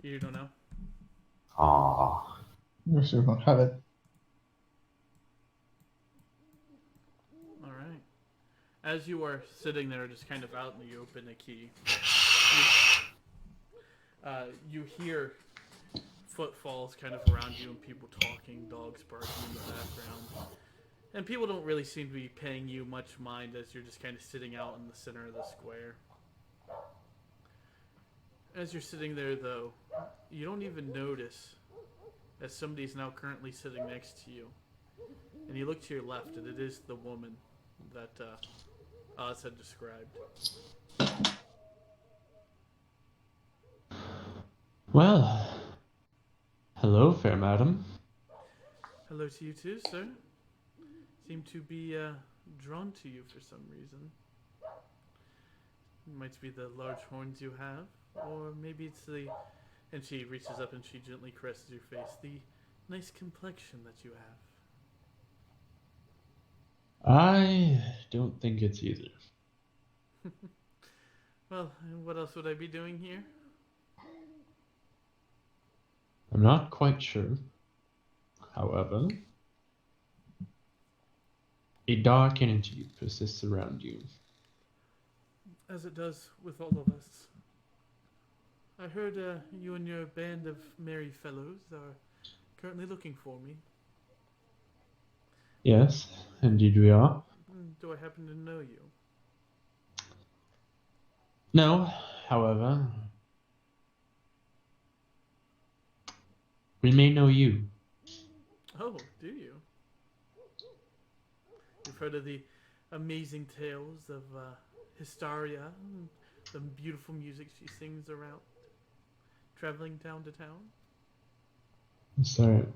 Speaker 1: You don't know.
Speaker 5: Aww.
Speaker 2: You still don't have it.
Speaker 1: All right. As you are sitting there, just kind of out in the open, a key, you hear footfalls kind of around you and people talking, dogs barking in the background. And people don't really seem to be paying you much mind as you're just kind of sitting out in the center of the square. As you're sitting there, though, you don't even notice that somebody's now currently sitting next to you. And you look to your left, and it is the woman that Oz had described.
Speaker 3: Well, hello, fair madam.
Speaker 1: Hello to you too, sir. Seem to be drawn to you for some reason. It might be the large horns you have, or maybe it's the... And she reaches up and she gently caresses your face. The nice complexion that you have.
Speaker 3: I don't think it's either.
Speaker 1: Well, and what else would I be doing here?
Speaker 3: I'm not quite sure. However, a dark energy persists around you.
Speaker 1: As it does with all of us. I heard you and your band of merry fellows are currently looking for me.
Speaker 3: Yes, indeed we are.
Speaker 1: Do I happen to know you?
Speaker 3: No, however, we may know you.
Speaker 1: Oh, do you? You've heard of the amazing tales of Hystaria, and the beautiful music she sings around, traveling town to town?
Speaker 3: Sorry.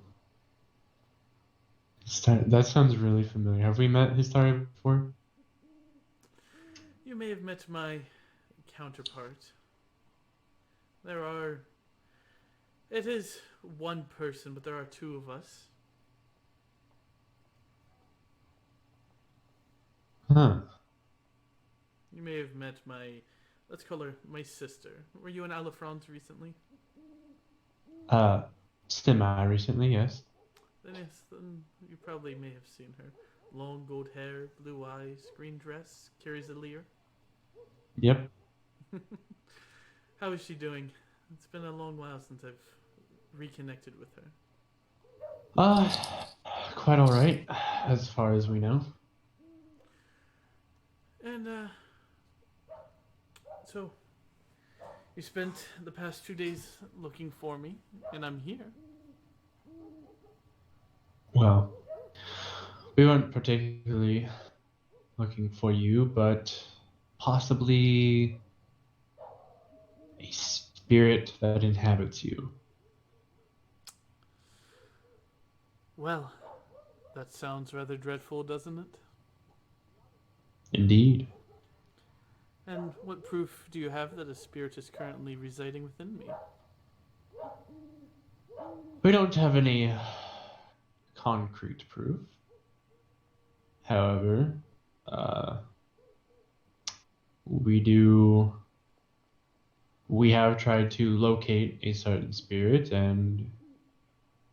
Speaker 3: That sounds really familiar. Have we met Hystaria before?
Speaker 1: You may have met my counterpart. It is one person, but there are two of us.
Speaker 3: Huh.
Speaker 1: You may have met let's call her my sister. Were you in Alafrance recently?
Speaker 3: Semi recently, yes.
Speaker 1: Then you probably may have seen her. Long gold hair, blue eyes, green dress, carries a lyre.
Speaker 3: Yep.
Speaker 1: How is she doing? It's been a long while since I've reconnected with her.
Speaker 3: Quite alright, as far as we know.
Speaker 1: And, so, you spent the past 2 days looking for me, and I'm here.
Speaker 3: Well, we weren't particularly looking for you, but possibly a spirit that inhabits you.
Speaker 1: Well, that sounds rather dreadful, doesn't it?
Speaker 3: Indeed.
Speaker 1: And what proof do you have that a spirit is currently residing within me?
Speaker 3: We don't have any concrete proof. However, we have tried to locate a certain spirit, and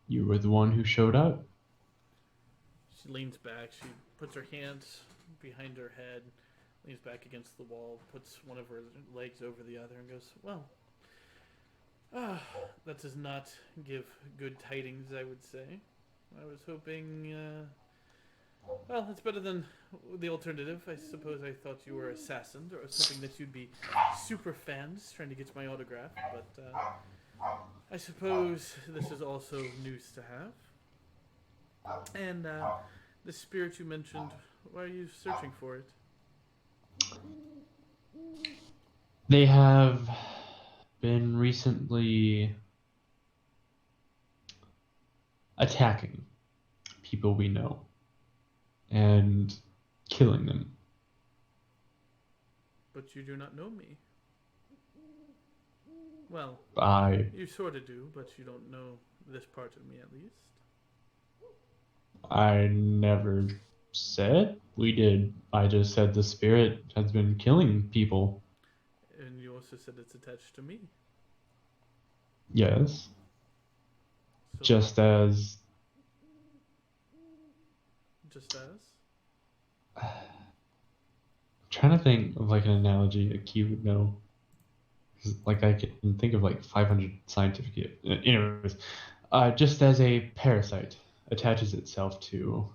Speaker 3: you were the one who showed up.
Speaker 1: She leans back, she puts her hands behind her head, leans back against the wall, puts one of her legs over the other, and goes, well, that does not give good tidings, I would say. I was hoping, well, it's better than the alternative. I suppose I thought you were assassins, or I was hoping that you'd be super fans trying to get my autograph, but I suppose this is also news to have. And the spirit you mentioned, why are you searching for it?
Speaker 3: They have been recently attacking people we know and killing them.
Speaker 1: But you do not know me. Well, you sort of do, but you don't know this part of me at least.
Speaker 3: I never said we did. I just said the spirit has been killing people.
Speaker 1: And you also said it's attached to me.
Speaker 3: Yes.
Speaker 1: So
Speaker 3: Just as
Speaker 1: Just as?
Speaker 3: trying to think of like an analogy a key would know. 'Cause, like I can think of like 500 scientific. Anyways, just as a parasite attaches itself to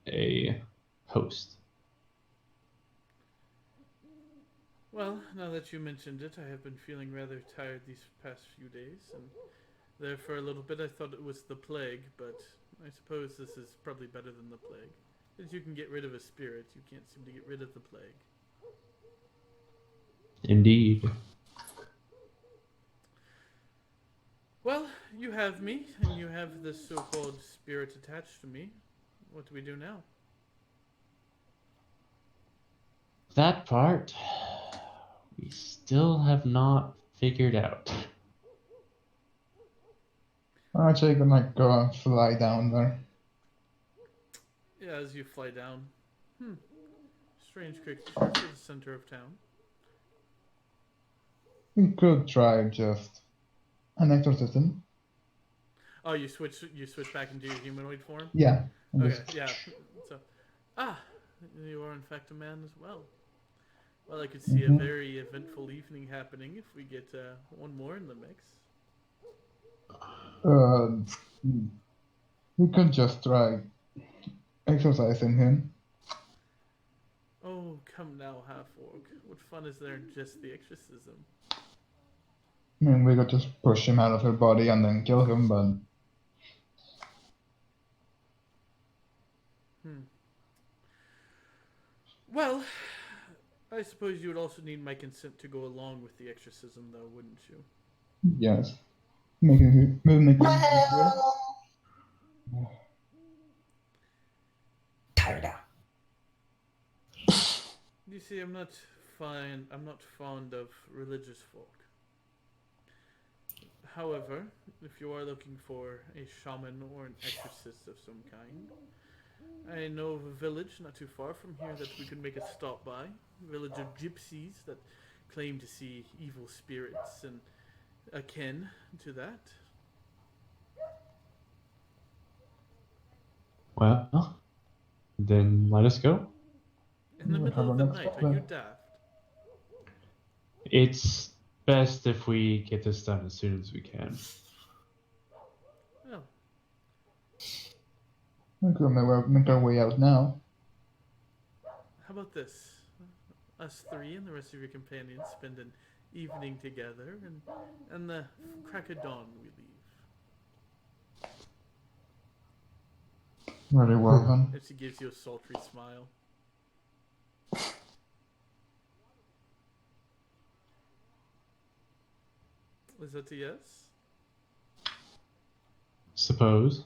Speaker 3: a host.
Speaker 1: Well, now that you mentioned it, I have been feeling rather tired these past few days, and there for a little bit I thought it was the plague, but I suppose this is probably better than the plague. Since you can get rid of a spirit, you can't seem to get rid of the plague.
Speaker 3: Indeed.
Speaker 1: Well, you have me, and you have this so-called spirit attached to me. What do we do now?
Speaker 3: That part we still have not figured out.
Speaker 2: I'm actually gonna go and fly down there.
Speaker 1: Yeah, as you fly down. Strange creature to the center of town.
Speaker 2: We could try just an exorcism.
Speaker 1: Oh, you switch back into your humanoid form?
Speaker 2: Yeah. and
Speaker 1: Okay,
Speaker 2: just-
Speaker 1: yeah. So, you are in fact a man as well. Well, I could see
Speaker 2: Mhm.
Speaker 1: a very eventful evening happening if we get one more in the mix.
Speaker 2: We could just try exercising him.
Speaker 1: Oh, come now, half-orc. What fun is there in just the exorcism?
Speaker 2: I mean, we could just push him out of her body and then kill him, but
Speaker 1: Well, I suppose you would also need my consent to go along with the exorcism, though, wouldn't you?
Speaker 2: yes. Making him easier.
Speaker 5: Tired out.
Speaker 1: You see, I'm not fond of religious folk. However, if you are looking for a shaman or an exorcist of some kind, I know of a village not too far from here that we could make a stop by. A village of gypsies that claim to see evil spirits and akin to that.
Speaker 3: Well, then let us go.
Speaker 1: In the
Speaker 2: We'll
Speaker 1: middle
Speaker 2: have
Speaker 1: of the
Speaker 2: a next
Speaker 1: night,
Speaker 2: stop
Speaker 1: are you
Speaker 2: then.
Speaker 1: daft?
Speaker 3: It's best if we get this done as soon as we can.
Speaker 1: Well,
Speaker 2: We could make our way out now.
Speaker 1: how about this? Us three and the rest of your companions spend an evening together, and the crack of dawn we leave.
Speaker 2: Very well then.
Speaker 1: And she gives you a sultry smile. Is that a yes?
Speaker 3: Suppose.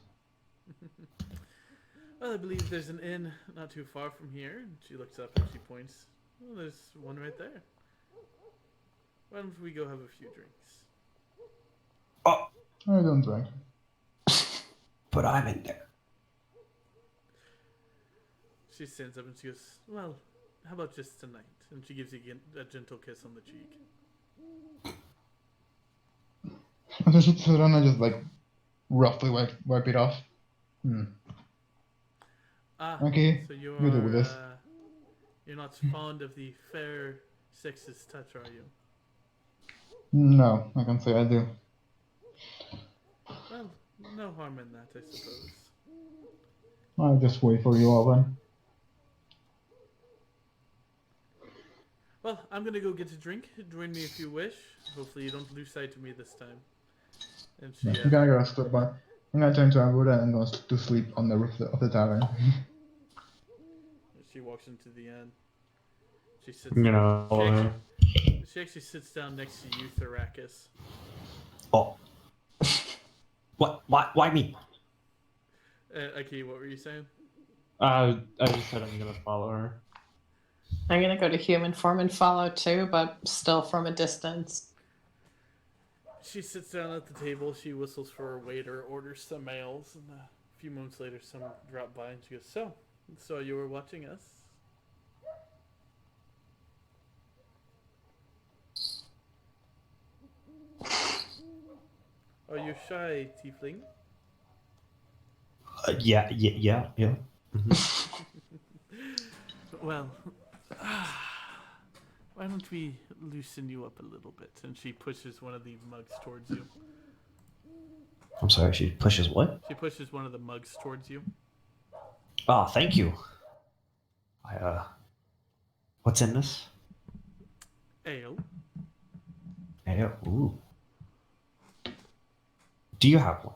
Speaker 1: Well, I believe there's an inn not too far from here. And she looks up and she points. Well, there's one right there. Why don't we go have a few drinks?
Speaker 5: Oh,
Speaker 2: I don't drink.
Speaker 5: but I'm in there.
Speaker 1: She stands up and she goes, well, how about just tonight? And she gives you a gentle kiss on the cheek.
Speaker 2: And so she turns around and just like roughly wipe it off. Okay,
Speaker 1: So you
Speaker 2: you deal with this.
Speaker 1: are, you're not fond of the fair sex's touch, are you?
Speaker 2: No, I can say I do.
Speaker 1: Well, no harm in that, I suppose.
Speaker 2: I'll just wait for you all then.
Speaker 1: Well, I'm gonna go get a drink. Join me if you wish. Hopefully you don't lose sight of me this time. And she,
Speaker 2: I'm gonna go stop by. I'm gonna turn to Abuda and go to sleep on the roof of the tavern.
Speaker 1: she walks into the inn. She sits.
Speaker 3: I'm gonna follow her.
Speaker 1: She actually sits down next to you, Thoracus.
Speaker 5: Oh. What? Why me?
Speaker 1: Okay, what were you saying?
Speaker 3: I just said I'm gonna follow her.
Speaker 4: I'm gonna go to human form and follow too, but still from a distance.
Speaker 1: She sits down at the table. She whistles for her waiter, orders some ales, and a few moments later, someone drop by and she goes, "So you were watching us?" Are you shy, tiefling?
Speaker 5: Yeah.
Speaker 1: Well, why don't we loosen you up a little bit? And she pushes one of the mugs towards you.
Speaker 5: I'm sorry. She pushes what?
Speaker 1: She pushes one of the mugs towards you.
Speaker 5: Oh, thank you. What's in this?
Speaker 1: Ale.
Speaker 5: Yeah. Ooh. Do you have one?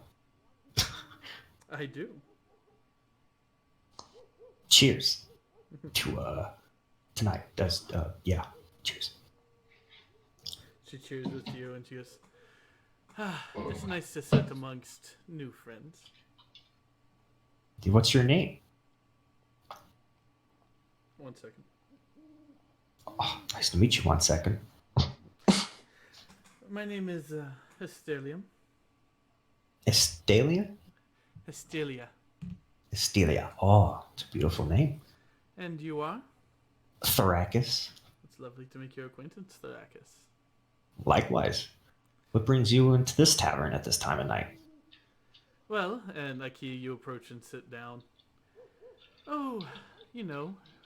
Speaker 1: I do.
Speaker 5: Cheers. To tonight. Yeah. Cheers.
Speaker 1: She cheers with you and she goes, it's nice to sit amongst new friends.
Speaker 5: What's your name?
Speaker 1: 1 second.
Speaker 5: Oh, nice to meet you. 1 second.
Speaker 1: My name is Estelium.
Speaker 5: Estalia?
Speaker 1: Estelia.
Speaker 5: Estelia. Oh, it's a beautiful name.
Speaker 1: And you are?
Speaker 5: Thoracus.
Speaker 1: It's lovely to make your acquaintance, Thoracus.
Speaker 5: Likewise. What brings you into this tavern at this time of night?
Speaker 1: Well, and Aki, you approach and sit down. Oh,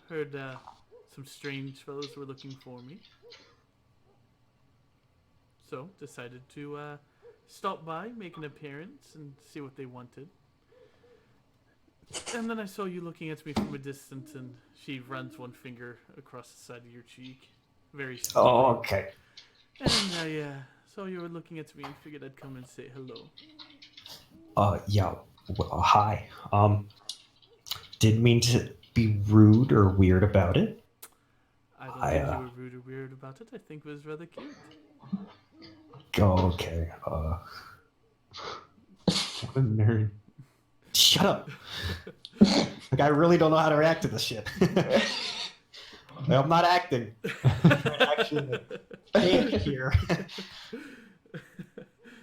Speaker 1: heard some strange fellows were looking for me. So, decided to stop by, make an appearance, and see what they wanted. And then I saw you looking at me from a distance, and she runs one finger across the side of your cheek. Very slowly.
Speaker 5: Oh, okay.
Speaker 1: And I saw you were looking at me and figured I'd come and say hello.
Speaker 5: Yeah. Well, hi. Didn't mean to be rude or weird about it.
Speaker 1: I don't think you were rude or weird about it. I think it was rather cute.
Speaker 5: Oh, okay.
Speaker 3: What a nerd.
Speaker 5: Shut up. Like, I really don't know how to react to this shit. I'm not acting. I'm trying to actually think here.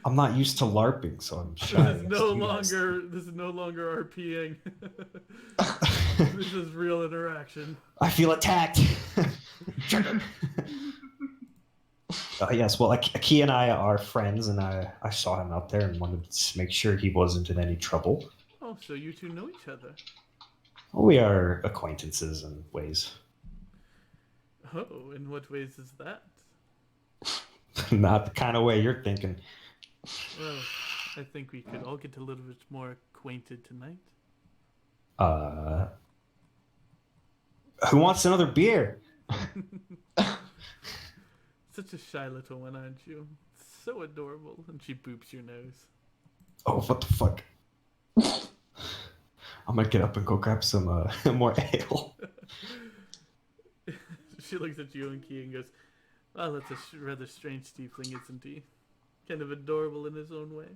Speaker 5: I'm not used to LARPing, so I'm shy.
Speaker 1: This is no longer RPing. This is real interaction.
Speaker 5: I feel attacked. Yes, well, Aki and I are friends, and I saw him out there and wanted to make sure he wasn't in any trouble.
Speaker 1: Oh, so you two know each other.
Speaker 5: We are acquaintances in ways.
Speaker 1: Oh, in what ways is that?
Speaker 5: Not the kind of way you're thinking.
Speaker 1: Well, I think we could all get a little bit more acquainted tonight.
Speaker 5: Who wants another beer?
Speaker 1: Such a shy little one, aren't you? So adorable. And she boops your nose.
Speaker 5: Oh, what the fuck? I'm gonna get up and go grab some more ale.
Speaker 1: She looks at you and Key and goes, "Well, that's a rather strange tiefling, isn't he? Kind of adorable in his own way."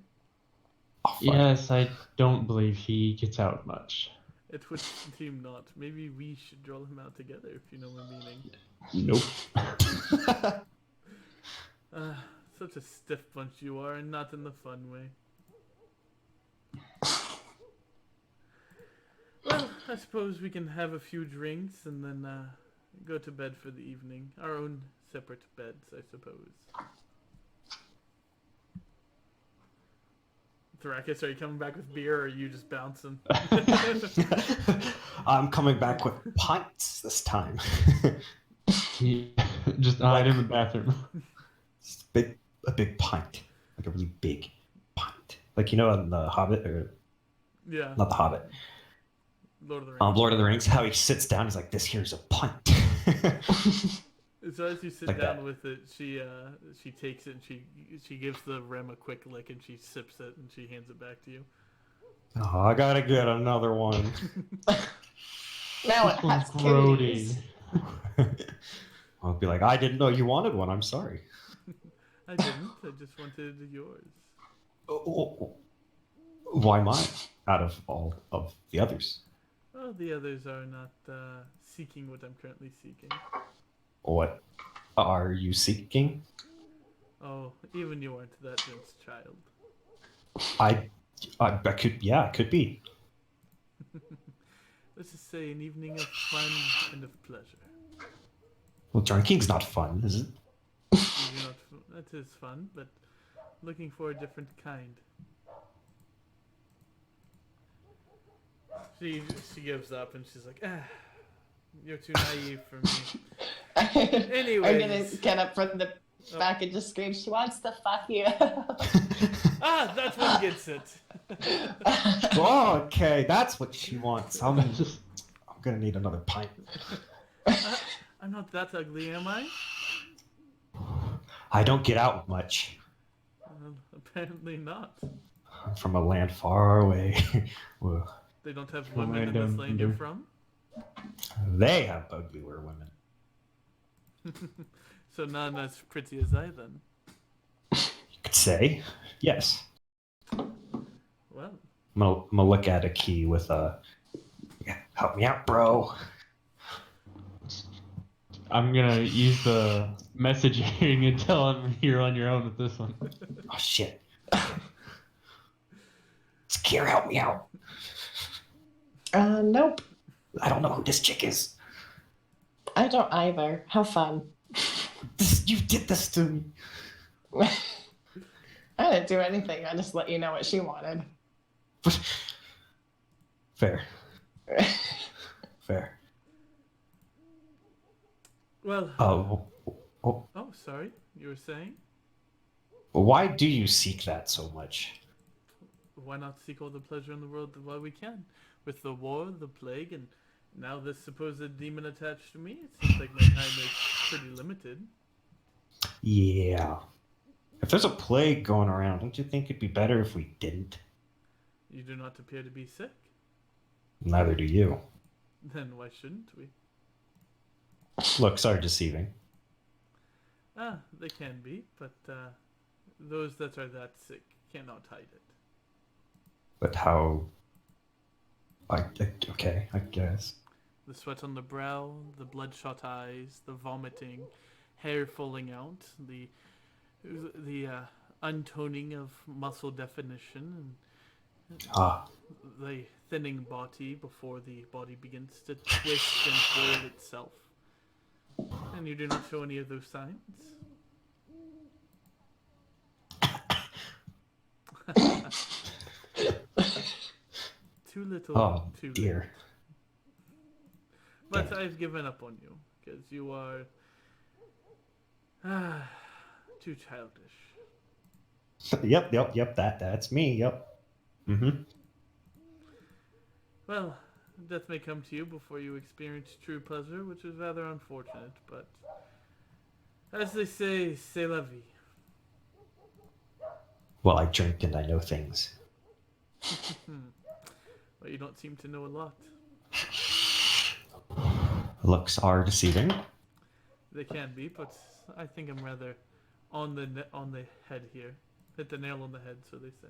Speaker 5: Oh, fuck.
Speaker 3: Yes, I don't believe he gets out much.
Speaker 1: It would seem not. Maybe we should draw him out together, if you know my meaning.
Speaker 3: Nope.
Speaker 1: Such a stiff bunch you are, and not in the fun way. Well, I suppose we can have a few drinks and then go to bed for the evening. Our own separate beds, I suppose. Thoracus, are you coming back with beer, or are you just bouncing?
Speaker 5: I'm coming back with pints this time.
Speaker 3: He just hide in the bathroom.
Speaker 5: A big pint, like a really big pint, like in the Hobbit, or
Speaker 1: Yeah,
Speaker 5: not the Hobbit,
Speaker 1: Lord of the Rings.
Speaker 5: Lord of the Rings. How he sits down, he's like, "This here's a pint."
Speaker 1: So as you sit
Speaker 5: Like
Speaker 1: down
Speaker 5: that.
Speaker 1: with it, she takes it and she gives the rim a quick lick and she sips it and she hands it back to you.
Speaker 5: Oh, I gotta get another one.
Speaker 4: Now it
Speaker 3: This one's
Speaker 4: has
Speaker 3: grody.
Speaker 4: kitties.
Speaker 5: I'll be like, "I didn't know you wanted one. I'm sorry."
Speaker 1: I didn't. I just wanted yours.
Speaker 5: Why mine? Out of all of the others.
Speaker 1: Oh, Well, the others are not seeking what I'm currently seeking.
Speaker 5: What are you seeking?
Speaker 1: Oh, even you aren't that dense, child.
Speaker 5: I could, yeah, it could be.
Speaker 1: Let's just say an evening of fun and of pleasure.
Speaker 5: Well, drinking's not fun, is it?
Speaker 1: You do not. That is fun, but looking for a different kind. She gives up and she's like, you're too naive for me.
Speaker 4: I'm
Speaker 1: Anyways.
Speaker 4: gonna get up from the back and just scream, she wants to fuck you.
Speaker 1: That one gets it.
Speaker 5: Oh, okay, that's what she wants. I'm gonna need another pint.
Speaker 1: I'm not that ugly, am I?
Speaker 5: I don't get out much.
Speaker 1: Apparently not.
Speaker 5: I'm from a land far away. Well,
Speaker 1: They don't have women in this land you're from?
Speaker 5: they have uglier women.
Speaker 1: So none as pretty as I then.
Speaker 5: You could say, yes.
Speaker 1: Well,
Speaker 5: I'm gonna look at a key with a. Yeah, help me out, bro.
Speaker 3: I'm gonna use the messaging and tell him you're on your own with this one.
Speaker 5: Oh shit. Sakir, help me out.
Speaker 4: Nope.
Speaker 5: I don't know who this chick is.
Speaker 4: I don't either. Have fun.
Speaker 5: You did this to me.
Speaker 4: I didn't do anything. I just let you know what she wanted.
Speaker 5: Fair. Fair.
Speaker 1: well.
Speaker 5: Oh,
Speaker 1: Oh, sorry. You were saying?
Speaker 5: why do you seek that so much?
Speaker 1: Why not seek all the pleasure in the world while we can? With the war, the plague, and now this supposed demon attached to me, it seems like my time is pretty limited.
Speaker 5: Yeah. If there's a plague going around, don't you think it'd be better if we didn't?
Speaker 1: You do not appear to be sick.
Speaker 5: Neither do you.
Speaker 1: Then why shouldn't we?
Speaker 5: Looks are deceiving.
Speaker 1: They can be, but those that are that sick cannot hide it.
Speaker 5: But how? Okay, I guess.
Speaker 1: The sweat on the brow, the bloodshot eyes, the vomiting, hair falling out, the untoning of muscle definition,
Speaker 5: Ah,
Speaker 1: the thinning body before the body begins to twist and fold itself. And you do not show any of those signs. Too little,
Speaker 5: oh
Speaker 1: too late.
Speaker 5: dear.
Speaker 1: But I've given up on you because you are too childish.
Speaker 5: Yep. That's me. Yep. Mm-hmm.
Speaker 1: Well, death may come to you before you experience true pleasure, which is rather unfortunate, but as they say, c'est la vie.
Speaker 5: Well, I drink and I know things.
Speaker 1: But you don't seem to know a lot.
Speaker 5: Looks are deceiving.
Speaker 1: They can be, but I think I'm rather on the head here. Hit the nail on the head, so they say.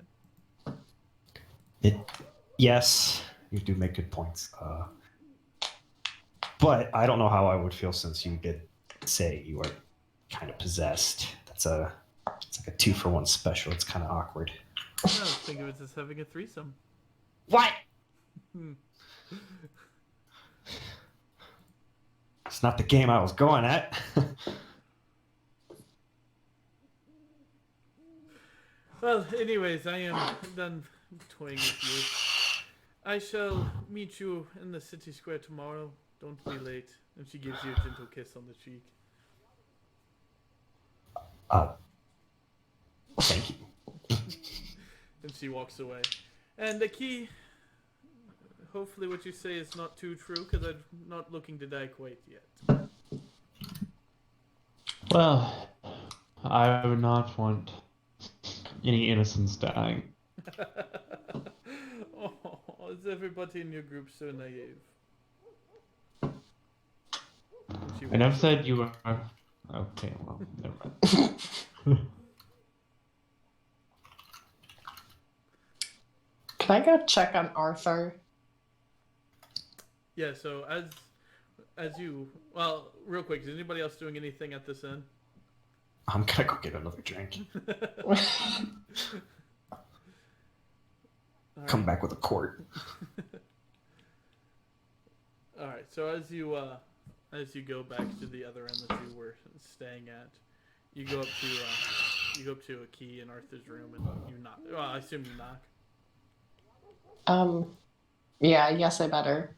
Speaker 5: Yes, you do make good points. But I don't know how I would feel since you did say you are kind of possessed. It's like a 2-for-1 special. It's kind of awkward.
Speaker 1: No, think of it as having a threesome.
Speaker 5: What? It's not the game I was going at.
Speaker 1: Well, anyways, I am done toying with you. I shall meet you in the city square tomorrow. Don't be late. And she gives you a gentle kiss on the cheek.
Speaker 5: Thank you.
Speaker 1: And she walks away. And the key, hopefully what you say is not too true, because I'm not looking to die quite yet.
Speaker 3: Well, I would not want any innocents dying.
Speaker 1: Oh, is everybody in your group so naive? And she
Speaker 3: I never
Speaker 1: walks
Speaker 3: said
Speaker 1: away.
Speaker 3: you were. Okay, well, never mind.
Speaker 4: Can I go check on Arthur?
Speaker 1: Yeah. So as you real quick, is anybody else doing anything at this inn?
Speaker 5: I'm gonna go get another drink. Come back with a quart.
Speaker 1: All right. So as you go back to the other end that you were staying at, you go up to a key in Arthur's room and you knock. Well, I assume you knock.
Speaker 4: Yeah, I guess I better.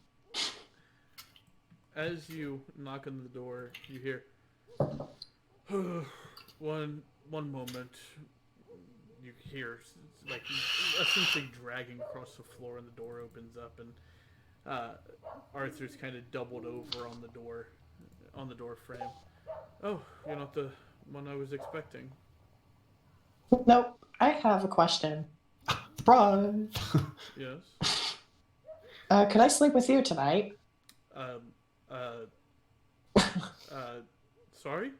Speaker 1: As you knock on the door, you hear one moment. You hear like essentially dragging across the floor, and the door opens up, and Arthur's kind of doubled over on the door frame. Oh, you're not the one I was expecting.
Speaker 4: Nope. I have a question.
Speaker 5: Surprise!
Speaker 1: Yes.
Speaker 4: Could I sleep with you tonight?
Speaker 1: Um. Sorry.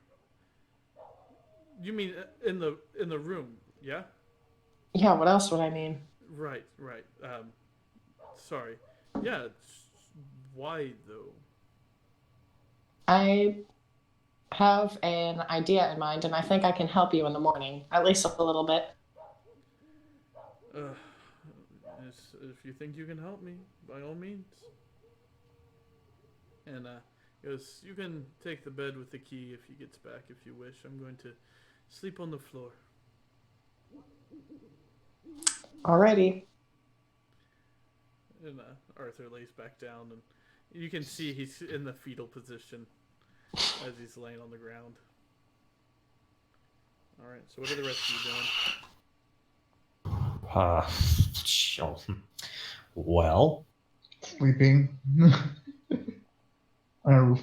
Speaker 1: You mean in the room? Yeah.
Speaker 4: Yeah, what else would I mean?
Speaker 1: Right. Sorry. Yeah. Why though?
Speaker 4: I have an idea in mind, and I think I can help you in the morning, at least a little bit.
Speaker 1: Uh, if you think you can help me, by all means. And goes, you can take the bed with the key if he gets back if you wish. I'm going to sleep on the floor.
Speaker 4: Alrighty.
Speaker 1: And Arthur lays back down, and you can see he's in the fetal position as he's laying on the ground. All right. So what are the rest of you doing?
Speaker 5: Well,
Speaker 2: Sleeping on a roof.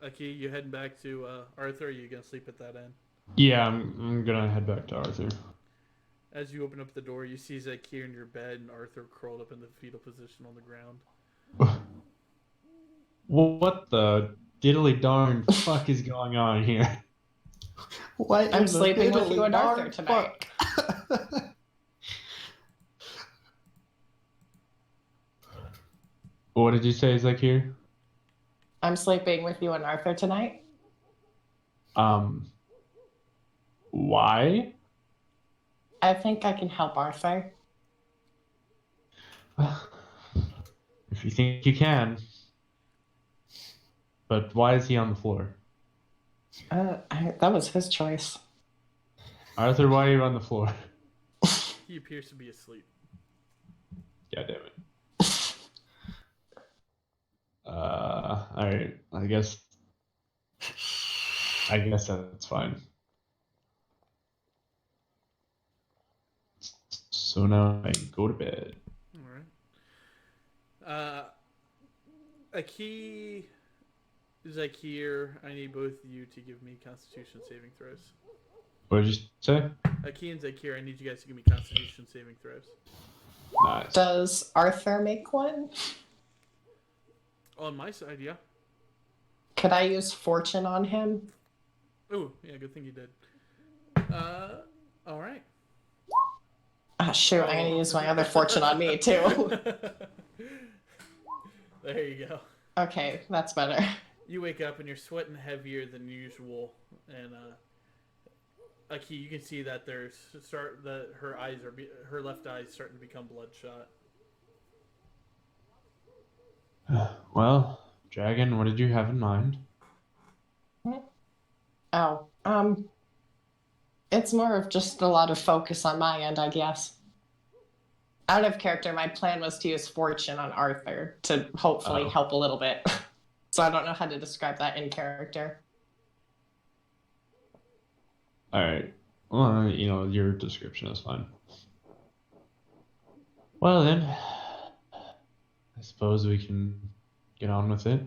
Speaker 1: Aki, you heading back to Arthur? Or are you gonna sleep at that end?
Speaker 3: Yeah, I'm gonna head back to Arthur.
Speaker 1: As you open up the door, you see Zakir in your bed and Arthur curled up in the fetal position on the ground.
Speaker 3: What the diddly darn fuck is going on here?
Speaker 5: what
Speaker 4: I'm
Speaker 5: in the
Speaker 4: sleeping with you
Speaker 5: diddly
Speaker 4: and Arthur
Speaker 5: darn
Speaker 4: tonight.
Speaker 5: fuck?
Speaker 3: What did you say, Zakir?
Speaker 4: I'm sleeping with you and Arthur tonight.
Speaker 3: Why?
Speaker 4: I think I can help Arthur.
Speaker 3: If you think you can. But why is he on the floor?
Speaker 4: That was his choice.
Speaker 3: Arthur, why are you on the floor?
Speaker 1: He appears to be asleep.
Speaker 3: God damn it. Alright, I guess that's fine. So now I can go to bed.
Speaker 1: All right. Aki, Zakir, I need both of you to give me Constitution saving throws.
Speaker 3: What did you say?
Speaker 1: Aki and Zakir, I need you guys to give me Constitution saving throws.
Speaker 3: Nice.
Speaker 4: Does Arthur make one?
Speaker 1: On my side, yeah.
Speaker 4: Could I use fortune on him?
Speaker 1: Oh, yeah, good thing you did. All right.
Speaker 4: Ah, shoot, I'm gonna use my other fortune on me too.
Speaker 1: There you go.
Speaker 4: Okay, that's better.
Speaker 1: You wake up and you're sweating heavier than usual, and Aki, you can see that her left eye is starting to become bloodshot.
Speaker 3: Well, Dragon, what did you have in mind?
Speaker 4: Oh, it's more of just a lot of focus on my end, I guess. Out of character, my plan was to use fortune on Arthur to hopefully help a little bit. So I don't know how to describe that in character.
Speaker 3: Alright. Well, your description is fine. Well then, I suppose we can get on with it.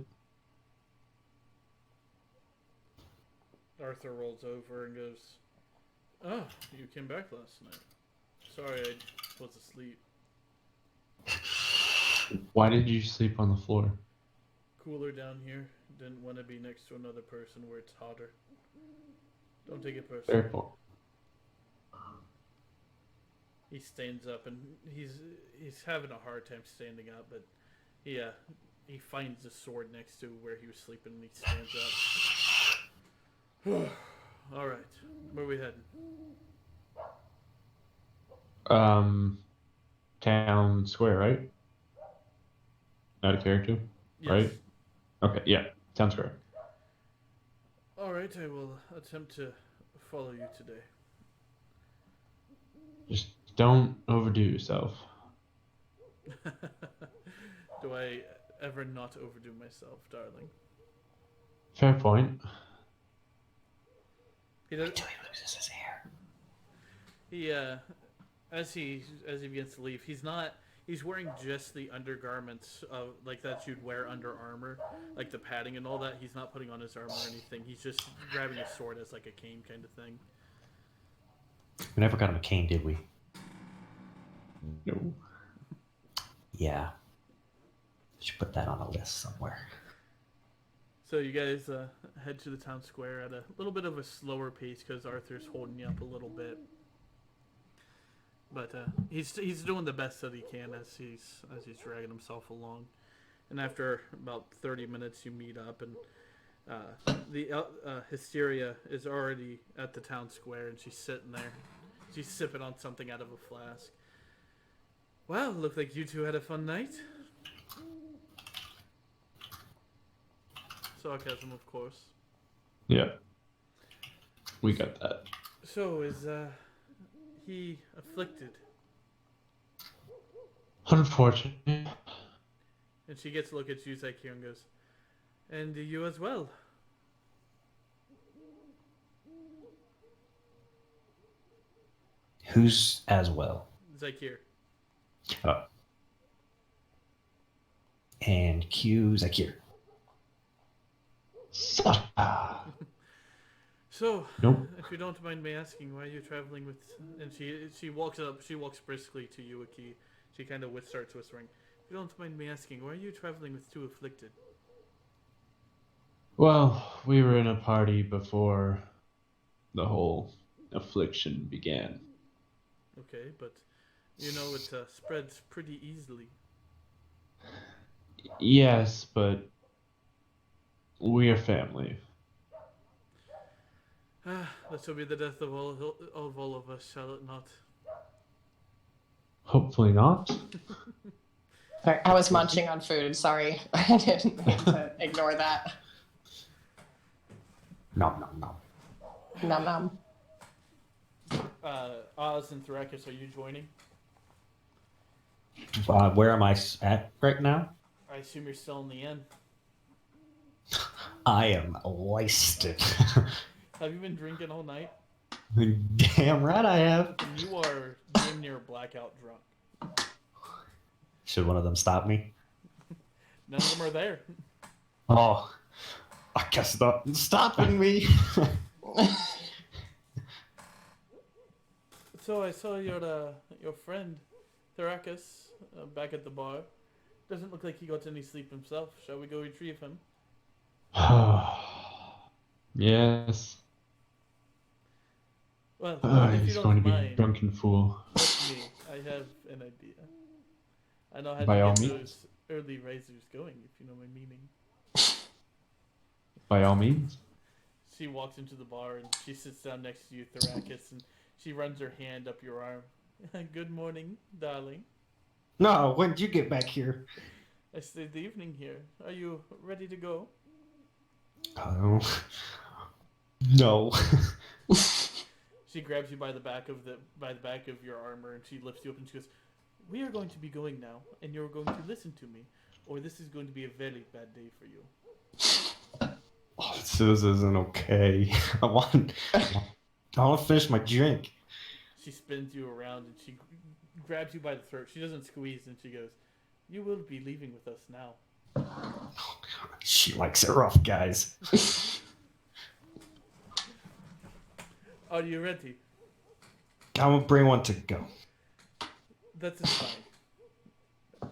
Speaker 1: Arthur rolls over and goes, "Oh, you came back last night. Sorry, I was asleep.
Speaker 3: Why did you sleep on the floor?
Speaker 1: Cooler down here. Didn't want to be next to another person where it's hotter. Don't take it personally."
Speaker 3: Fair point.
Speaker 1: He stands up and he's having a hard time standing up, but he finds the sword next to where he was sleeping and he stands up. All right, where are we heading?
Speaker 3: Town square, right? Not a character,
Speaker 1: Yes.
Speaker 3: right? Okay, yeah, town square.
Speaker 1: All right, I will attempt to follow you today.
Speaker 3: Just don't overdo yourself.
Speaker 1: Do I ever not overdo myself, darling?
Speaker 3: Fair point.
Speaker 1: He does,
Speaker 5: Until he loses his hair.
Speaker 1: he as he begins to leave, he's wearing just the undergarments of like that you'd wear under armor, like the padding and all that. He's not putting on his armor or anything. He's just grabbing his sword as like a cane kind of thing.
Speaker 5: We never got him a cane, did we?
Speaker 3: No.
Speaker 5: Yeah. Should put that on a list somewhere.
Speaker 1: So you guys head to the town square at a little bit of a slower pace because Arthur's holding you up a little bit. But he's doing the best that he can as he's dragging himself along. And after about 30 minutes, you meet up, and the Hysteria is already at the town square, and she's sitting there. She's sipping on something out of a flask. Well, looked like you two had a fun night. Sarcasm, of course.
Speaker 3: Yeah. We got that.
Speaker 1: So, is he afflicted?
Speaker 3: Unfortunately.
Speaker 1: And she gets a look at you, Zykia, and goes, and you as well.
Speaker 5: Who's as well?
Speaker 1: Zykia.
Speaker 5: Oh. And Q Zakir.
Speaker 1: So,
Speaker 3: Nope.
Speaker 1: if you don't mind me asking, why are you traveling with... And she walks briskly to you, Aki. She kind of starts whispering. If you don't mind me asking, why are you traveling with two afflicted?
Speaker 3: Well, we were in a party before the whole affliction began.
Speaker 1: Okay, but you know it spreads pretty easily.
Speaker 3: Yes, but we are family.
Speaker 1: This will be the death of all of us, shall it not?
Speaker 3: Hopefully not.
Speaker 4: Sorry, I was munching on food. Sorry, I didn't mean to ignore that.
Speaker 5: Nom nom nom.
Speaker 4: Nom nom.
Speaker 1: Oz and Thrakis, are you joining?
Speaker 5: Where am I at right now?
Speaker 1: I assume you're still in the inn.
Speaker 5: I am wasted.
Speaker 1: Have you been drinking all night?
Speaker 5: Damn right I have.
Speaker 1: You are damn near blackout drunk.
Speaker 5: Should one of them stop me?
Speaker 1: None of them are there.
Speaker 5: Oh, I guess not stopping me.
Speaker 1: So I saw your friend, Thrakis, back at the bar. Doesn't look like he got any sleep himself. Shall we go retrieve him?
Speaker 3: Yes.
Speaker 1: Well, if you
Speaker 3: He's
Speaker 1: don't
Speaker 3: going to be a
Speaker 1: mind,
Speaker 3: drunken fool.
Speaker 1: let me. I have an idea. I know how
Speaker 3: By
Speaker 1: to
Speaker 3: all
Speaker 1: get
Speaker 3: means.
Speaker 1: those early risers going, if you know my meaning.
Speaker 3: By all means.
Speaker 1: She walks into the bar and she sits down next to you, Thrakis, and she runs her hand up your arm. Good morning, darling.
Speaker 5: No, when did you get back here?
Speaker 1: I stayed the evening here. Are you ready to go?
Speaker 5: Oh, no.
Speaker 1: She grabs you by the back of your armor and she lifts you up and she goes, "We are going to be going now, and you're going to listen to me, or this is going to be a very bad day for you."
Speaker 5: Oh, this isn't okay. I want to finish my drink.
Speaker 1: She spins you around and she grabs you by the throat. She doesn't squeeze and she goes, "You will be leaving with us now."
Speaker 5: She likes it rough, guys.
Speaker 1: Are you ready?
Speaker 5: I'm gonna bring one to go.
Speaker 1: That's fine.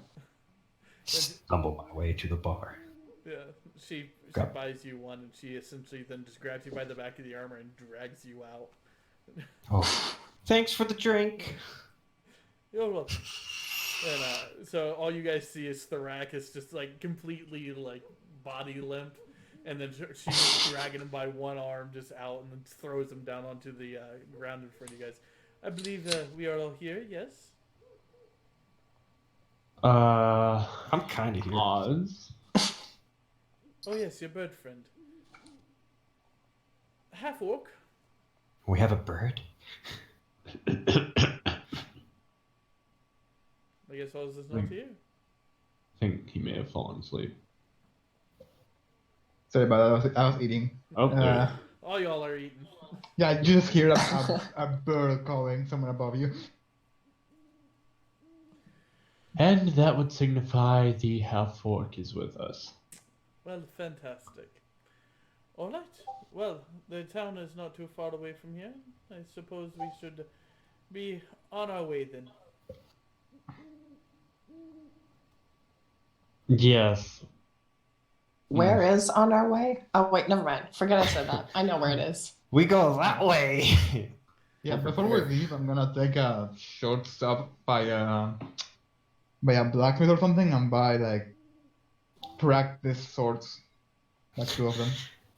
Speaker 5: Stumble my way to the bar.
Speaker 1: Yeah, she
Speaker 5: Grab.
Speaker 1: buys you one and she essentially then just grabs you by the back of the armor and drags you out.
Speaker 5: Oh, thanks for the drink.
Speaker 1: You're welcome. And so all you guys see is Tharakis just like completely like body limp, and then she's just dragging him by one arm just out, and then throws him down onto the ground in front of you guys. I believe we are all here. Yes.
Speaker 5: I'm kind of here.
Speaker 3: Oz.
Speaker 1: Oh yes, your bird friend. Half orc.
Speaker 5: We have a bird.
Speaker 1: I guess all this is not to you.
Speaker 3: I think he may have fallen asleep.
Speaker 2: Sorry about that. I was eating.
Speaker 3: Oh, there.
Speaker 1: All y'all are eating.
Speaker 2: Yeah, you just hear a bird calling someone above you.
Speaker 3: And that would signify the half orc is with us.
Speaker 1: Well, fantastic. All right. Well, the town is not too far away from here. I suppose we should be on our way then.
Speaker 3: Yes.
Speaker 4: Where is on our way? Oh wait, never mind. Forget I said that. I know where it is.
Speaker 5: We go that way.
Speaker 2: Yeah, before we leave, I'm gonna take a short stop by a blacksmith or something and buy like practice swords, like 2 of them.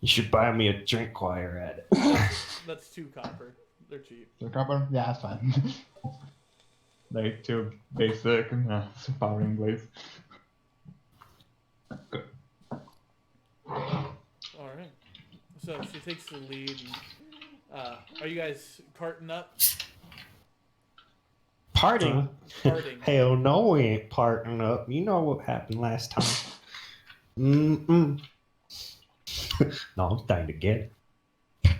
Speaker 5: You should buy me a drink while you're at it.
Speaker 1: That's 2 copper. They're cheap.
Speaker 2: The copper? Yeah, that's fine. Like 2 basic powering blades. Good.
Speaker 1: All right. So she takes the lead. And, are you guys carting up?
Speaker 5: Parting?
Speaker 1: Parting.
Speaker 5: Hell no, we ain't parting up. You know what happened last time. Mm-mm. No, I'm dying to get it.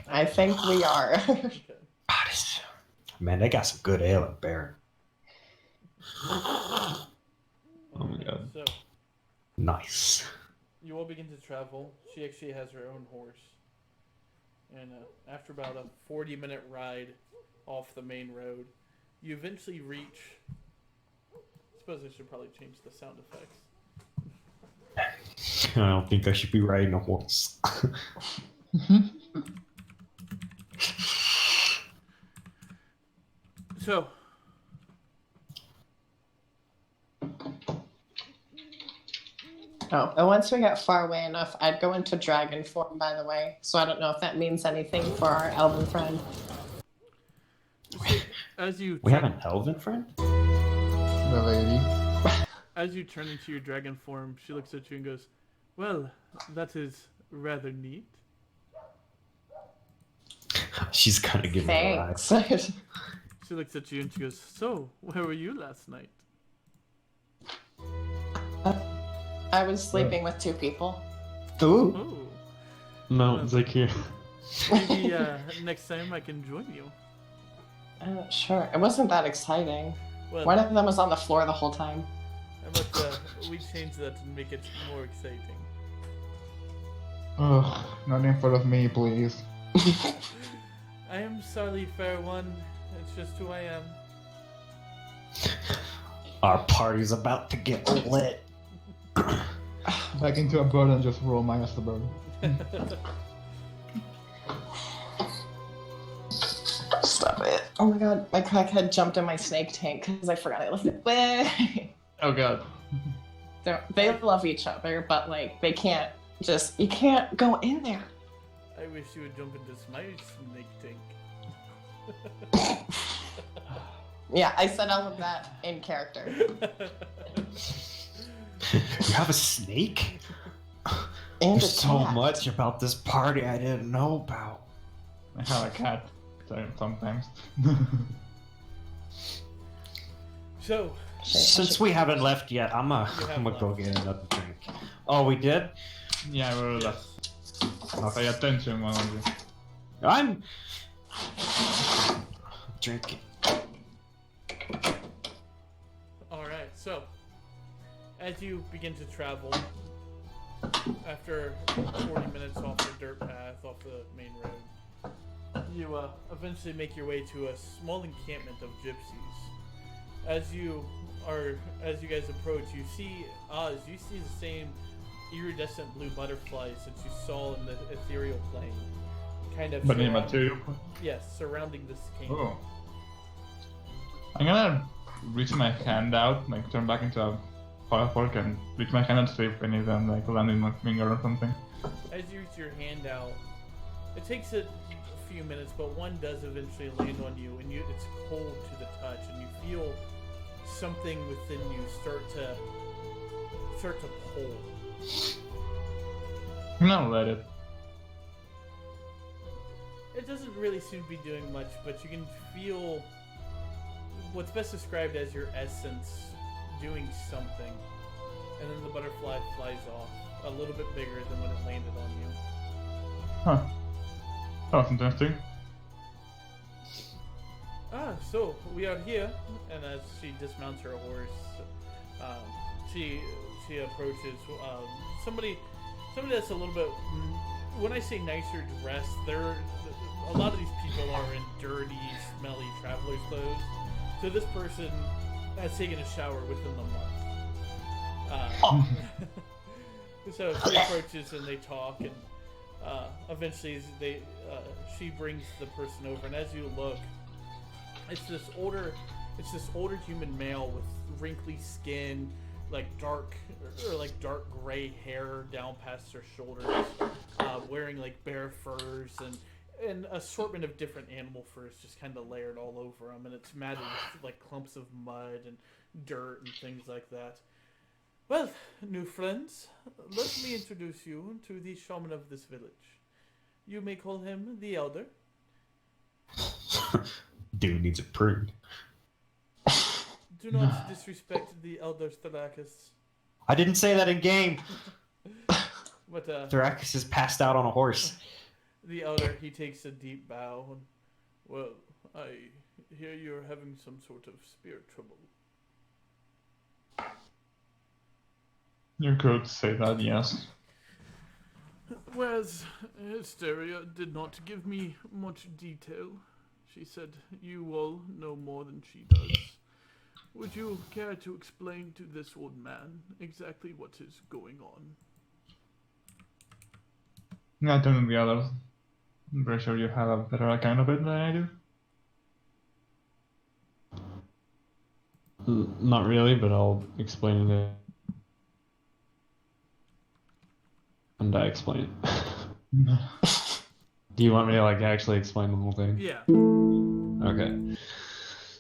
Speaker 4: I think we are.
Speaker 1: Okay.
Speaker 5: Man, they got some good ale at Baron.
Speaker 3: Oh my god.
Speaker 1: So
Speaker 5: Nice.
Speaker 1: you all begin to travel. She actually has her own horse. And after about a 40-minute ride off the main road, you eventually reach... I suppose I should probably change the sound effects.
Speaker 5: I don't think I should be riding a horse.
Speaker 1: So,
Speaker 4: Oh, and once we get far away enough, I'd go into dragon form, by the way. So I don't know if that means anything for our elven friend.
Speaker 1: as you
Speaker 5: We have an elven friend?
Speaker 2: The lady.
Speaker 1: as you turn into your dragon form, she looks at you and goes, "Well, that is rather neat."
Speaker 5: She's kind of giving me a ride.
Speaker 4: Thanks.
Speaker 1: She looks at you and she goes, "So, where were you last night?"
Speaker 4: I was sleeping with 2 people.
Speaker 5: Ooh.
Speaker 1: Oh,
Speaker 3: No, Zakir.
Speaker 1: maybe next time I can join you.
Speaker 4: Sure. It wasn't that exciting.
Speaker 1: Well,
Speaker 4: One of them was on the floor the whole time.
Speaker 1: how about we change that to make it more exciting?
Speaker 2: Oh, not in front of me, please.
Speaker 1: I am sorry, fair one. It's just who I am.
Speaker 5: Our party's about to get lit.
Speaker 2: Back into a bird and just roll minus the bird.
Speaker 4: Stop it. Oh my god, my crackhead jumped in my snake tank because I forgot I left it.
Speaker 2: Oh god.
Speaker 4: They love each other, but like they can't just you can't go in there.
Speaker 1: I wish you would jump into my snake tank.
Speaker 4: Yeah, I said all of that in character.
Speaker 5: You have a snake?
Speaker 4: And
Speaker 5: There's
Speaker 4: a
Speaker 5: so
Speaker 4: cat.
Speaker 5: much about this party I didn't know about.
Speaker 2: I have a cat. Sometimes.
Speaker 1: So,
Speaker 5: Since we haven't left yet, I'm
Speaker 1: You have
Speaker 5: gonna go
Speaker 1: left.
Speaker 5: get another drink. Oh, we did?
Speaker 2: Yeah, we're
Speaker 1: yes.
Speaker 2: Pay attention, one of you.
Speaker 5: I'm drinking.
Speaker 1: Alright, so, as you begin to travel, after 40 minutes off the dirt path, off the main road, you eventually make your way to a small encampment of gypsies. As you guys approach, you see the same iridescent blue butterflies that you saw in the ethereal plane, kind of
Speaker 2: But in
Speaker 1: surround-
Speaker 2: material.
Speaker 1: yes, surrounding this camp.
Speaker 2: Oh. I'm gonna reach my hand out, like turn back into a fire fork and reach my hand out to see if any of them like land in my finger or something.
Speaker 1: As you reach your hand out, it takes a few minutes, but one does eventually land on you, and it's cold to the touch, and you feel something within you start to pull.
Speaker 2: No, let it.
Speaker 1: It doesn't really seem to be doing much, but you can feel what's best described as your essence doing something, and then the butterfly flies off, a little bit bigger than when it landed on you.
Speaker 2: Huh. That was interesting.
Speaker 1: So we are here, and as she dismounts her horse, she approaches somebody that's a little bit. When I say nicer dressed, a lot of these people are in dirty, smelly traveler's clothes. So this person has taken a shower within the month. So she approaches and they talk, and eventually she brings the person over, and as you look, it's this older human male with wrinkly skin, like dark gray hair down past her shoulders, wearing like bear furs and an assortment of different animal furs just kind of layered all over him, and it's matted with like clumps of mud and dirt and things like that. Well, new friends, let me introduce you to the shaman of this village. You may call him the Elder.
Speaker 5: Dude needs a prune.
Speaker 1: Do not disrespect the Elder Thrakus.
Speaker 5: I didn't say that in game.
Speaker 1: But
Speaker 5: Thrakus is passed out on a horse.
Speaker 1: the Elder, he takes a deep bow. And, well, I hear you're having some sort of spirit trouble.
Speaker 2: You could say that, yes.
Speaker 1: Whereas Hysteria did not give me much detail. She said you all know more than she does. Would you care to explain to this old man exactly what is going on?
Speaker 2: Yeah, tell me the others. I'm pretty sure you have a better account of it than I do.
Speaker 3: Not really, but I'll explain it. And I explain it. Do you want me to like actually explain the whole thing?
Speaker 1: Yeah.
Speaker 3: Okay.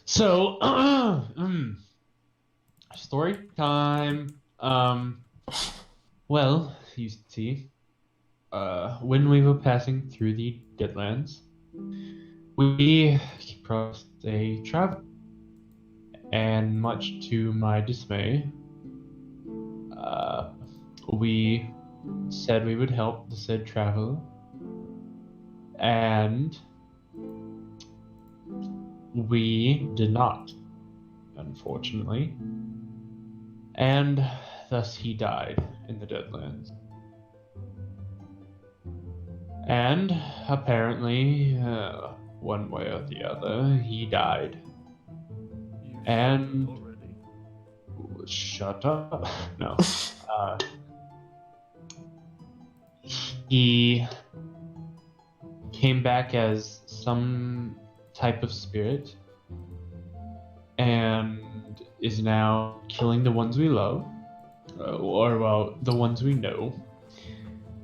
Speaker 3: So, story time. Well, you see, when we were passing through the Deadlands, we crossed a travel, and much to my dismay, we said we would help the said traveler, and we did not, unfortunately, and thus he died in the Deadlands. And apparently, one way or the other, he died.
Speaker 1: You
Speaker 3: And-
Speaker 1: already.
Speaker 3: Shut up. No. He came back as some type of spirit and is now killing the ones we love, or well, the ones we know.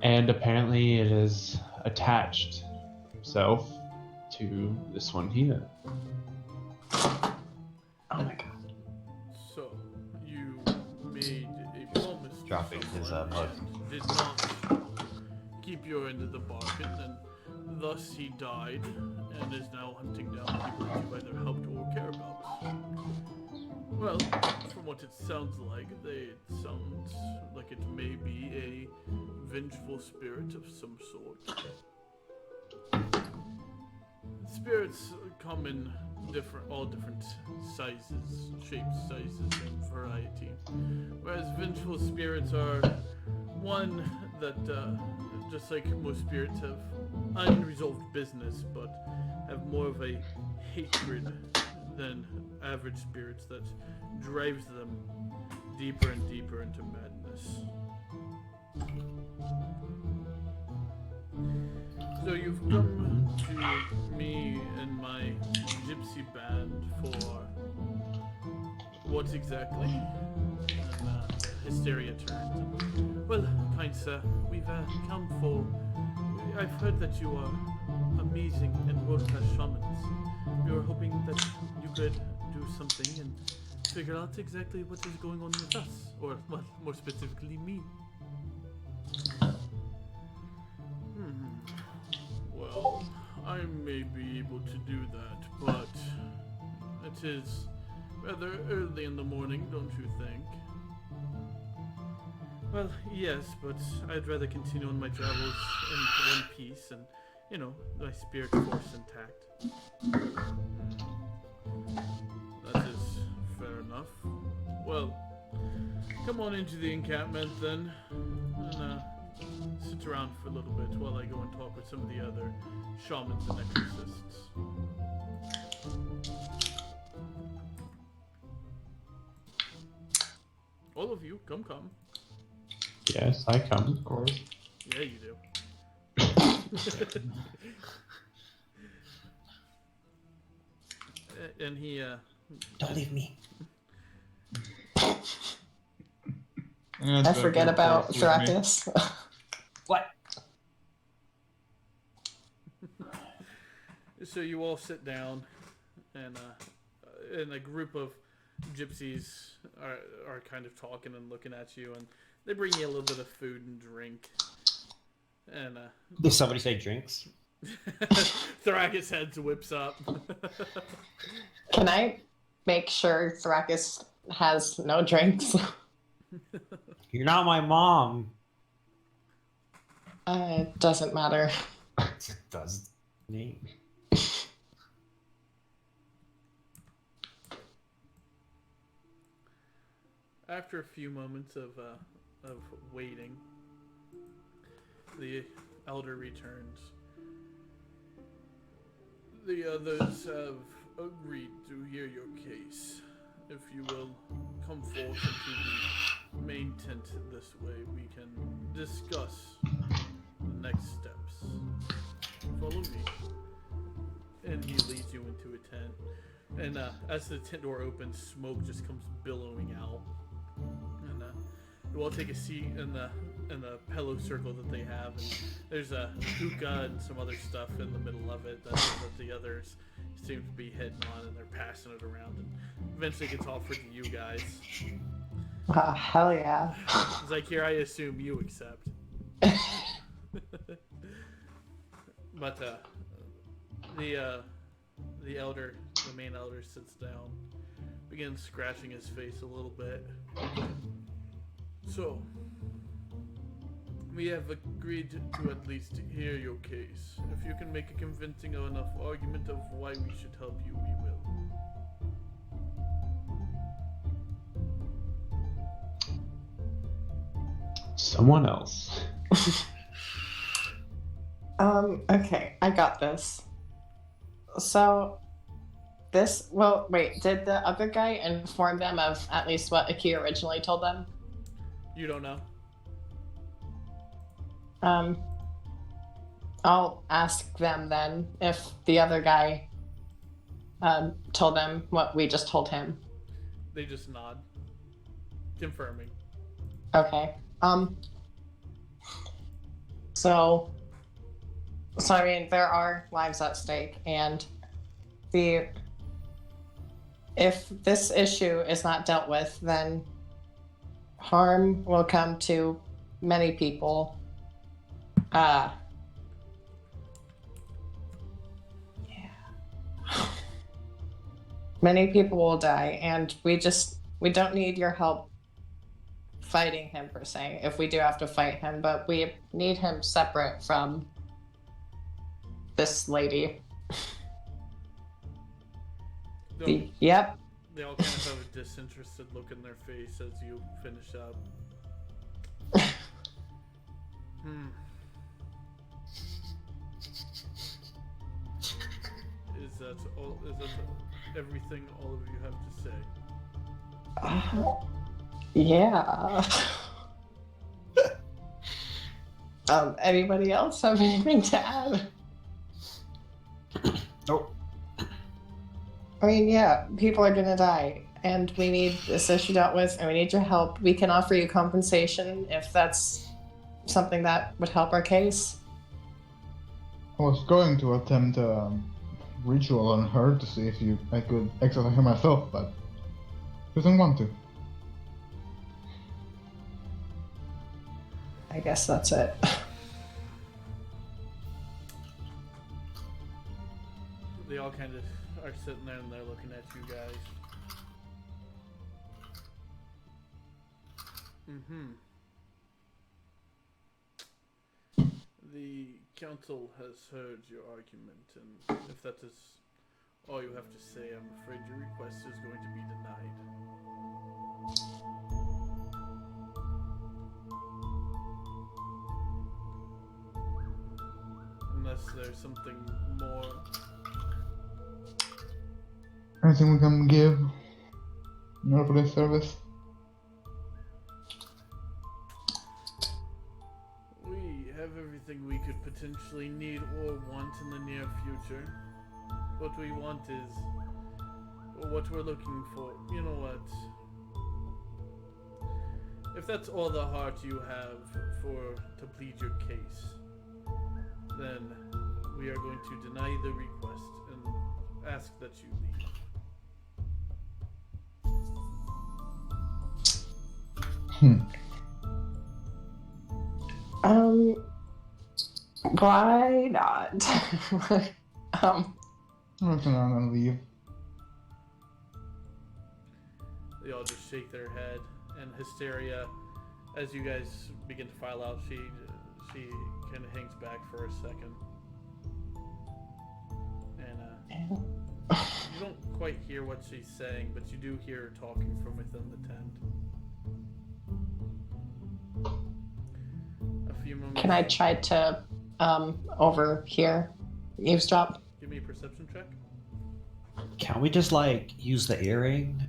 Speaker 3: And apparently it has attached himself to this one here.
Speaker 4: Oh my god.
Speaker 1: So, you made a promise to
Speaker 5: Dropping his,
Speaker 1: someone
Speaker 5: mug.
Speaker 1: and did not keep your end of the bargain, and thus he died, and is now hunting down people you've either helped or care about. Well, from what it sounds like, it sounds like it may be a vengeful spirit of some sort. Spirits come in all different sizes, shapes, sizes, and variety. Whereas vengeful spirits are one that, just like most spirits, have unresolved business, but have more of a hatred than average spirits that drives them deeper and deeper into madness. So you've come to me and my gypsy band for What exactly? And Hysteria turned. Well, kind sir, we've come for... I've heard that you are amazing and world-class shamans. We were hoping that you could do something and figure out exactly what is going on with us. Or, well, more specifically, me. Well, I may be able to do that, but it is rather early in the morning, don't you think? Well, yes, but I'd rather continue on my travels in one piece and, you know, my spirit force intact. That is fair enough. Well, come on into the encampment then, and sit around for a little bit while I go and talk with some of the other shamans and exorcists. All of you, come.
Speaker 3: Yes, I come.
Speaker 2: Of course.
Speaker 1: Yeah, you do. And he,
Speaker 5: Don't leave me.
Speaker 4: I forget about Thrakus.
Speaker 5: What?
Speaker 1: So you all sit down, and a group of gypsies are kind of talking and looking at you, and they bring you a little bit of food and drink. And
Speaker 5: Did somebody say drinks?
Speaker 1: Thrakus' head whips up.
Speaker 4: Can I make sure Thrakus has no drinks?
Speaker 5: You're not my mom.
Speaker 4: It doesn't matter.
Speaker 5: It does me.
Speaker 1: After a few moments of waiting, the elder returns. The others have agreed to hear your case. If you will come forth into the main tent this way, we can discuss the next steps. Follow me. And he leads you into a tent. And as the tent door opens, smoke just comes billowing out. And you all take a seat in the pillow circle that they have. And there's a hookah and some other stuff in the middle of it that the others seem to be hitting on, and they're passing it around. And eventually it gets offered to you guys.
Speaker 4: Hell yeah.
Speaker 1: Zykeer, I assume you accept. But the elder, the main elder, sits down, begins scratching his face a little bit. So, we have agreed to at least hear your case. If you can make a convincing enough argument of why we should help you, we will.
Speaker 3: Someone else.
Speaker 4: Okay, I got this. So, did the other guy inform them of at least what Aki originally told them?
Speaker 1: You don't know.
Speaker 4: I'll ask them then if the other guy told them what we just told him.
Speaker 1: They just nod, confirming.
Speaker 4: Okay. So I mean, there are lives at stake, and if this issue is not dealt with, then harm will come to many people. Many people will die, and we don't need your help fighting him per se, if we do have to fight him, but we need him separate from this lady. Yep.
Speaker 1: They all kind of have a disinterested look in their face as you finish up. Is that all? Is that everything all of you have to say?
Speaker 4: Yeah. Anybody else have anything to add?
Speaker 5: Nope.
Speaker 4: I mean, yeah, people are gonna die, and we need this issue dealt with, and we need your help. We can offer you compensation if that's something that would help our case.
Speaker 2: I was going to attempt a ritual on her to see if I could exorcise her myself, but she doesn't want to.
Speaker 4: I guess that's it.
Speaker 1: They all kind of are sitting there and they're looking at you guys. The council has heard your argument, and if that is all you have to say, I'm afraid your request is going to be denied. Unless there's something more.
Speaker 2: Anything we can give in order for this service?
Speaker 1: We have everything we could potentially need or want in the near future. What we want is, or what we're looking for, you know what? If that's all the heart you have to plead your case, then we are going to deny the request and ask that you leave.
Speaker 4: Why not?
Speaker 2: I'm gonna leave.
Speaker 1: They all just shake their head, and Hysteria, as you guys begin to file out, she kind of hangs back for a second, and you don't quite hear what she's saying, but you do hear her talking from within the tent. A few moments.
Speaker 4: Can I try to overhear, eavesdrop?
Speaker 1: Give me a perception check.
Speaker 5: Can we just use the earring?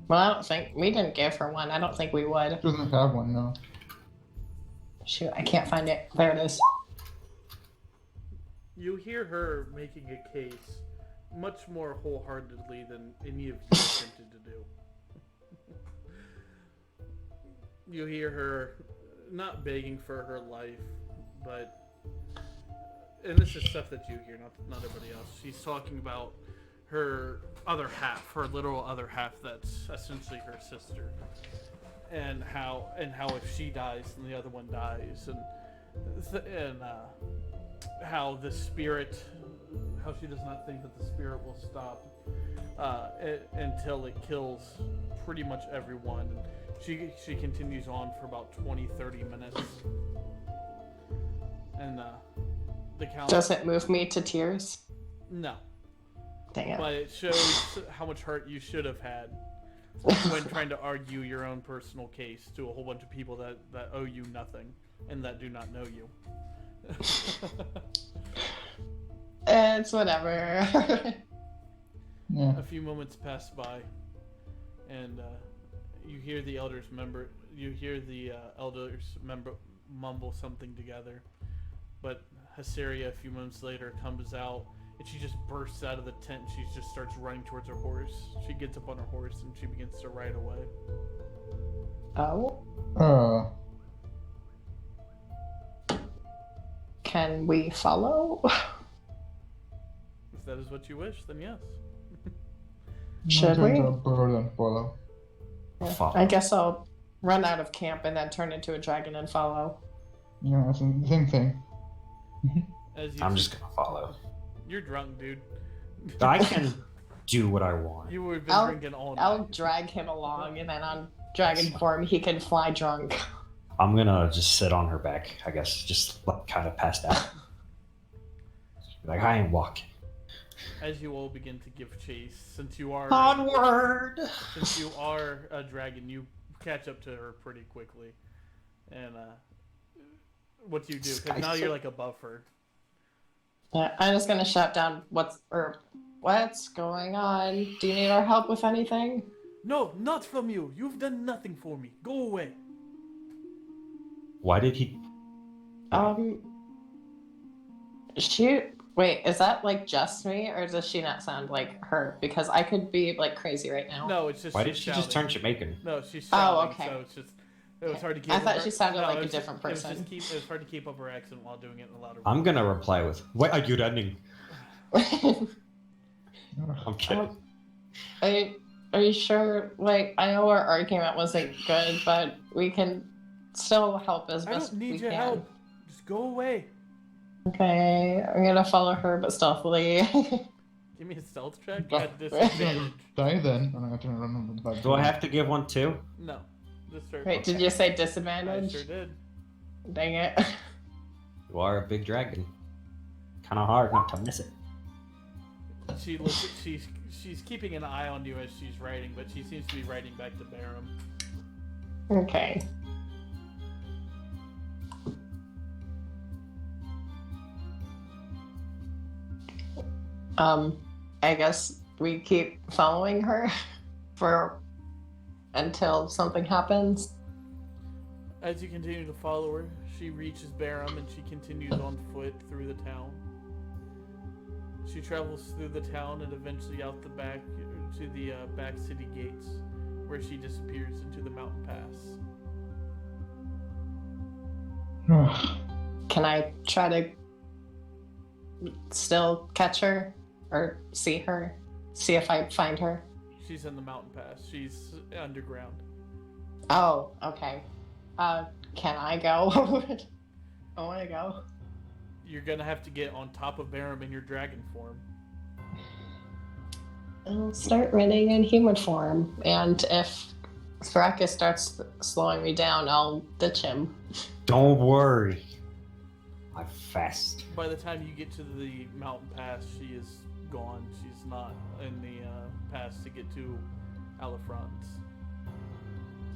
Speaker 4: Well, I don't think we didn't give her one. I don't think we would.
Speaker 2: She doesn't have one, no.
Speaker 4: Shoot, I can't find it. There it is.
Speaker 1: You hear her making a case much more wholeheartedly than any of you attempted to do. You hear her not begging for her life, but, and this is stuff that you hear, not everybody else. She's talking about her other half, her literal other half, that's essentially her sister, and how if she dies, then the other one dies, and how the spirit, how she does not think that the spirit will stop until it kills pretty much everyone. She continues on for about 20-30 minutes. And the count.
Speaker 4: Does it move me to tears?
Speaker 1: No.
Speaker 4: Dang it.
Speaker 1: But it shows how much heart you should have had when trying to argue your own personal case to a whole bunch of people that owe you nothing and that do not know you.
Speaker 4: It's whatever.
Speaker 2: Yeah.
Speaker 1: A few moments pass by, and you hear the elders mumble something together. But Hysteria, a few moments later, comes out, and she just bursts out of the tent. She just starts running towards her horse. She gets up on her horse, and she begins to ride away.
Speaker 4: Oh. Can we follow?
Speaker 1: If that is what you wish, then yes.
Speaker 4: Should we?
Speaker 2: Bird and follow.
Speaker 5: Follow.
Speaker 4: I guess I'll run out of camp and then turn into a dragon and follow.
Speaker 2: Yeah, it's the same thing.
Speaker 5: I'm just gonna follow.
Speaker 1: You're drunk, dude.
Speaker 5: I can do what I want.
Speaker 1: You would have been drinking all night.
Speaker 4: I'll drag him along, and then on dragon form, he can fly drunk.
Speaker 5: I'm gonna just sit on her back, I guess, just kind of passed out. I ain't walking.
Speaker 1: As you all begin to give chase, since you are
Speaker 5: Onward!
Speaker 1: Since you are a dragon, you catch up to her pretty quickly. And what do you do? Because now you're like above her.
Speaker 4: Yeah, I'm just gonna shut down. What's going on? Do you need our help with anything?
Speaker 1: No, not from you. You've done nothing for me. Go away.
Speaker 5: Why did he...
Speaker 4: Wait, is that like just me, or does she not sound like her? Because I could be like crazy right now.
Speaker 1: No, it's just
Speaker 5: Why
Speaker 1: she's
Speaker 5: did she just turn
Speaker 1: shouting.
Speaker 5: Jamaican?
Speaker 1: No, she's
Speaker 4: Oh,
Speaker 1: shouting.
Speaker 4: okay.
Speaker 1: So it's just it was hard to keep.
Speaker 4: I
Speaker 1: up
Speaker 4: thought
Speaker 1: her-
Speaker 4: she sounded
Speaker 1: no,
Speaker 4: like
Speaker 1: it
Speaker 4: a
Speaker 1: was
Speaker 4: different
Speaker 1: just,
Speaker 4: person.
Speaker 1: It was hard to keep up her accent while doing it in a louder.
Speaker 5: I'm
Speaker 1: voice.
Speaker 5: gonna reply with, "Why are you running?" I'm kidding.
Speaker 4: Are you sure? Like, I know our argument wasn't good, but we can still help as
Speaker 1: I
Speaker 4: best
Speaker 1: don't need
Speaker 4: we
Speaker 1: your
Speaker 4: can.
Speaker 1: help. Just go away.
Speaker 4: Okay, I'm gonna follow her, but stealthily.
Speaker 1: Give me a stealth check
Speaker 2: Go-
Speaker 1: at
Speaker 2: I'm
Speaker 1: disadvantage.
Speaker 2: gonna die then, and I'm gonna run back.
Speaker 5: Do I have to give one too?
Speaker 1: No, just start.
Speaker 4: Wait, did you say
Speaker 1: I
Speaker 4: disadvantage?
Speaker 1: sure did.
Speaker 4: Dang it.
Speaker 5: You are a big dragon. Kind of hard not to miss it.
Speaker 1: She looks. She's keeping an eye on you as she's writing, but she seems to be writing back to Barum.
Speaker 4: Okay. I guess we keep following her for until something happens.
Speaker 1: As you continue to follow her, she reaches Barum and she continues on foot through the town. She travels through the town and eventually out the back to the back city gates, where she disappears into the mountain pass.
Speaker 4: Can I try to still catch her or see her? See if I find her?
Speaker 1: She's in the mountain pass. She's underground.
Speaker 4: Oh, okay. Can I go? I want to go.
Speaker 1: You're gonna have to get on top of Barum in your dragon form.
Speaker 4: I'll start running in human form, and if Thrakus starts slowing me down, I'll ditch him.
Speaker 5: Don't worry. I'm fast.
Speaker 1: By the time you get to the mountain pass, she is gone. She's not in the pass to get to Alafrance,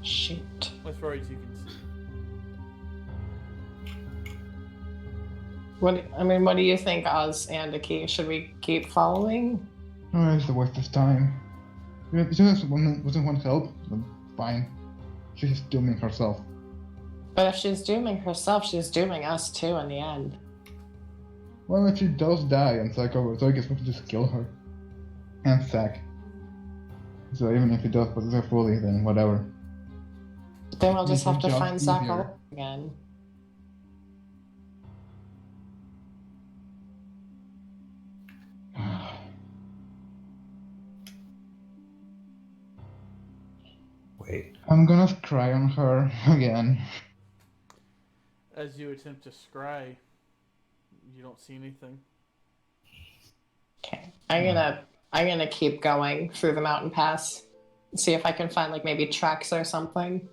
Speaker 4: Shoot.
Speaker 1: as far as you can see.
Speaker 4: What do you think, Oz and Aki? Should we keep following?
Speaker 2: Oh, it's a waste of time. If she doesn't want help, then fine. She's just dooming herself.
Speaker 4: But if she's dooming herself, she's dooming us too in the end.
Speaker 2: Well, if she does die, and so I guess we can just kill her. And Zack. So even if he does possess her fully, then whatever.
Speaker 4: Then we'll just have to
Speaker 2: Job
Speaker 4: find Zack
Speaker 2: easier.
Speaker 4: all again.
Speaker 5: Wait.
Speaker 2: I'm gonna cry on her again.
Speaker 1: As you attempt to scry, you don't see anything.
Speaker 4: Okay. I'm gonna keep going through the mountain pass. See if I can find like maybe tracks or something.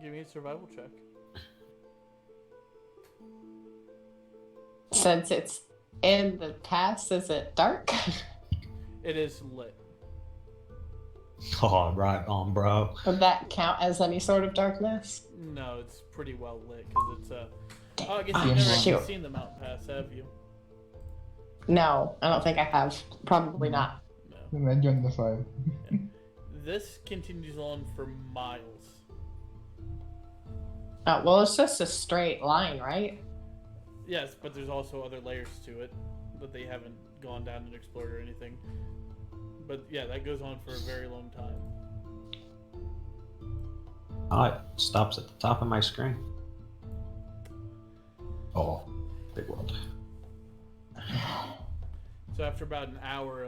Speaker 1: Give me a survival check.
Speaker 4: Since it's in the pass, is it dark?
Speaker 1: It is lit.
Speaker 5: Oh, right on, bro.
Speaker 4: Would that count as any sort of darkness?
Speaker 1: No, it's pretty well lit because it's a. Oh, I guess
Speaker 4: Ah,
Speaker 1: you've never
Speaker 4: shoot.
Speaker 1: actually seen the mountain pass, have you?
Speaker 4: No, I don't think I have. Probably not.
Speaker 1: No.
Speaker 2: Then you on the side.
Speaker 1: This continues on for miles.
Speaker 4: Oh, well, it's just a straight line, right?
Speaker 1: Yes, but there's also other layers to it that they haven't gone down and explored or anything. But yeah, that goes on for a very long time.
Speaker 5: Oh, it stops at the top of my screen. Oh, big world.
Speaker 1: So after about an hour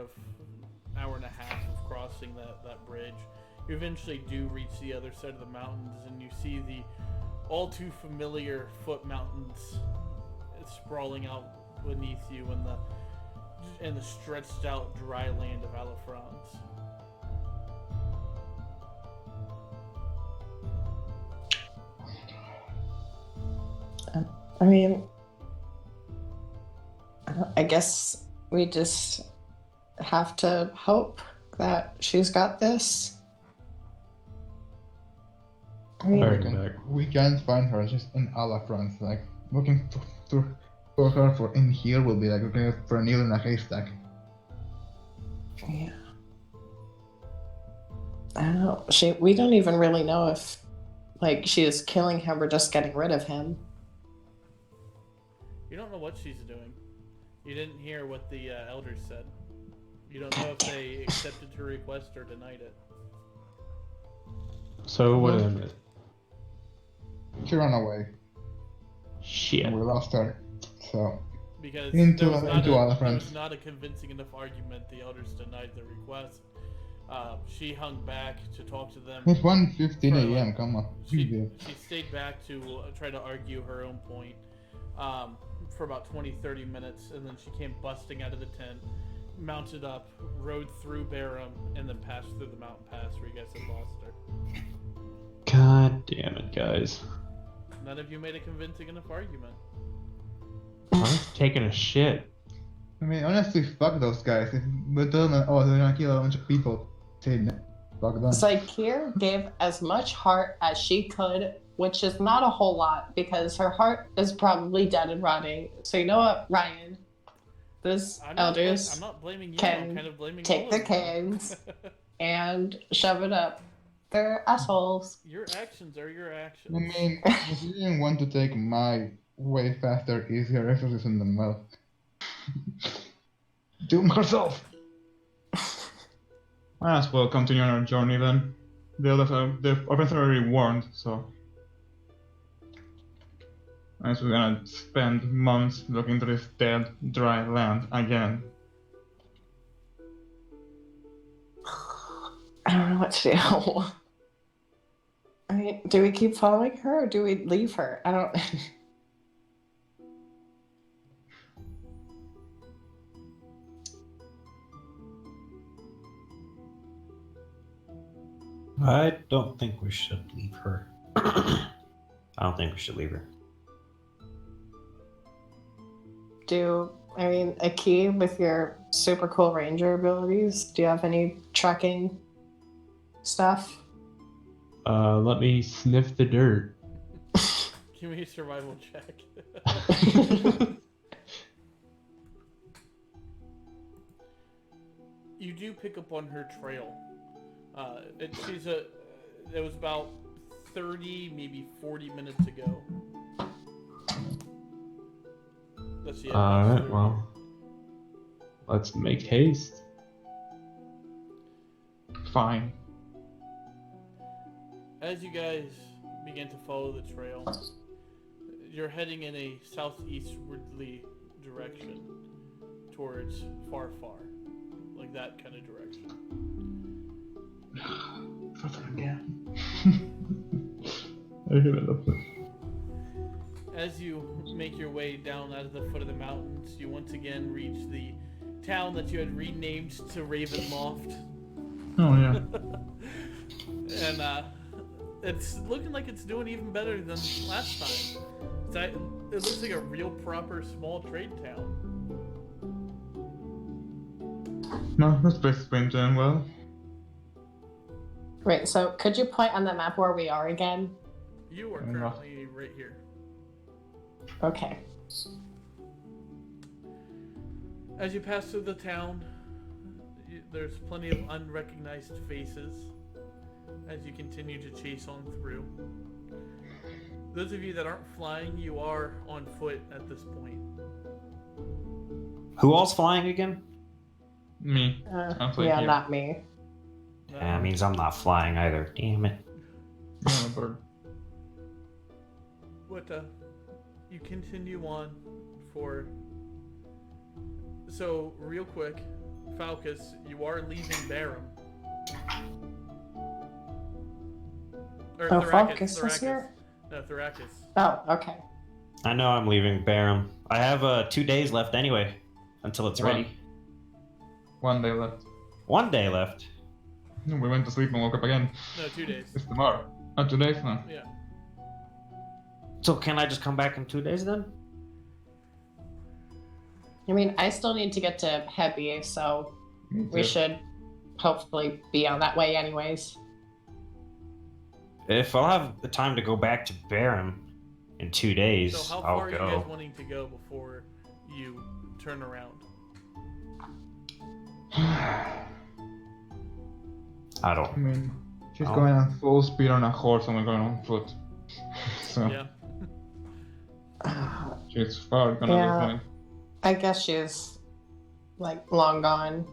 Speaker 1: and a half of crossing that bridge, you eventually do reach the other side of the mountains, and you see the all too familiar foot mountains sprawling out beneath you in the stretched out dry land of Alafrance.
Speaker 4: I mean, I guess we just have to hope that she's got this. I mean,
Speaker 3: Very back.
Speaker 2: We can't find her, she's in Alafrance. Like, looking for her for in here will be like looking for a needle in a haystack.
Speaker 4: yeah. I don't know. We don't even really know if, like, she is killing him or just getting rid of him.
Speaker 1: You don't know what she's doing. You didn't hear what the elders said. You don't know if they accepted her request or denied it.
Speaker 3: So what did I miss?
Speaker 2: She ran away.
Speaker 3: Shit.
Speaker 2: And we lost her. So
Speaker 1: Because
Speaker 2: Into
Speaker 1: there was
Speaker 2: other
Speaker 1: there
Speaker 2: friends.
Speaker 1: was not a convincing enough argument. The elders denied the request. She hung back to talk to them.
Speaker 2: it's 1:15
Speaker 1: For, like,
Speaker 2: a.m. Come on.
Speaker 1: She stayed back to try to argue her own point for about 20-30 minutes, and then she came busting out of the tent, mounted up, rode through Barum, and then passed through the mountain pass where you guys had lost her.
Speaker 3: God damn it, guys.
Speaker 1: None of you made a convincing enough argument.
Speaker 3: I was taking a shit.
Speaker 2: I mean, honestly, fuck those guys. If we tell them, oh, they're gonna kill a bunch of people, say no. Fuck them.
Speaker 4: Zykir gave as much heart as she could, which is not a whole lot because her heart is probably dead and rotting. So you know what, Ryan? Those
Speaker 1: I'm
Speaker 4: elders
Speaker 1: not blaming you.
Speaker 4: can
Speaker 1: I'm kind of blaming
Speaker 4: take
Speaker 1: all
Speaker 4: their
Speaker 1: of you.
Speaker 4: cans and shove it up their assholes.
Speaker 1: Your actions are your actions.
Speaker 2: I mean, if you didn't want to take my way faster, easier exorcism, then well. Doom herself! Might as well continue on our journey then. The others are, the others are already warned, so. As we're gonna spend months looking through this dead, dry land again.
Speaker 4: I don't know what to do. I mean, do we keep following her or do we leave her? I don't.
Speaker 5: I don't think we should leave her. I don't think we should leave her.
Speaker 4: I mean, a key with your super cool ranger abilities? Do you have any tracking stuff?
Speaker 3: Let me sniff the dirt.
Speaker 1: Give me a survival check. You do pick up on her trail. It was about 30, maybe 40 minutes ago. Let's see.
Speaker 3: Alright, well. Let's make haste.
Speaker 2: Fine.
Speaker 1: As you guys begin to follow the trail, you're heading in a southeastwardly direction towards Far, like that kind of direction.
Speaker 2: Further again. I give it up.
Speaker 1: As you make your way down out of the foot of the mountains, you once again reach the town that you had renamed to Ravenloft.
Speaker 2: Oh yeah.
Speaker 1: And it's looking like it's doing even better than last time. It looks like a real proper small trade town.
Speaker 2: No, this place has been doing well.
Speaker 4: Right, so could you point on the map where we are again?
Speaker 1: You are
Speaker 2: No.
Speaker 1: currently right here.
Speaker 4: Okay.
Speaker 1: As you pass through the town, there's plenty of unrecognized faces as you continue to chase on through. Those of you that aren't flying, you are on foot at this point.
Speaker 5: Who all's flying again?
Speaker 2: Me. I'm flying
Speaker 4: Yeah,
Speaker 2: here.
Speaker 4: not me.
Speaker 5: That means I'm not flying either. Damn it.
Speaker 2: Yeah, bird.
Speaker 1: But you continue on for. So real quick, Falcus, you are leaving Barum. Or
Speaker 4: Oh,
Speaker 1: Thrakus,
Speaker 4: Falcus is
Speaker 1: Thrakus.
Speaker 4: here?
Speaker 1: No, Thrakus.
Speaker 4: Oh, okay.
Speaker 5: I know I'm leaving Barum. I have 2 days left anyway, until it's ready.
Speaker 2: 1 day left.
Speaker 5: 1 day left.
Speaker 2: We went to sleep and woke up again.
Speaker 1: No, 2 days.
Speaker 2: It's tomorrow. Not 2 days now.
Speaker 1: Yeah.
Speaker 5: So can I just come back in 2 days then?
Speaker 4: I mean, I still need to get to Hebi, so
Speaker 2: Me
Speaker 4: we
Speaker 2: too.
Speaker 4: should hopefully be on that way anyways.
Speaker 5: If I'll have the time to go back to Barum in 2 days,
Speaker 1: So how
Speaker 5: I'll
Speaker 1: far are you
Speaker 5: go.
Speaker 1: guys wanting to go before you turn around?
Speaker 5: I don't.
Speaker 2: I mean, she's
Speaker 5: Oh.
Speaker 2: going on full speed on a horse and we're going on foot. So
Speaker 1: Yeah.
Speaker 2: she's far gonna
Speaker 4: Yeah.
Speaker 2: be fine.
Speaker 4: I guess she's like long gone.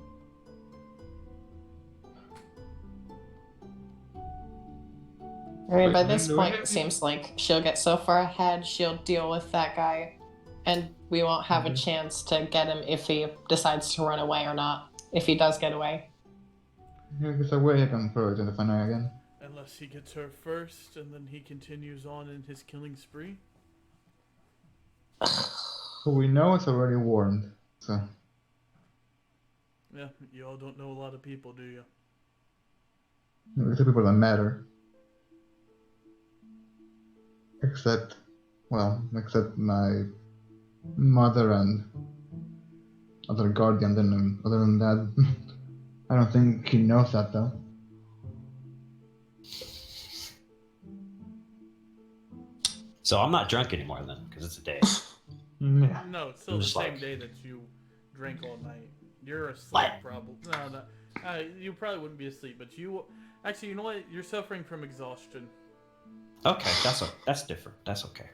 Speaker 4: I mean,
Speaker 2: Wait,
Speaker 4: by
Speaker 2: then
Speaker 4: this
Speaker 2: do I
Speaker 4: point,
Speaker 2: have
Speaker 4: it
Speaker 2: to-
Speaker 4: seems like she'll get so far ahead, she'll deal with that guy, and we won't have a
Speaker 2: Mhm.
Speaker 4: chance to get him if he decides to run away or not. If he does get away.
Speaker 2: Yeah, there's a way I can throw it in the final again.
Speaker 1: Unless he gets her first, and then he continues on in his killing spree.
Speaker 2: Who we know is already warned, so
Speaker 1: Yeah, you all don't know a lot of people, do you?
Speaker 2: it's the people that matter. Except my mother and other guardian. Then other than that, I don't think he knows that though.
Speaker 5: So I'm not drunk anymore then, because it's a day.
Speaker 2: Yeah.
Speaker 1: No, it's still
Speaker 5: I'm
Speaker 1: the
Speaker 5: just
Speaker 1: same
Speaker 5: like-
Speaker 1: day that you drank all night. You're asleep,
Speaker 5: What?
Speaker 1: probably. No. You probably wouldn't be asleep, but you... Actually, you know what? You're suffering from exhaustion.
Speaker 5: Okay, that's different. That's okay.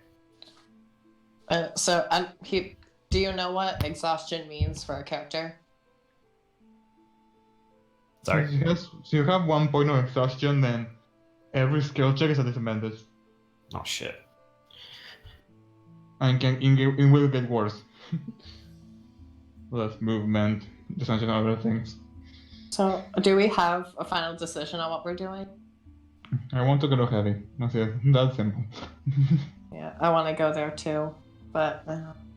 Speaker 4: Do you know what exhaustion means for a character?
Speaker 5: Sorry.
Speaker 2: So you have 1 point of exhaustion, then every skill check is a disadvantage,
Speaker 5: Oh shit.
Speaker 2: and it will get worse. Less movement, disadvantage, and other things.
Speaker 4: So, do we have a final decision on what we're doing?
Speaker 2: I want to go heavy. That's it. That's simple.
Speaker 4: Yeah, I want to go there too, but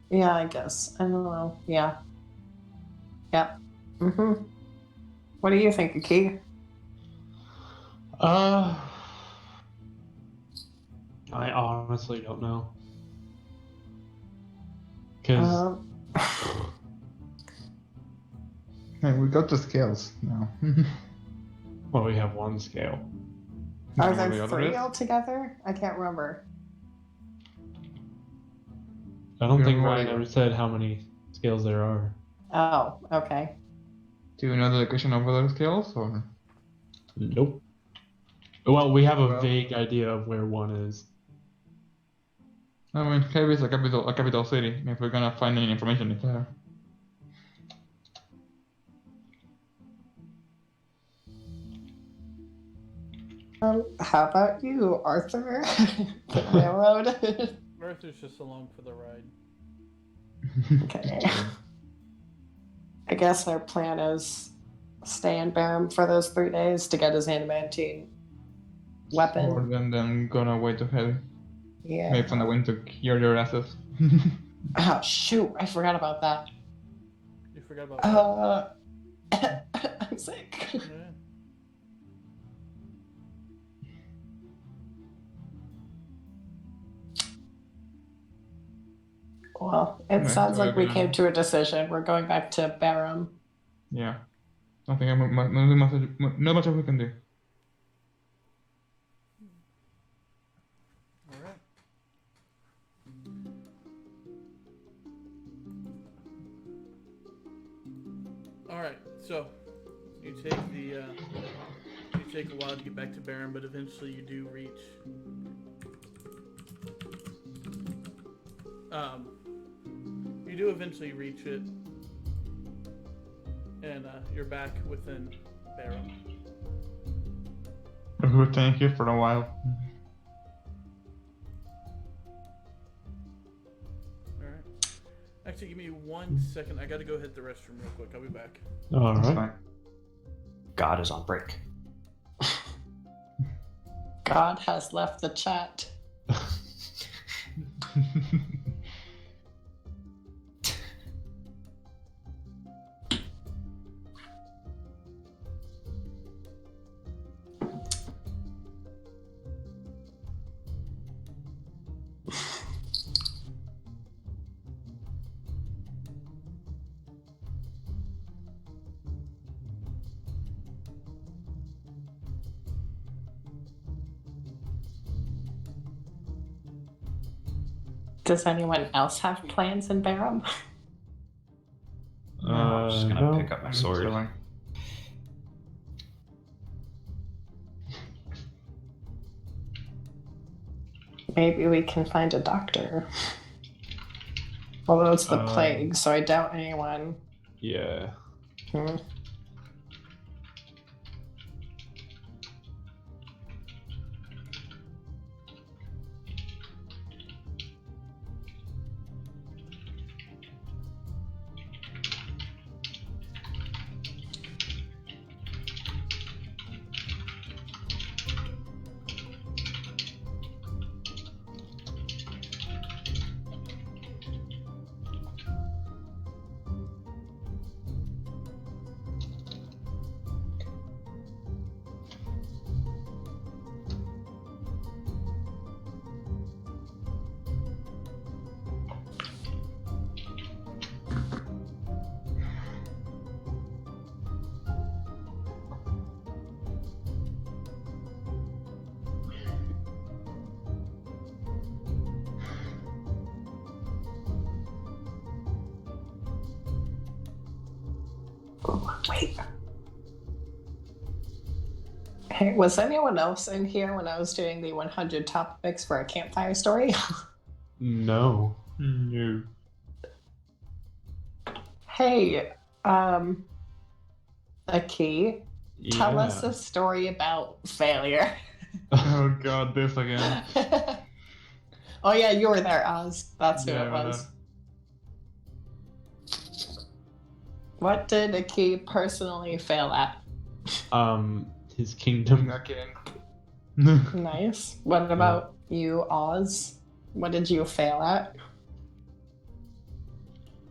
Speaker 4: yeah, I guess I don't know. Yeah. Yep. Mhm. What do you think, Aki?
Speaker 3: I honestly don't know. Because
Speaker 2: Hey, we got the scales now.
Speaker 3: well, we have one scale.
Speaker 4: Are
Speaker 2: What the
Speaker 4: there
Speaker 2: other
Speaker 4: 3
Speaker 2: is?
Speaker 4: altogether? I can't remember.
Speaker 3: I don't
Speaker 2: Yeah,
Speaker 3: think
Speaker 2: right.
Speaker 3: Ryan ever said how many scales there are.
Speaker 4: Oh, okay.
Speaker 2: Do you know the location of other scales, or?
Speaker 3: Nope. Well, we have a
Speaker 2: Well-
Speaker 3: vague idea of where one is.
Speaker 2: I mean, heavy is a capital city. If we're gonna find any information, it's there.
Speaker 4: How about you, Arthur? The railroad.
Speaker 1: Arthur's just along for the ride.
Speaker 4: Okay. I guess our plan is stay in Barum for those 3 days to get his adamantine weapon.
Speaker 2: Or then gonna wait to heavy.
Speaker 4: Yeah.
Speaker 2: Maybe find a way to cure your asses.
Speaker 4: Oh shoot! I forgot about that.
Speaker 1: You forgot about
Speaker 4: I'm sick.
Speaker 1: Yeah.
Speaker 4: Well, it
Speaker 2: Yeah,
Speaker 4: sounds like we
Speaker 2: gonna-
Speaker 4: came to a decision. We're going back to Barum.
Speaker 2: Yeah. I think not much we can do.
Speaker 1: Alright. Alright, so you take you take a while to get back to Baron, but eventually you do reach you do eventually reach it, and you're back within Baron.
Speaker 2: We were staying here for a while.
Speaker 1: Alright. Actually, give me 1 second. I gotta go hit the restroom real quick. I'll be back.
Speaker 3: All
Speaker 2: That's
Speaker 3: right.
Speaker 2: fine.
Speaker 5: God is on break.
Speaker 4: God has left the chat. Does anyone else have plans in Barum?
Speaker 5: I'm just gonna
Speaker 3: no.
Speaker 5: pick up my
Speaker 2: I'm
Speaker 5: sword.
Speaker 2: chilling.
Speaker 4: Maybe we can find a doctor. Although it's the
Speaker 3: Um,
Speaker 4: plague, so I doubt anyone.
Speaker 3: Yeah.
Speaker 4: Hmm. Wait. Hey, was anyone else in here when I was doing the 100 topics for a campfire story?
Speaker 3: No.
Speaker 2: No.
Speaker 4: Hey, Aki, tell us
Speaker 3: Yeah.
Speaker 4: a story about failure.
Speaker 2: Oh god, this again.
Speaker 4: Oh yeah, you were there, Oz. That's who
Speaker 2: Yeah,
Speaker 4: it
Speaker 2: I
Speaker 4: was. What did Aki personally fail at?
Speaker 3: His kingdom.
Speaker 2: Again.
Speaker 4: Nice. What about you, Oz? What did you fail at?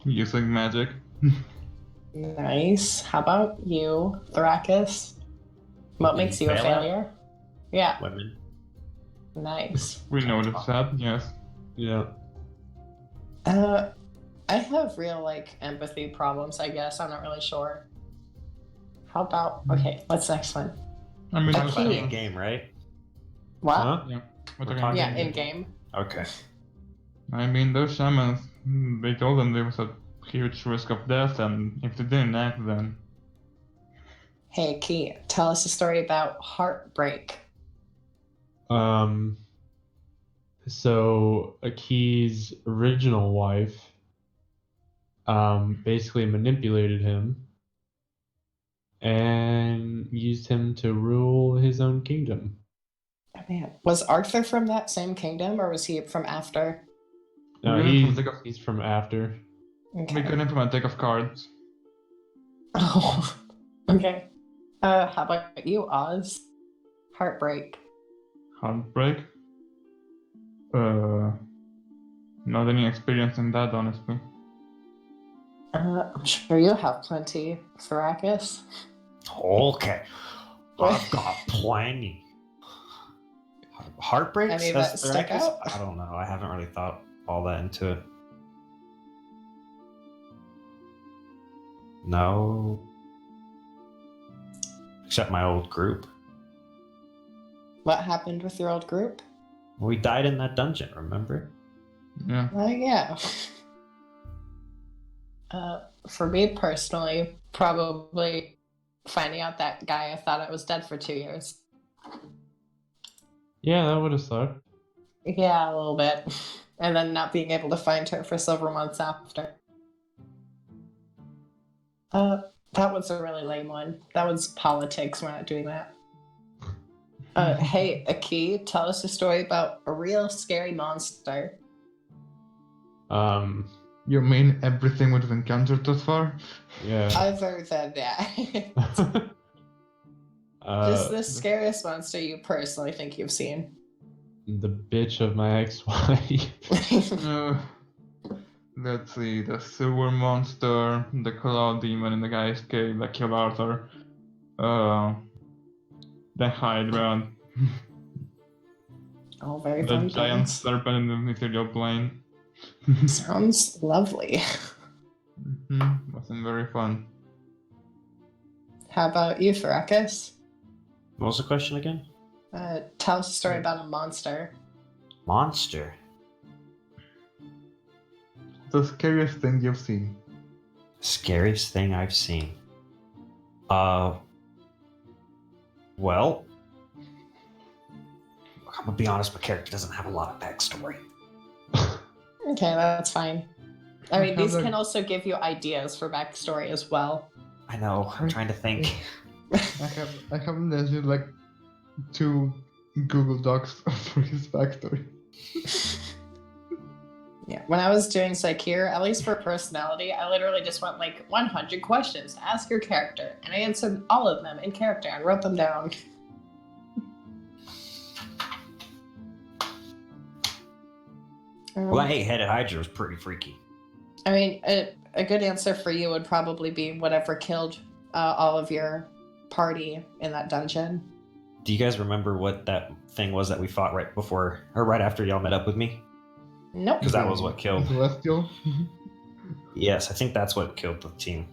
Speaker 2: Using magic.
Speaker 4: Nice. How about you, Thrakis? What
Speaker 5: Did
Speaker 4: makes
Speaker 5: he
Speaker 4: you a
Speaker 5: fail at?
Speaker 4: failure? Yeah,
Speaker 5: Women.
Speaker 4: nice.
Speaker 2: We noticed that, yes.
Speaker 3: Yeah.
Speaker 4: I have real empathy problems, I guess. I'm not really sure. How about okay, what's next one?
Speaker 2: I mean,
Speaker 4: Aki.
Speaker 2: those
Speaker 5: About in
Speaker 2: shamans.
Speaker 5: game, right?
Speaker 4: What?
Speaker 3: Huh?
Speaker 2: Yeah. We're
Speaker 5: We're
Speaker 2: talking
Speaker 5: talking-
Speaker 4: Yeah,
Speaker 2: game.
Speaker 4: in game.
Speaker 5: Okay.
Speaker 2: I mean, those shamans, they told them there was a huge risk of death, and if they didn't act, then
Speaker 4: Hey, Key, tell us a story about heartbreak.
Speaker 3: So Aki's original wife basically manipulated him and used him to rule his own kingdom.
Speaker 4: Oh, man, was Arthur from that same kingdom, or was he from after?
Speaker 3: No,
Speaker 2: We got him from the deck of-
Speaker 3: he's from after.
Speaker 2: we
Speaker 4: Okay.
Speaker 2: got him from a deck of cards.
Speaker 4: Oh, okay. How about you, Oz? Heartbreak.
Speaker 2: Heartbreak. Not any experience in that, honestly.
Speaker 4: I'm sure you have plenty, Thrakis.
Speaker 5: Okay. I've got plenty. Heartbreaks?
Speaker 4: Any
Speaker 5: as
Speaker 4: that stick
Speaker 5: Thrakis?
Speaker 4: out?
Speaker 5: I don't know. I haven't really thought all that into it. No. Except my old group.
Speaker 4: What happened with your old group?
Speaker 5: We died in that dungeon, remember?
Speaker 2: Yeah.
Speaker 4: Yeah. For me personally, probably finding out that guy I thought I was dead for 2 years.
Speaker 3: Yeah, that would have sucked.
Speaker 4: Yeah, a little bit. And then not being able to find her for several months after. That was a really lame one. That was politics. We're not doing that. Hey, Aki, tell us a story about a real scary monster.
Speaker 2: You mean everything we've encountered thus far?
Speaker 3: Yeah.
Speaker 4: Other than that. Just the scariest monster you personally think you've seen.
Speaker 3: The bitch of my ex-wife.
Speaker 2: Let's see, the sewer monster, the claw demon in the guy's cave that killed Arthur, the Hydra,
Speaker 4: Oh, very
Speaker 2: the
Speaker 4: fun
Speaker 2: giant
Speaker 4: things.
Speaker 2: serpent in the ethereal plane.
Speaker 4: Sounds lovely.
Speaker 2: Wasn't very fun.
Speaker 4: How about you, Thrakis?
Speaker 5: What was the question again?
Speaker 4: Tell us a story about a monster.
Speaker 5: Monster.
Speaker 2: The scariest thing you've seen.
Speaker 5: Scariest thing I've seen. Well, I'm gonna be honest, my character doesn't have a lot of backstory.
Speaker 4: Okay, that's fine. I mean, these
Speaker 2: have
Speaker 4: can also give you ideas for backstory as well.
Speaker 5: I know. I'm trying to think.
Speaker 2: I have legit like 2 Google Docs for his backstory.
Speaker 4: Yeah, when I was doing Psycheer, at least for personality, I literally just went like 100 questions to ask your character, and I answered all of them in character and wrote them down.
Speaker 5: Well, hey, Headed Hydra was pretty freaky.
Speaker 4: I mean, a good answer for you would probably be whatever killed all of your party in that dungeon.
Speaker 5: Do you guys remember what that thing was that we fought right before or right after y'all met up with me?
Speaker 4: Nope.
Speaker 5: Because that was what killed.
Speaker 2: Celestial.
Speaker 5: Yes, I think that's what killed the team.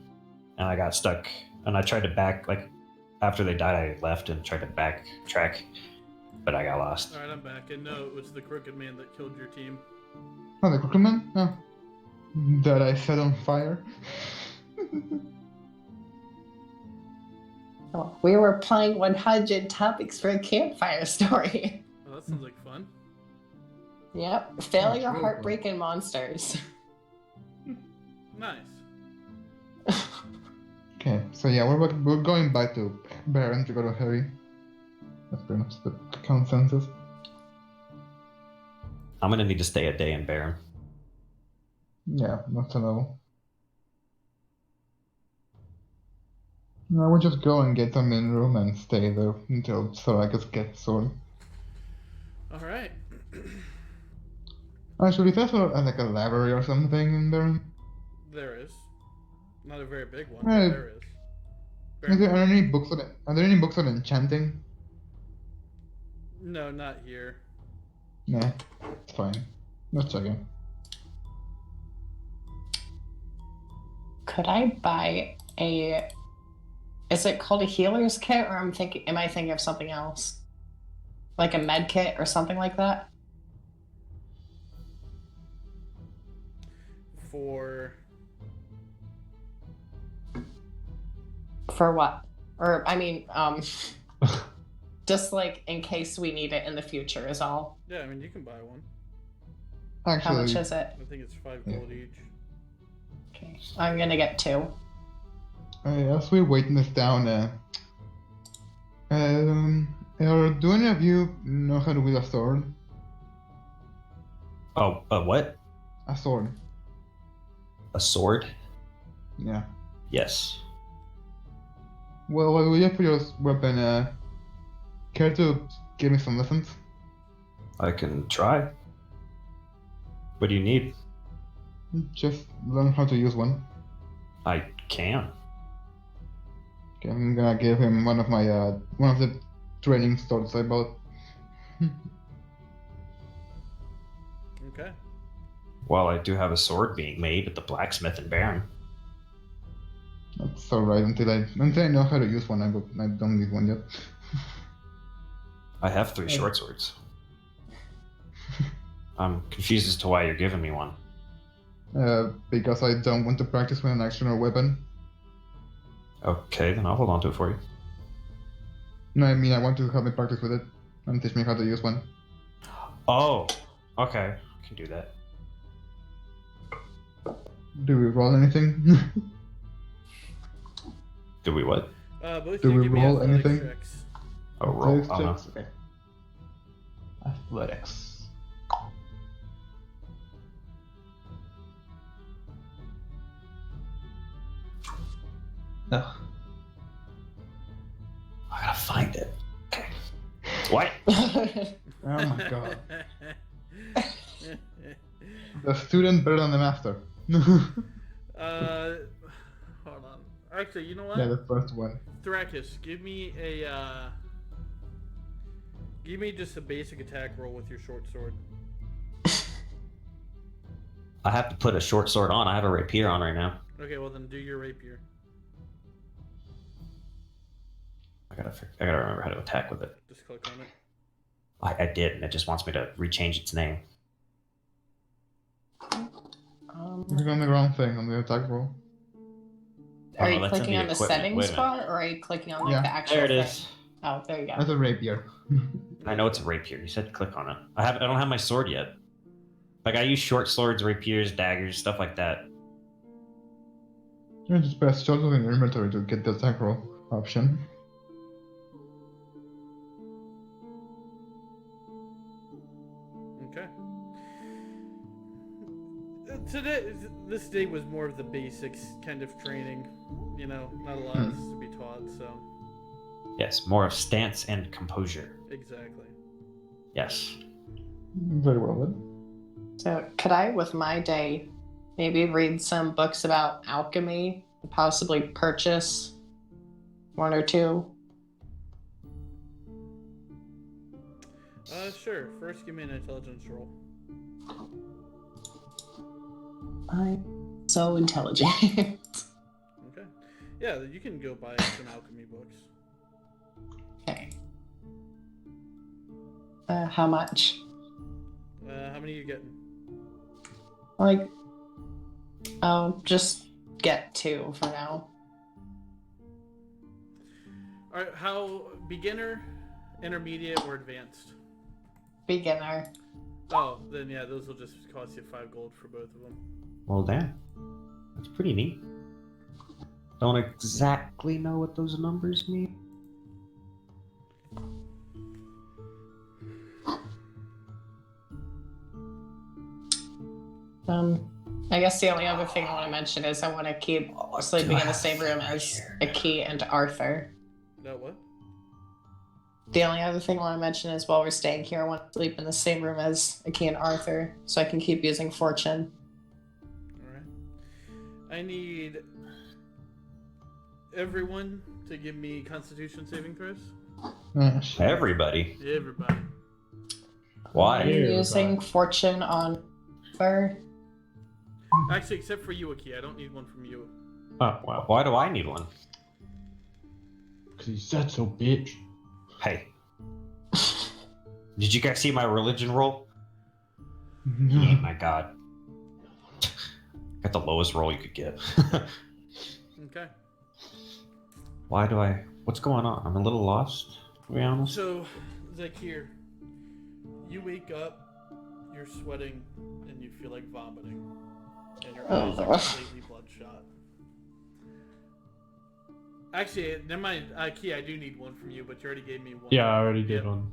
Speaker 5: And I got stuck. And I tried to back, like, after they died, I left and tried to backtrack, but I got lost.
Speaker 1: Alright, I'm back. And no, it was the Crooked Man that killed your team.
Speaker 2: Oh, the Crooked Man? Oh. That I set on fire.
Speaker 4: Oh, we were playing 100 topics for a campfire story.
Speaker 1: Oh, that sounds like fun.
Speaker 4: Yep, failure,
Speaker 2: really cool.
Speaker 4: heartbreaking monsters.
Speaker 1: Nice.
Speaker 2: Okay, so yeah, we're going back to Baron to go to Harry. That's pretty much the consensus.
Speaker 5: I'm gonna need to stay a day in Baron.
Speaker 2: Yeah, that's a no. No, we'll just go and get a main room and stay there until Sorakas gets sword.
Speaker 1: Alright.
Speaker 2: Actually, there's like a library or something in Baron.
Speaker 1: There is. Not a very big one,
Speaker 2: Right.
Speaker 1: but there is.
Speaker 2: Are there any books on Are there any books on enchanting?
Speaker 1: No, not here.
Speaker 2: Nah, it's fine. Let's check it.
Speaker 4: Could I buy a... Is it called a healer's kit, or am I thinking of something else? Like a med kit or something like that?
Speaker 1: For
Speaker 4: For what? Or, I mean, just like in case we need it in the future is all.
Speaker 1: yeah, I mean you can buy one.
Speaker 2: Actually,
Speaker 4: How much is it?
Speaker 1: I think it's 5
Speaker 2: Yeah.
Speaker 1: gold each.
Speaker 4: Okay, I'm gonna get 2.
Speaker 2: as we waiting this down, do any of you know how to wield a sword?
Speaker 5: Oh, what?
Speaker 2: A sword.
Speaker 5: A sword?
Speaker 2: Yeah.
Speaker 5: Yes.
Speaker 2: Well, while we look for your weapon, care to give me some lessons?
Speaker 5: I can try. What do you need?
Speaker 2: Just learn how to use one.
Speaker 5: I can.
Speaker 2: Okay, I'm gonna give him one of my one of the training swords I bought.
Speaker 1: Okay.
Speaker 5: Well, I do have a sword being made at the blacksmith in Baron.
Speaker 2: That's alright until I know how to use one. I don't need one yet.
Speaker 5: I have 3 short swords. I'm confused as to why you're giving me one.
Speaker 2: Because I don't want to practice with an action or weapon.
Speaker 5: Okay, then I'll hold on to it for you.
Speaker 2: No, I mean I want to help me practice with it and teach me how to use one.
Speaker 5: Oh, okay. I can do that.
Speaker 2: Do we roll anything?
Speaker 5: Do we what?
Speaker 1: Both
Speaker 2: Do
Speaker 1: you
Speaker 2: we
Speaker 1: give me
Speaker 2: roll
Speaker 1: athletics
Speaker 2: anything?
Speaker 1: checks.
Speaker 5: Oh, roll.
Speaker 2: Athletics
Speaker 5: I don't know.
Speaker 2: checks, okay. Athletics. Ugh.
Speaker 5: I gotta find it. Okay. What?
Speaker 2: Oh my god. The student better than the master.
Speaker 1: Hold on. Actually, you know what?
Speaker 2: Yeah, the first one.
Speaker 1: Thrakis, give me just a basic attack roll with your short sword.
Speaker 5: I have to put a short sword on. I have a rapier on right now.
Speaker 1: Okay, well then do your rapier.
Speaker 5: I gotta remember how to attack with it.
Speaker 1: Just click on it.
Speaker 5: I did, and it just wants me to rechange its name.
Speaker 2: You're on the wrong thing on the attack roll.
Speaker 4: Are
Speaker 5: Oh,
Speaker 4: you
Speaker 5: that's in
Speaker 4: clicking
Speaker 5: the
Speaker 4: on the
Speaker 5: equipment.
Speaker 4: settings
Speaker 5: Wait a minute.
Speaker 4: bar, or are you clicking on like
Speaker 2: Yeah.
Speaker 4: the actual
Speaker 5: There it
Speaker 4: thing?
Speaker 5: is.
Speaker 4: Oh, there you go.
Speaker 2: That's a rapier.
Speaker 5: I know it's a rapier. You said click on it. I don't have my sword yet. Like I use short swords, rapiers, daggers, stuff like that.
Speaker 2: You just press toggle in your inventory to get the attack roll option.
Speaker 1: Okay. This day was more of the basics kind of training. You know, not a lot else to be taught, so.
Speaker 5: Yes, more of stance and composure.
Speaker 1: Exactly.
Speaker 5: Yes.
Speaker 2: Very well then.
Speaker 4: So, could I, with my day, maybe read some books about alchemy and possibly purchase one or two?
Speaker 1: Sure. First, give me an intelligence roll.
Speaker 4: I'm so intelligent.
Speaker 1: Okay. Yeah, you can go buy some alchemy books.
Speaker 4: Okay. How much?
Speaker 1: How many are you getting?
Speaker 4: Like, I'll just get two for now.
Speaker 1: All right. How beginner, intermediate, or advanced?
Speaker 4: Beginner.
Speaker 1: Oh, then yeah, those will just cost you 5 gold for both of them.
Speaker 5: Well, damn. That's pretty neat. Don't exactly know what those numbers mean.
Speaker 4: I guess the only other thing I want to mention is I want to keep sleeping in the same room as Aki and Arthur.
Speaker 1: No, what?
Speaker 4: The only other thing I want to mention is while we're staying here, I want to sleep in the same room as Aki and Arthur so I can keep using fortune.
Speaker 1: Alright. I need everyone to give me constitution saving throws.
Speaker 2: Shit.
Speaker 5: Everybody.
Speaker 1: Everybody.
Speaker 5: Why?
Speaker 4: I'm using fortune on Arthur.
Speaker 1: Actually, except for you, Aki. I don't need one from you.
Speaker 3: Oh, wow.
Speaker 5: Why do I need one?
Speaker 3: Because he said so, bitch.
Speaker 5: Hey. Did you guys see my religion roll? Oh
Speaker 2: No.
Speaker 5: my god. Got the lowest roll you could get.
Speaker 1: Okay.
Speaker 5: Why do I... What's going on? I'm a little lost, to be honest.
Speaker 1: So, Zakir, you wake up, you're sweating, and you feel like vomiting. And your eyes are completely bloodshot. Actually, never mind. Key, I do need one from you, but you already gave me one.
Speaker 3: Yeah, I already did
Speaker 1: Yep.
Speaker 3: one.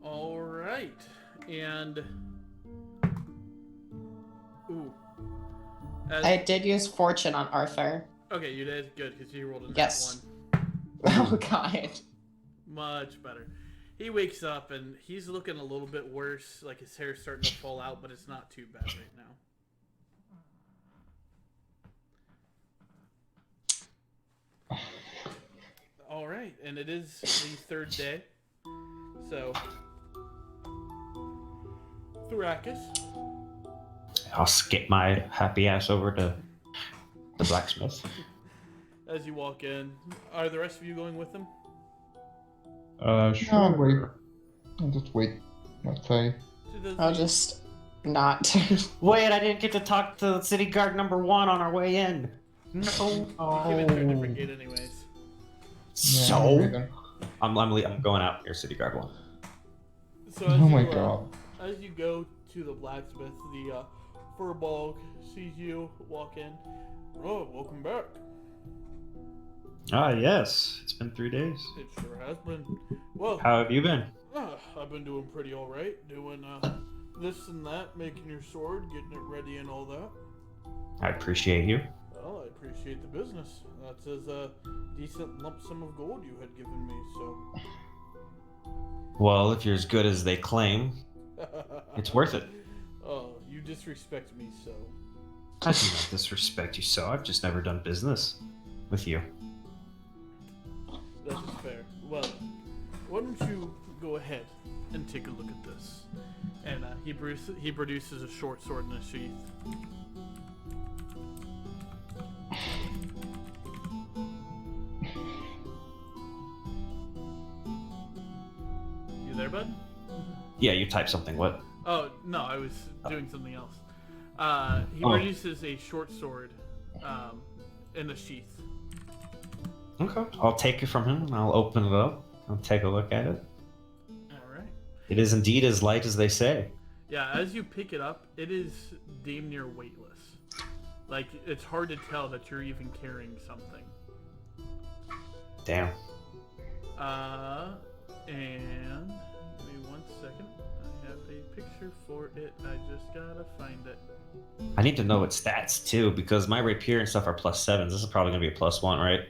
Speaker 1: All right, and ooh,
Speaker 4: I did use fortune on Arthur.
Speaker 1: okay, you did good because you rolled a nat
Speaker 4: Yes.
Speaker 1: one.
Speaker 4: Oh god.
Speaker 1: Much better. He wakes up and he's looking a little bit worse, like his hair's starting to fall out, but it's not too bad right now. All right, and it is the third day, so Thrakis.
Speaker 5: I'll skip my happy ass over to the blacksmith.
Speaker 1: As you walk in, are the rest of you going with him?
Speaker 3: Sure.
Speaker 2: I'll wait. I'll just wait. Outside.
Speaker 4: I'll just not.
Speaker 5: Wait, I didn't get to talk to City Guard number 1 on our way in. No.
Speaker 1: Came in through a different gate anyways.
Speaker 5: So? I'm going out near City Guard 1.
Speaker 1: So
Speaker 2: Oh my god.
Speaker 1: As you go to the blacksmith, the Furbolg sees you walk in. Oh, welcome back.
Speaker 5: Ah, yes. It's been 3 days.
Speaker 1: It sure has been. Well,
Speaker 5: How have you been?
Speaker 1: I've been doing pretty all right. Doing this and that, making your sword, getting it ready, and all that.
Speaker 5: I appreciate you.
Speaker 1: Well, I appreciate the business. That's a decent lump sum of gold you had given me. So.
Speaker 5: Well, if you're as good as they claim, it's worth it.
Speaker 1: Oh, you disrespect me so.
Speaker 5: I do not disrespect you so. I've just never done business with you.
Speaker 1: That is fair. Well, why don't you go ahead and take a look at this? And he produces a short sword in a sheath. You there, bud?
Speaker 5: Yeah, you type something. What?
Speaker 1: Oh, no, I was doing something else. He
Speaker 5: Oh.
Speaker 1: produces a short sword in a sheath.
Speaker 5: Okay. I'll take it from him and I'll open it up. I'll take a look at it.
Speaker 1: All right.
Speaker 5: It is indeed as light as they say.
Speaker 1: Yeah, as you pick it up, it is damn near weightless. Like, it's hard to tell that you're even carrying something.
Speaker 5: Damn.
Speaker 1: And give me 1 second. I have a picture for it. I just gotta find it.
Speaker 5: I need to know its stats too, because my rapier and stuff are +7s. This is probably gonna be a +1, right?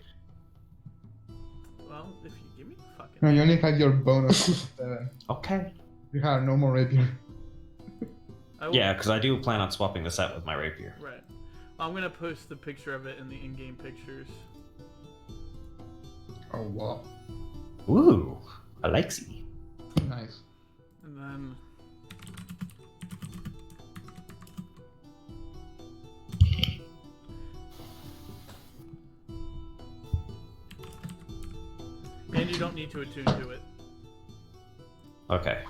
Speaker 1: Well, if you give me a fucking.
Speaker 2: No, you only have your bonus. 7.
Speaker 5: Okay.
Speaker 2: You have no more rapier.
Speaker 1: I will-
Speaker 5: Yeah, because I do plan on swapping this out with my rapier.
Speaker 1: Right. I'm gonna post the picture of it in the in-game pictures.
Speaker 2: Oh wow,
Speaker 5: Ooh, Alexi.
Speaker 2: nice.
Speaker 1: And then. And you don't need to attune to it.
Speaker 5: Okay.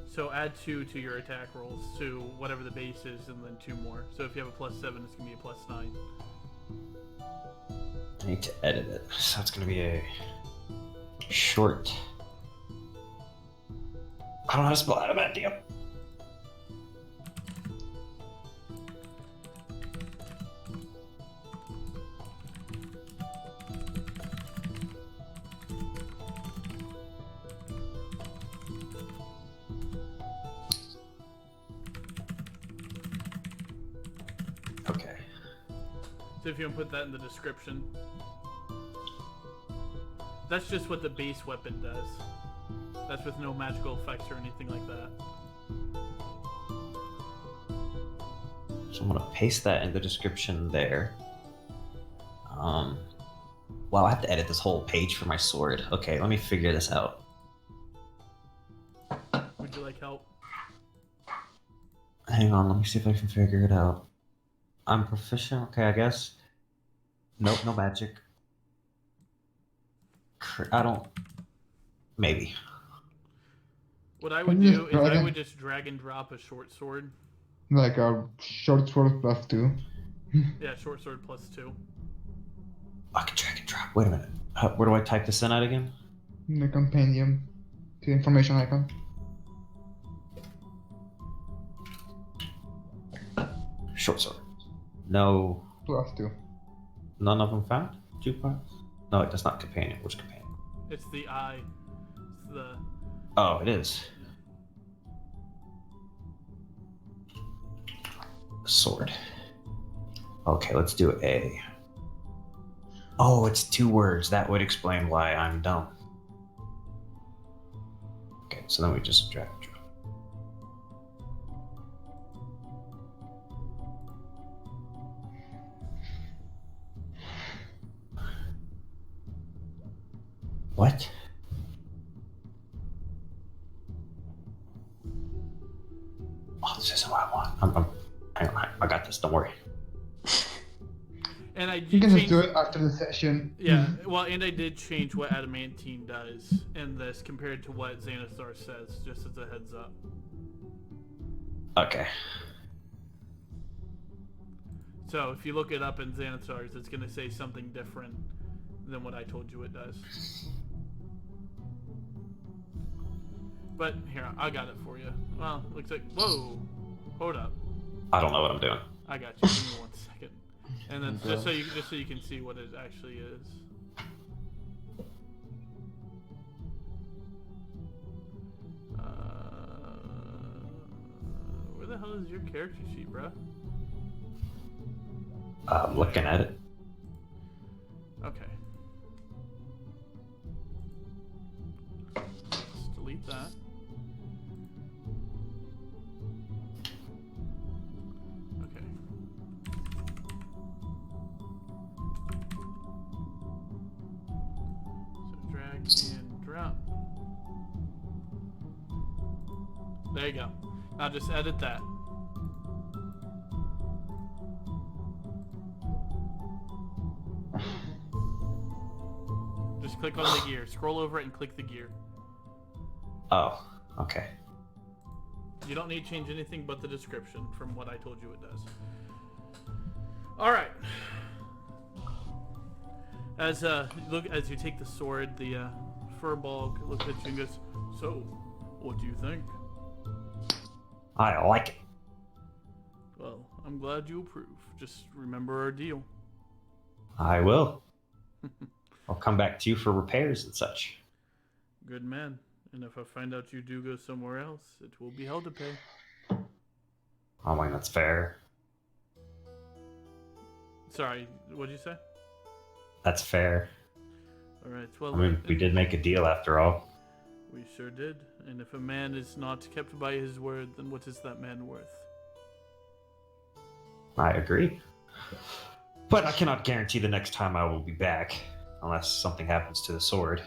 Speaker 1: So add 2 to your attack rolls to whatever the base is, and then 2 more. So if you have a +7, it's gonna be a +9.
Speaker 5: I need to edit it. So it's gonna be a short. I don't know how to spell adamantium. Okay.
Speaker 1: So if you want to put that in the description. That's just what the base weapon does. That's with no magical effects or anything like that.
Speaker 5: So I'm gonna paste that in the description there. Wow, I have to edit this whole page for my sword. Okay, let me figure this out.
Speaker 1: Would you like help?
Speaker 5: Hang on, let me see if I can figure it out. I'm proficient, okay, I guess. Nope, no magic. I don't. Maybe.
Speaker 1: What I would
Speaker 2: Can you
Speaker 1: do is
Speaker 2: try
Speaker 1: I
Speaker 2: that?
Speaker 1: would just drag and drop a short sword.
Speaker 2: Like a short sword +2.
Speaker 1: Yeah, short sword +2.
Speaker 5: I can drag and drop. Wait a minute. Where do I type this in at again?
Speaker 2: The compendium, the information icon.
Speaker 5: Short sword. No.
Speaker 2: +2.
Speaker 5: None of them found? 2 parts? No, it does not companion. Which companion?
Speaker 1: It's the eye. It's the.
Speaker 5: Oh, it is. Sword. Okay, let's do A. Oh, it's 2 words. That would explain why I'm dumb. Okay, so then we just drag and drop. What? Oh, this isn't what I want. Hang on, I got this. Don't worry.
Speaker 1: And I
Speaker 2: You
Speaker 1: did
Speaker 2: can just
Speaker 1: change.
Speaker 2: do it after the session.
Speaker 1: Yeah, well, and I did change what adamantine does in this compared to what Xanathar says, just as a heads up.
Speaker 5: Okay.
Speaker 1: So if you look it up in Xanathar's, it's going to say something different than what I told you it does. But here, I got it for you. Well, looks like. Whoa! Hold up.
Speaker 5: I don't know what I'm doing.
Speaker 1: I got you. Give me 1 second. And then just so you can see what it actually is. Where the hell is your character sheet, bro?
Speaker 5: I'm looking at it.
Speaker 1: Okay. Let's delete that. Okay. So drag and drop. There you go. Now just edit that. Just click on the gear. Scroll over it and click the gear.
Speaker 5: Oh, okay.
Speaker 1: You don't need to change anything but the description from what I told you it does. Alright. As you take the sword, the Furbolg looks at you and goes, "So, what do you think?"
Speaker 5: I like it.
Speaker 1: Well, I'm glad you approve. Just remember our deal.
Speaker 5: I will. I'll come back to you for repairs and such.
Speaker 1: Good man. And if I find out you do go somewhere else, it will be hell to pay.
Speaker 5: I mean, that's fair.
Speaker 1: Sorry, what'd you say?
Speaker 5: That's fair.
Speaker 1: All right. Well,
Speaker 5: I mean, we did make a deal after all.
Speaker 1: We sure did. And if a man is not kept by his word, then what is that man worth?
Speaker 5: I agree. But I cannot guarantee the next time I will be back, unless something happens to the sword.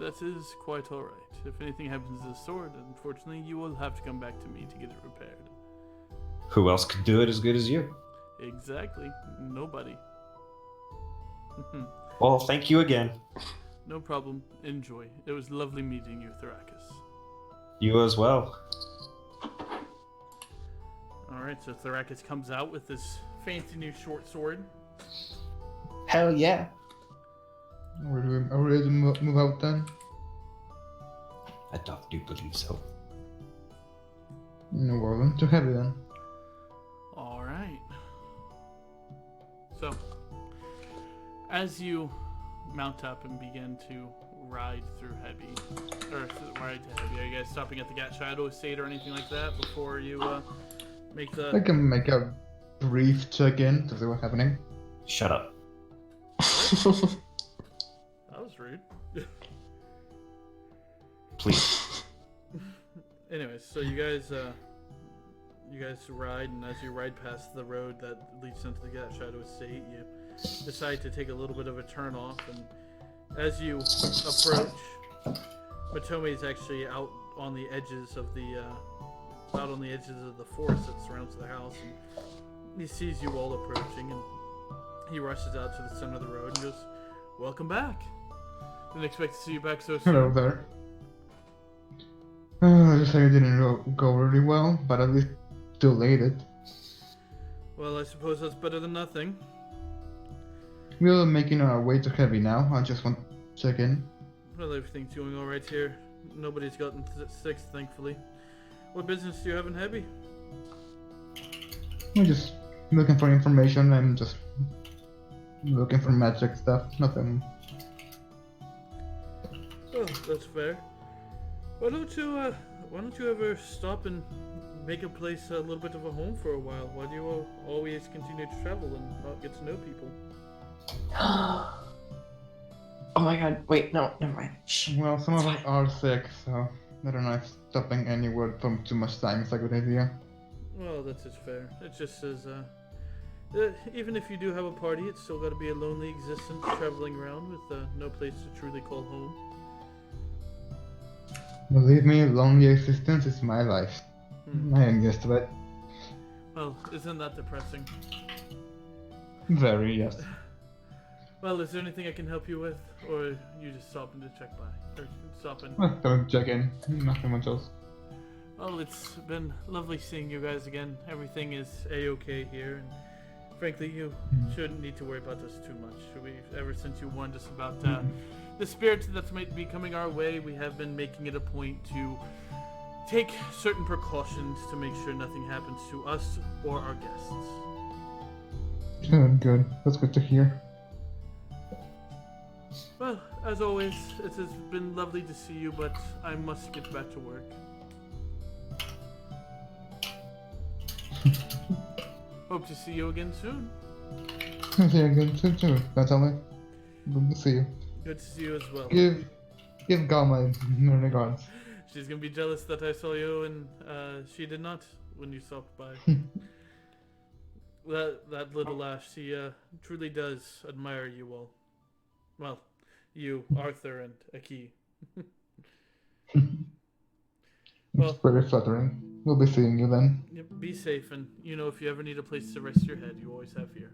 Speaker 1: That is quite all right. If anything happens to the sword, unfortunately, you will have to come back to me to get it repaired.
Speaker 5: Who else could do it as good as you?
Speaker 1: Exactly. Nobody.
Speaker 5: Well, thank you again.
Speaker 1: No problem. Enjoy. It was lovely meeting you, Thrakus.
Speaker 5: You as well.
Speaker 1: Alright, so Thrakus comes out with this fancy new short sword.
Speaker 5: Hell yeah.
Speaker 2: Are we ready to move out then?
Speaker 5: I do believe so.
Speaker 2: No, we're going to heavy then.
Speaker 1: Alright. So, as you mount up and begin to ride through Heavy, or ride to Heavy, are you guys stopping at the Gat Shadow Estate or anything like that before you make
Speaker 2: I
Speaker 1: the...
Speaker 2: can make a brief check-in to see what's happening.
Speaker 5: Shut up.
Speaker 1: That was rude.
Speaker 5: Please.
Speaker 1: Anyways, so you guys ride, and as you ride past the road that leads into the Gat Shadow Estate, you decide to take a little bit of a turn off, and as you approach, Matome is actually out on the edges of the forest that surrounds the house, and he sees you all approaching, and he rushes out to the center of the road and goes, "Welcome back. Didn't expect to see you back so soon."
Speaker 2: Hello there. I just it didn't go really well, but at least delayed it.
Speaker 1: Well, I suppose that's better than nothing.
Speaker 2: We're making our way to Heavy now. I just want to check in.
Speaker 1: Well, everything's going all right here. Nobody's gotten sick, thankfully. What business do you have in Heavy?
Speaker 2: We're just looking for information and just looking for magic stuff. Nothing.
Speaker 1: Oh, that's fair. Why don't you ever stop and make a place a little bit of a home for a while? Why do you always continue to travel and not get to know people?
Speaker 4: Oh my god, wait, no, never mind. Shh.
Speaker 2: Well, some of
Speaker 4: It's
Speaker 2: us
Speaker 4: fine.
Speaker 2: are sick, so I don't know if stopping anywhere for too much time is a good idea.
Speaker 1: Well, that's just fair. It just says, even if you do have a party, it's still got to be a lonely existence traveling around with no place to truly call home.
Speaker 2: Believe me, lonely existence is my life. I am used to it.
Speaker 1: Well, isn't that depressing?
Speaker 2: Very, yes.
Speaker 1: Well, is there anything I can help you with, or you just stopping to check by, or stopping?
Speaker 2: Don't check in. Nothing much else.
Speaker 1: Well, it's been lovely seeing you guys again. Everything is a-okay here, and frankly, you shouldn't need to worry about us too much. Ever since you warned us about the spirits that might be coming our way, we have been making it a point to take certain precautions to make sure nothing happens to us or our guests.
Speaker 2: Good, good. That's good to hear.
Speaker 1: Well, as always, it has been lovely to see you, but I must get back to work. Hope to see you again soon.
Speaker 2: See you again soon too. That's all. Good to see you.
Speaker 1: Good to see you as well.
Speaker 2: Give Gal my regards.
Speaker 1: She's gonna be jealous that I saw you and she did not when you stopped by. that little laugh, she truly does admire you all. Well, you, Arthur, and Aki. Well,
Speaker 2: It's very flattering. We'll be seeing you then.
Speaker 1: yep, be safe, and if you ever need a place to rest your head, you always have here.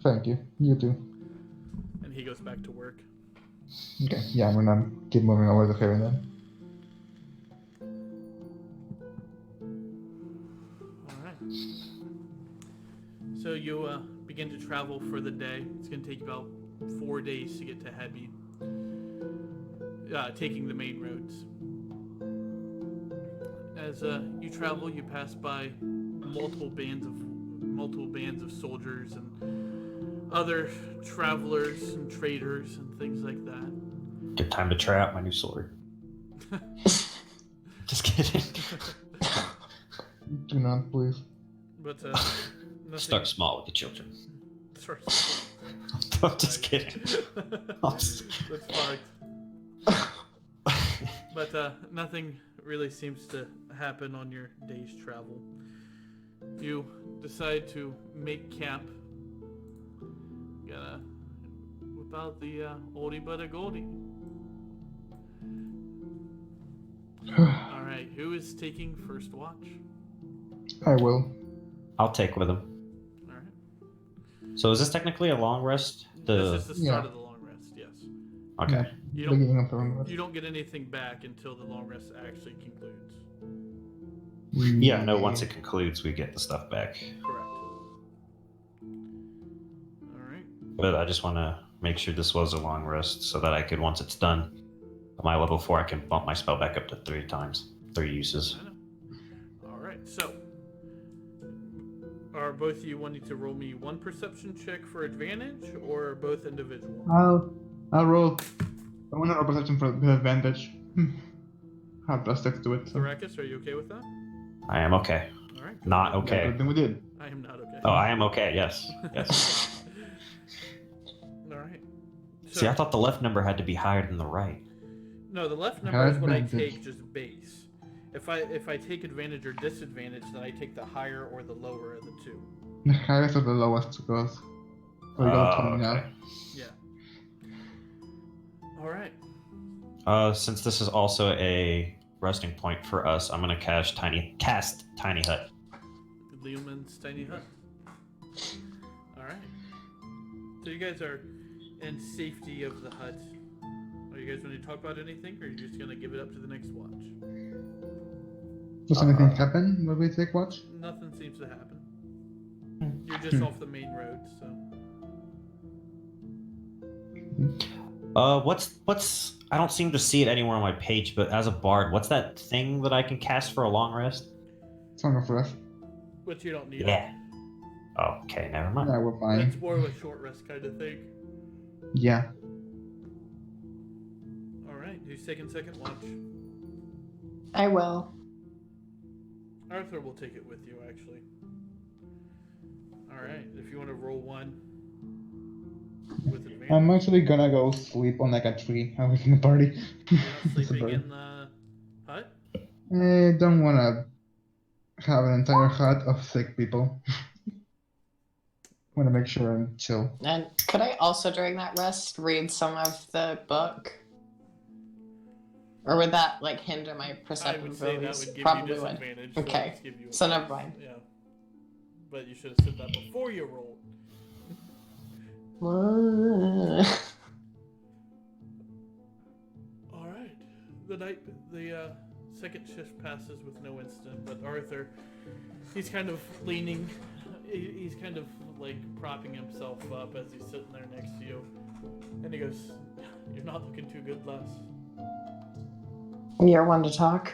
Speaker 2: Thank you. You too.
Speaker 1: And he goes back to work.
Speaker 2: Okay, yeah, I'm gonna keep moving over to Heaven then.
Speaker 1: Alright. So you begin to travel for the day. It's going to take about 4 days to get to Hebi. Taking the main roads. As you travel, you pass by multiple bands of soldiers and other travelers and traders and things like that.
Speaker 5: Good time to try out my new sword. Just kidding.
Speaker 2: Do not, please.
Speaker 1: But nothing.
Speaker 5: Start small with the children.
Speaker 1: Start
Speaker 5: I'm just kidding.
Speaker 1: That's fucked. But nothing really seems to happen on your day's travel. You decide to make camp. Gotta whip out the oldie but a goldie. Alright, who is taking first watch?
Speaker 2: I will.
Speaker 5: I'll take with him.
Speaker 1: Alright.
Speaker 5: So is this technically a long rest?
Speaker 1: This is the start
Speaker 2: Yeah.
Speaker 1: of the long rest, yes.
Speaker 5: Okay.
Speaker 1: You
Speaker 2: Beginning of the long rest.
Speaker 1: you don't get anything back until the long rest actually concludes.
Speaker 5: Yeah, no, once it concludes, we get the stuff back.
Speaker 1: Correct. Alright.
Speaker 5: But I just want to make sure this was a long rest so that I could, once it's done, at my level 4, I can bump my spell back up to 3 times. 3 uses.
Speaker 1: I know. Alright, so are both of you wanting to roll me one perception check for advantage or both individual?
Speaker 2: I'll roll. I want to roll perception for the advantage. Have plus 6 to it. So.
Speaker 1: Arrakis, are you okay with that?
Speaker 5: I am okay.
Speaker 1: Alright.
Speaker 5: Not
Speaker 2: Yeah,
Speaker 5: okay.
Speaker 2: good thing we did.
Speaker 1: I am not okay.
Speaker 5: Oh, I am okay, yes. Yes.
Speaker 1: Alright.
Speaker 5: See, I thought the left number had to be higher than the right.
Speaker 1: No, the left number is what I
Speaker 2: Advantage.
Speaker 1: take just base. If I take advantage or disadvantage, then I take the higher or the lower of the two.
Speaker 2: The highest or the lowest goes. Oh, you gotta tell me now.
Speaker 5: okay.
Speaker 1: Yeah. Alright.
Speaker 5: Since this is also a resting point for us, I'm gonna cast Tiny Hut.
Speaker 1: Leoman's tiny hut. Alright. So you guys are in safety of the hut. Are you guys going to talk about anything, or are you just going to give it up to the next watch?
Speaker 2: Does anything happen when we take watch?
Speaker 1: Nothing seems to happen. You're just off the main road, so.
Speaker 5: What's I don't seem to see it anywhere on my page, but as a bard, what's that thing that I can cast for a long rest?
Speaker 2: Song of Rest.
Speaker 1: But you don't need
Speaker 5: Yeah. Okay, never mind.
Speaker 2: Yeah, we're
Speaker 1: it.
Speaker 2: fine.
Speaker 1: It's more of a short rest kind of thing.
Speaker 2: Yeah.
Speaker 1: Alright, who's taking second watch?
Speaker 4: I will.
Speaker 1: Arthur will take it with you, actually. Alright, if you want to roll one with advantage.
Speaker 2: I'm actually gonna go sleep on like a tree away from the party.
Speaker 1: You're not
Speaker 2: It's a
Speaker 1: sleeping
Speaker 2: bird.
Speaker 1: in the hut?
Speaker 2: I don't wanna have an entire hut of sick people. Wanna make sure I'm chill.
Speaker 4: And could I also, during that rest, read some of the book? Or would that like hinder my
Speaker 1: I
Speaker 4: perceptive
Speaker 1: would say that
Speaker 4: abilities?
Speaker 1: would give
Speaker 4: Probably
Speaker 1: you
Speaker 4: would.
Speaker 1: disadvantage. So
Speaker 4: Okay,
Speaker 1: let's give you
Speaker 4: so
Speaker 1: a-
Speaker 4: never mind.
Speaker 1: Yeah. But you should have said that before you rolled. Alright. The second shift passes with no incident, but Arthur, he's kind of leaning, he's kind of like propping himself up as he's sitting there next to you. And he goes, "You're not looking too good, Les.
Speaker 4: You're one to talk.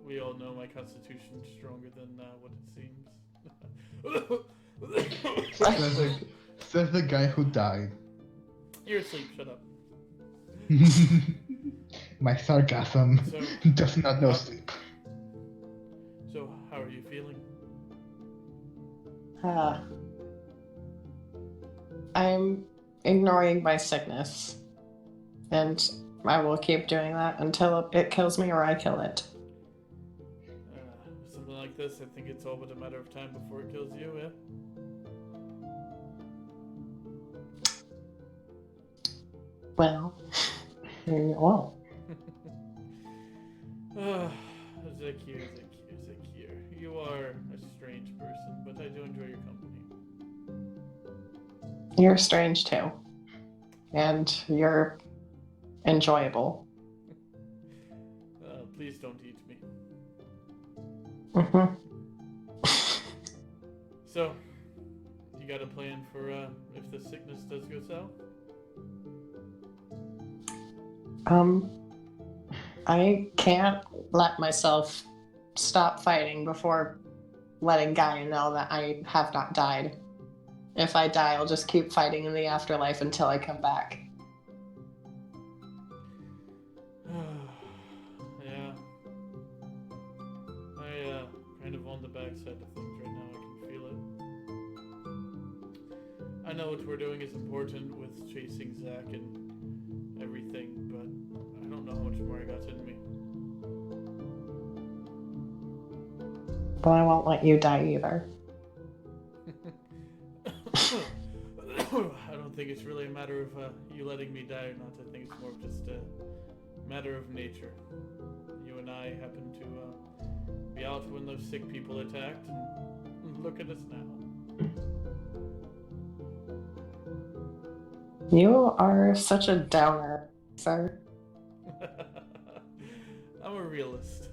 Speaker 1: We all know my constitution's stronger than what it seems."
Speaker 2: Says the guy who died.
Speaker 1: You're asleep, shut up.
Speaker 2: My sarcasm
Speaker 1: So,
Speaker 2: does not know sleep.
Speaker 1: so how are you feeling?
Speaker 4: I'm ignoring my sickness. And I will keep doing that until it kills me or I kill it.
Speaker 1: Something like this, I think it's all but a matter of time before it kills you, yeah?
Speaker 4: Well, well.
Speaker 1: Zakir, you are a strange person, but I do enjoy your company.
Speaker 4: You're strange too. And you're enjoyable.
Speaker 1: Please don't eat me.
Speaker 4: Mm-hmm.
Speaker 1: So, you got a plan for if the sickness does go south?
Speaker 4: I can't let myself stop fighting before letting Gaia know that I have not died. If I die, I'll just keep fighting in the afterlife until I come back.
Speaker 1: Yeah. I kind of on the backside of things right now. I can feel it. I know what we're doing is important with chasing Zach and everything, but I don't know how much more I got in me.
Speaker 4: But I won't let you die either.
Speaker 1: I don't think it's really a matter of you letting me die or not. I think it's more of just a matter of nature. You and I happened to be out when those sick people attacked, and look at us now.
Speaker 4: You are such a downer, sir.
Speaker 1: I'm a realist.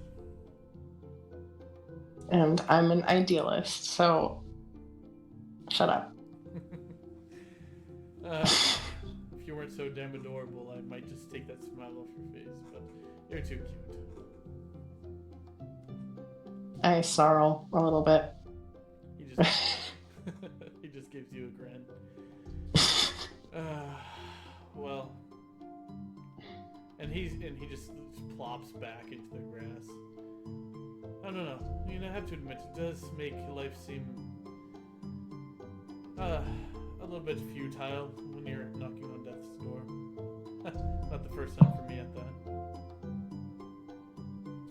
Speaker 4: And I'm an idealist, so shut up.
Speaker 1: If you weren't so damn adorable, I might just take that smile off your face, but you're too cute.
Speaker 4: I snarl a little bit.
Speaker 1: He just he just gives you a grin. Well, and he just plops back into the grass. I don't know. You know, I have to admit, it does make life seem a little bit futile when you're knocking on death's door. Not the first time for me at that.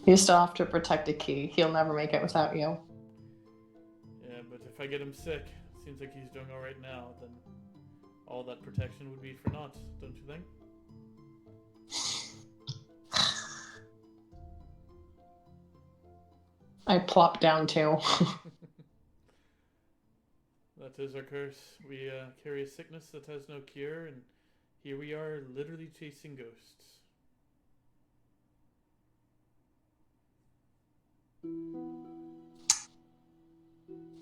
Speaker 4: You still have to protect a key. He'll never make it without you.
Speaker 1: Yeah, but if I get him sick, seems like he's doing all right now, then all that protection would be for naught, don't you think?
Speaker 4: I plop down too.
Speaker 1: That is our curse. We carry a sickness that has no cure, and here we are literally chasing ghosts.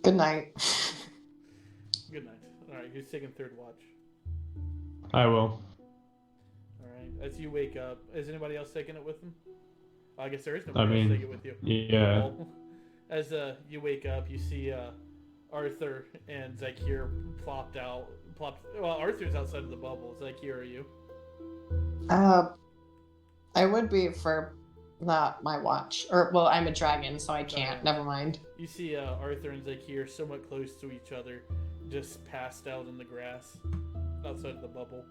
Speaker 4: Good night.
Speaker 1: Good night. Alright, who's taking third watch?
Speaker 3: I will.
Speaker 1: Alright, as you wake up, is anybody else taking it with them? I guess there is nobody
Speaker 3: I mean,
Speaker 1: else taking it with you.
Speaker 3: Yeah.
Speaker 1: Well, as you wake up, you see Arthur and Zakir plopped. Well, Arthur's outside of the bubble. Zakir, are you?
Speaker 4: I would be for not my watch. Well, I'm a dragon, so I can't. Never mind.
Speaker 1: You see Arthur and Zakir somewhat close to each other, just passed out in the grass outside of the bubble.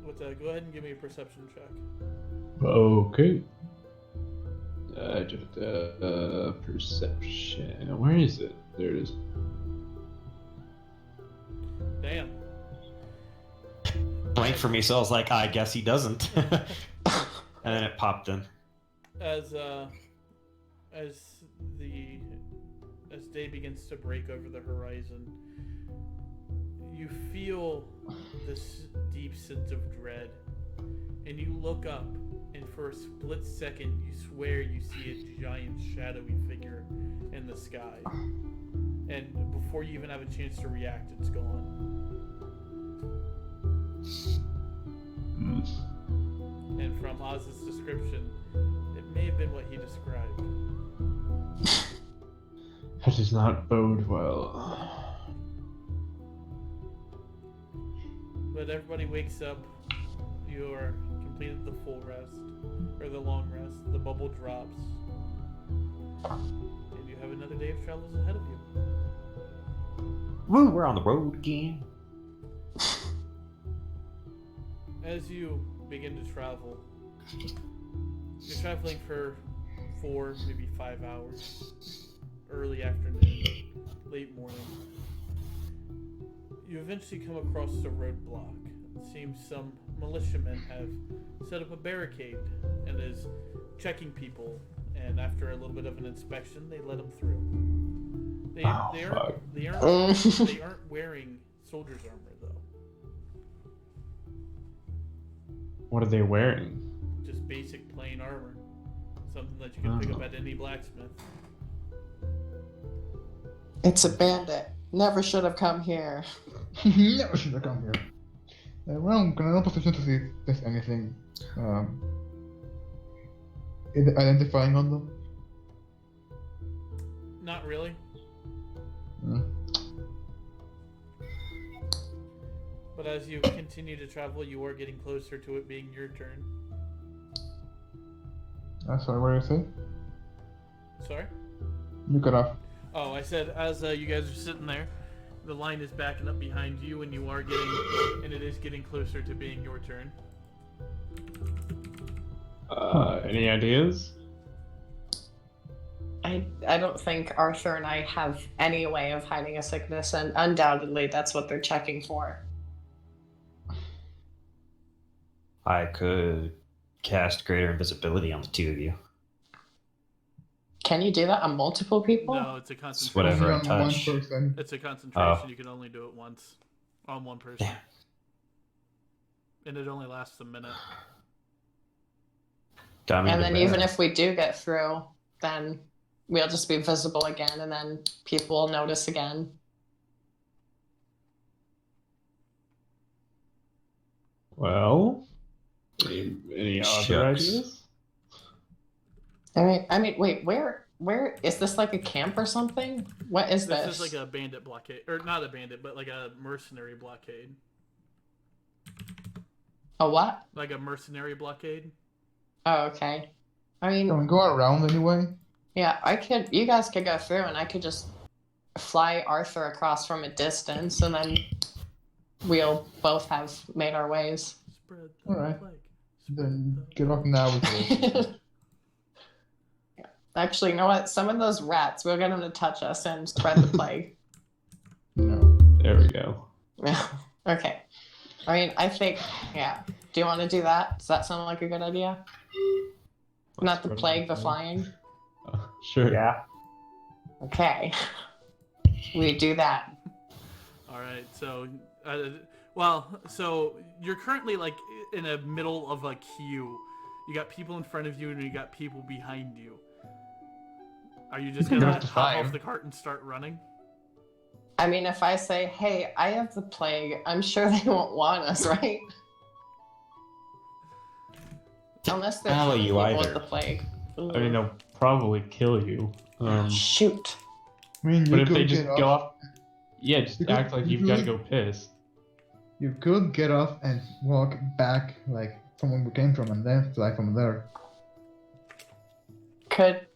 Speaker 1: But go ahead and give me a perception check.
Speaker 3: Okay. Perception. Where is it? There it is.
Speaker 1: Damn.
Speaker 5: Blank for me, so I was like, I guess he doesn't. And then it popped in.
Speaker 1: As day begins to break over the horizon, you feel this deep sense of dread, and you look up, and for a split second you swear you see a giant shadowy figure in the sky, and before you even have a chance to react, it's gone. And from Oz's description, it may have been what he described.
Speaker 3: That does not bode well.
Speaker 1: But everybody wakes up. You are completed the full rest, or the long rest. The bubble drops, and you have another day of travels ahead of you.
Speaker 5: Woo, we're on the road again.
Speaker 1: As you begin to travel, you're traveling for 4, maybe 5 hours, early afternoon, late morning. You eventually come across a roadblock. It seems some militiamen have set up a barricade and is checking people, and after a little bit of an inspection, they let them through. They aren't wearing soldier's armor though.
Speaker 3: What are they wearing?
Speaker 1: Just basic plain armor. Something that you can pick up at any blacksmith.
Speaker 4: It's a bandit. Never should have come here.
Speaker 2: Never should have come here. Well, can I roll position to see if there's anything identifying on them?
Speaker 1: Not really.
Speaker 2: Hmm.
Speaker 1: But as you continue to travel, you are getting closer to it being your turn.
Speaker 2: Sorry, what did you say?
Speaker 1: Sorry?
Speaker 2: You cut off.
Speaker 1: Oh, I said as you guys are sitting there, the line is backing up behind you, and it is getting closer to being your turn.
Speaker 3: Any ideas?
Speaker 4: I don't think Arthur and I have any way of hiding a sickness, and undoubtedly that's what they're checking for.
Speaker 5: I could cast greater invisibility on the two of you.
Speaker 4: Can you do that on multiple people?
Speaker 1: No, it's a
Speaker 5: It's
Speaker 1: concentration.
Speaker 5: whatever I
Speaker 2: Only on one
Speaker 5: touch.
Speaker 2: person.
Speaker 1: It's a concentration.
Speaker 5: Oh.
Speaker 1: You can only do it once on one person,
Speaker 5: Damn.
Speaker 1: and it only lasts a minute.
Speaker 5: Got me
Speaker 4: And
Speaker 5: into
Speaker 4: then
Speaker 5: bed.
Speaker 4: even if we do get through, then we'll just be visible again, and then people will notice again.
Speaker 3: Well, any other
Speaker 5: Shucks.
Speaker 3: ideas?
Speaker 4: I mean, wait, where is this, like a camp or something? What is this?
Speaker 1: This is like a bandit blockade, or not a bandit, but like a mercenary blockade.
Speaker 4: A what?
Speaker 1: Like a mercenary blockade.
Speaker 4: Oh, okay. I mean,
Speaker 2: Can we go around anyway?
Speaker 4: yeah, you guys could go through, and I could just fly Arthur across from a distance, and then we'll both have made our ways.
Speaker 1: Spread the
Speaker 2: Alright.
Speaker 1: plague.
Speaker 2: Then get off now with
Speaker 4: Actually, you know what? Some of those rats, we'll get them to touch us and spread the plague.
Speaker 2: No.
Speaker 3: There we go.
Speaker 4: Okay. I mean, I think, yeah. Do you want to do that? Does that sound like a good idea? Not the
Speaker 3: Spread
Speaker 4: plague, the
Speaker 3: plague.
Speaker 4: flying.
Speaker 3: Sure.
Speaker 5: Yeah.
Speaker 4: Okay. We do that.
Speaker 1: All right. So, so you're currently like in the middle of a queue. You got people in front of you, and you got people behind you. Are you just
Speaker 2: You
Speaker 1: gonna
Speaker 2: have to
Speaker 1: hop
Speaker 2: fire.
Speaker 1: off the cart and start running?
Speaker 4: I mean, if I say, hey, I have the plague, I'm sure they won't want us, right? Unless they're
Speaker 5: Follow you
Speaker 4: people with
Speaker 5: either.
Speaker 4: the plague.
Speaker 3: I mean, they'll probably kill you.
Speaker 4: Shoot.
Speaker 2: I mean,
Speaker 3: But
Speaker 2: you
Speaker 3: if
Speaker 2: could
Speaker 3: they just
Speaker 2: get
Speaker 3: go
Speaker 2: off.
Speaker 3: off, yeah, just
Speaker 2: You could-
Speaker 3: act like
Speaker 2: you
Speaker 3: you've got to
Speaker 2: could-
Speaker 3: go piss.
Speaker 2: You could get off and walk back, like from where we came from, and then fly from there.
Speaker 4: Could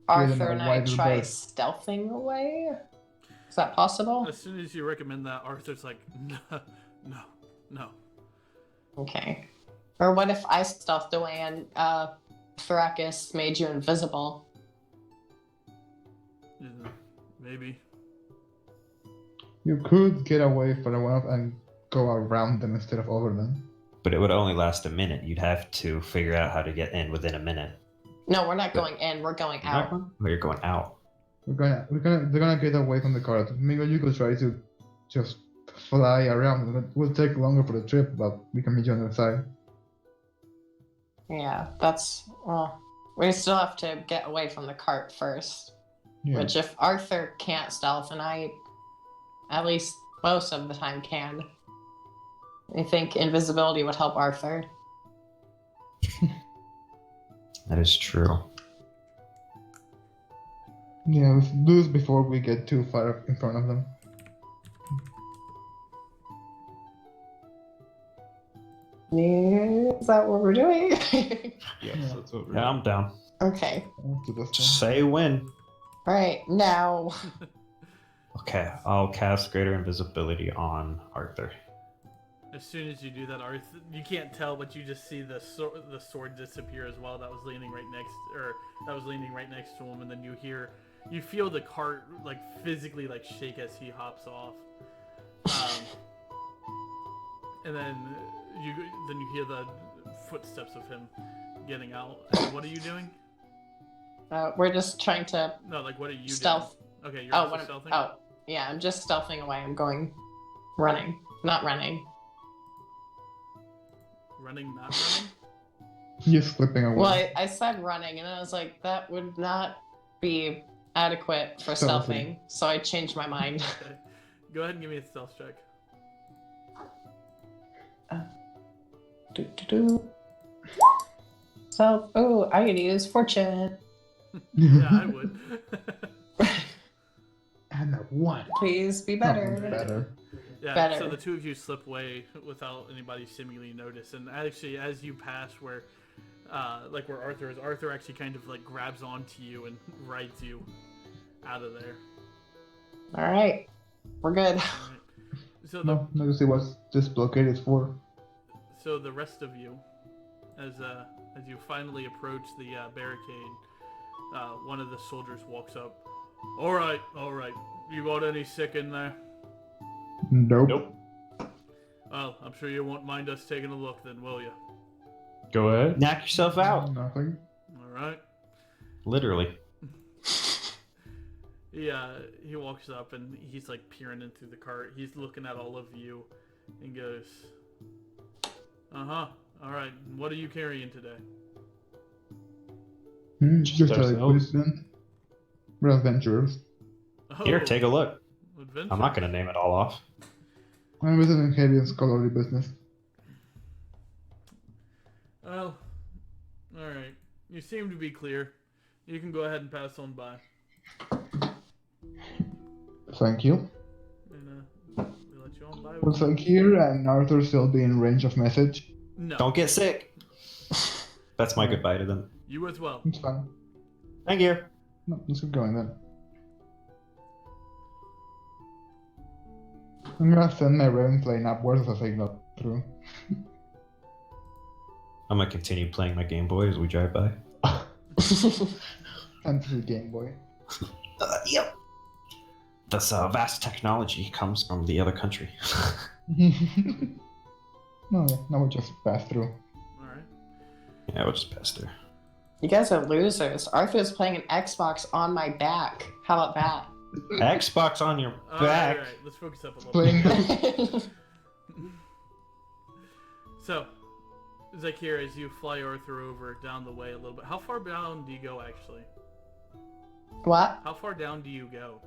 Speaker 4: Arthur
Speaker 2: a
Speaker 4: and I
Speaker 2: wider
Speaker 4: try
Speaker 2: berth.
Speaker 4: stealthing away? Is that possible?
Speaker 1: As soon as you recommend that, Arthur's like, no.
Speaker 4: Okay. Or what if I stealthed away and Thrakis made you invisible?
Speaker 1: Maybe.
Speaker 2: You could get away for a while and go around them instead of over them.
Speaker 5: But it would only last a minute. You'd have to figure out how to get in within a minute.
Speaker 4: No, we're not going in. We're going
Speaker 5: You're not
Speaker 4: out.
Speaker 5: going? Oh, you're going out.
Speaker 2: They're gonna get away from the cart. Maybe you could try to just fly around. It will take longer for the trip, but we can meet you on the other side.
Speaker 4: Yeah, that's well. We still have to get away from the cart first.
Speaker 2: Yeah.
Speaker 4: Which, if Arthur can't stealth, and I, at least most of the time, can. I think invisibility would help Arthur.
Speaker 5: That is true.
Speaker 2: Yeah, let's do this before we get too far in front of them.
Speaker 4: Is that what we're doing?
Speaker 3: Yes,
Speaker 2: Yeah.
Speaker 3: that's what we're
Speaker 5: Yeah, I'm down.
Speaker 4: Okay.
Speaker 2: Let's do this
Speaker 5: Just say when.
Speaker 4: All right. Now.
Speaker 5: Okay, I'll cast greater invisibility on Arthur.
Speaker 1: As soon as you do that, Arthur, you can't tell, but you just see the sword disappear as well. That was leaning right next to him, and then you feel the cart like physically like shake as he hops off, and then you hear the footsteps of him getting out. And what are you doing?
Speaker 4: We're just trying to
Speaker 1: No, like what are you
Speaker 4: stealth.
Speaker 1: doing? Okay, you're
Speaker 4: Oh,
Speaker 1: also
Speaker 4: what?
Speaker 1: stealthing.
Speaker 4: Oh, yeah. I'm just stealthing away. I'm going, running, not running.
Speaker 1: Running, not running.
Speaker 2: Just slipping away.
Speaker 4: Well, I said running, and I was like, that would not be adequate for stealthing.
Speaker 2: Stealthing.
Speaker 4: So I changed my mind.
Speaker 1: Okay. Go ahead and give me a stealth check.
Speaker 4: Do. So, I could use fortune.
Speaker 1: Yeah, I would.
Speaker 2: And a 1.
Speaker 4: Please be
Speaker 2: Not
Speaker 4: better.
Speaker 2: much better.
Speaker 1: Yeah,
Speaker 4: Better.
Speaker 1: so the two of you slip away without anybody seemingly notice, and actually, as you pass where, like where Arthur is, Arthur actually kind of like grabs onto you and rides you out of there.
Speaker 4: All right, we're good.
Speaker 1: All right. So
Speaker 2: No, not to see what this blockade is for.
Speaker 1: So the rest of you, as you finally approach the barricade, one of the soldiers walks up. All right, you got any sick in there?
Speaker 2: Nope.
Speaker 1: Well, I'm sure you won't mind us taking a look then, will you?
Speaker 3: Go ahead.
Speaker 5: Knock yourself out.
Speaker 2: Nothing.
Speaker 1: All right.
Speaker 5: Literally.
Speaker 1: He walks up and he's like peering in through the cart. He's looking at all of you and goes, "Uh-huh. All right. What are you carrying today?"
Speaker 2: Just like
Speaker 3: ourselves.
Speaker 2: policemen. We're adventurers.
Speaker 1: Oh,
Speaker 5: Here, take a look.
Speaker 1: adventure.
Speaker 5: I'm not going to name it all off.
Speaker 2: I'm visiting Havian scholarly business.
Speaker 1: Well, all right. You seem to be clear. You can go ahead and pass on by.
Speaker 2: Thank you.
Speaker 1: And we let you on by.
Speaker 2: Looks like here, and Arthur still be in range of message.
Speaker 1: No.
Speaker 5: Don't get sick. That's my goodbye to them.
Speaker 1: You as well.
Speaker 2: It's fine.
Speaker 5: Thank you.
Speaker 2: No, let's get going then. I'm gonna send my Raven plane upwards as I go through.
Speaker 5: I'm going to continue playing my Game Boy as we drive by.
Speaker 2: Fantasy Game Boy.
Speaker 5: Yep. This vast technology comes from the other country.
Speaker 2: No, yeah, now we just pass through.
Speaker 1: All right.
Speaker 5: Yeah, we'll just pass through.
Speaker 4: You guys are losers. Arthur's playing an Xbox on my back. How about that?
Speaker 5: Xbox on your
Speaker 1: All
Speaker 5: back.
Speaker 1: right. Let's focus up a little
Speaker 2: Playing
Speaker 1: bit. So, Zakir, as you fly Arthur over down the way a little bit, how far down do you go actually?
Speaker 4: What?
Speaker 1: How far down do you go?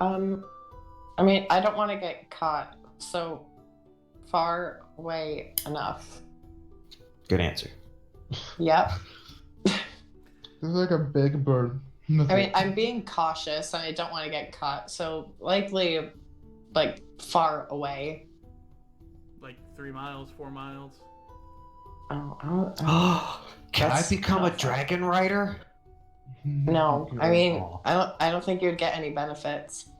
Speaker 4: I mean, I don't want to get caught, so far away enough.
Speaker 5: Good answer.
Speaker 4: Yep.
Speaker 2: This is like a big bird.
Speaker 4: I mean, I'm being cautious and I don't want to get caught, so likely, like, far away.
Speaker 1: Like 3 miles, 4 miles?
Speaker 5: Can I
Speaker 4: That's
Speaker 5: become a
Speaker 4: not
Speaker 5: dragon rider?
Speaker 4: No, I mean,
Speaker 5: Oh.
Speaker 4: I don't think you'd get any benefits.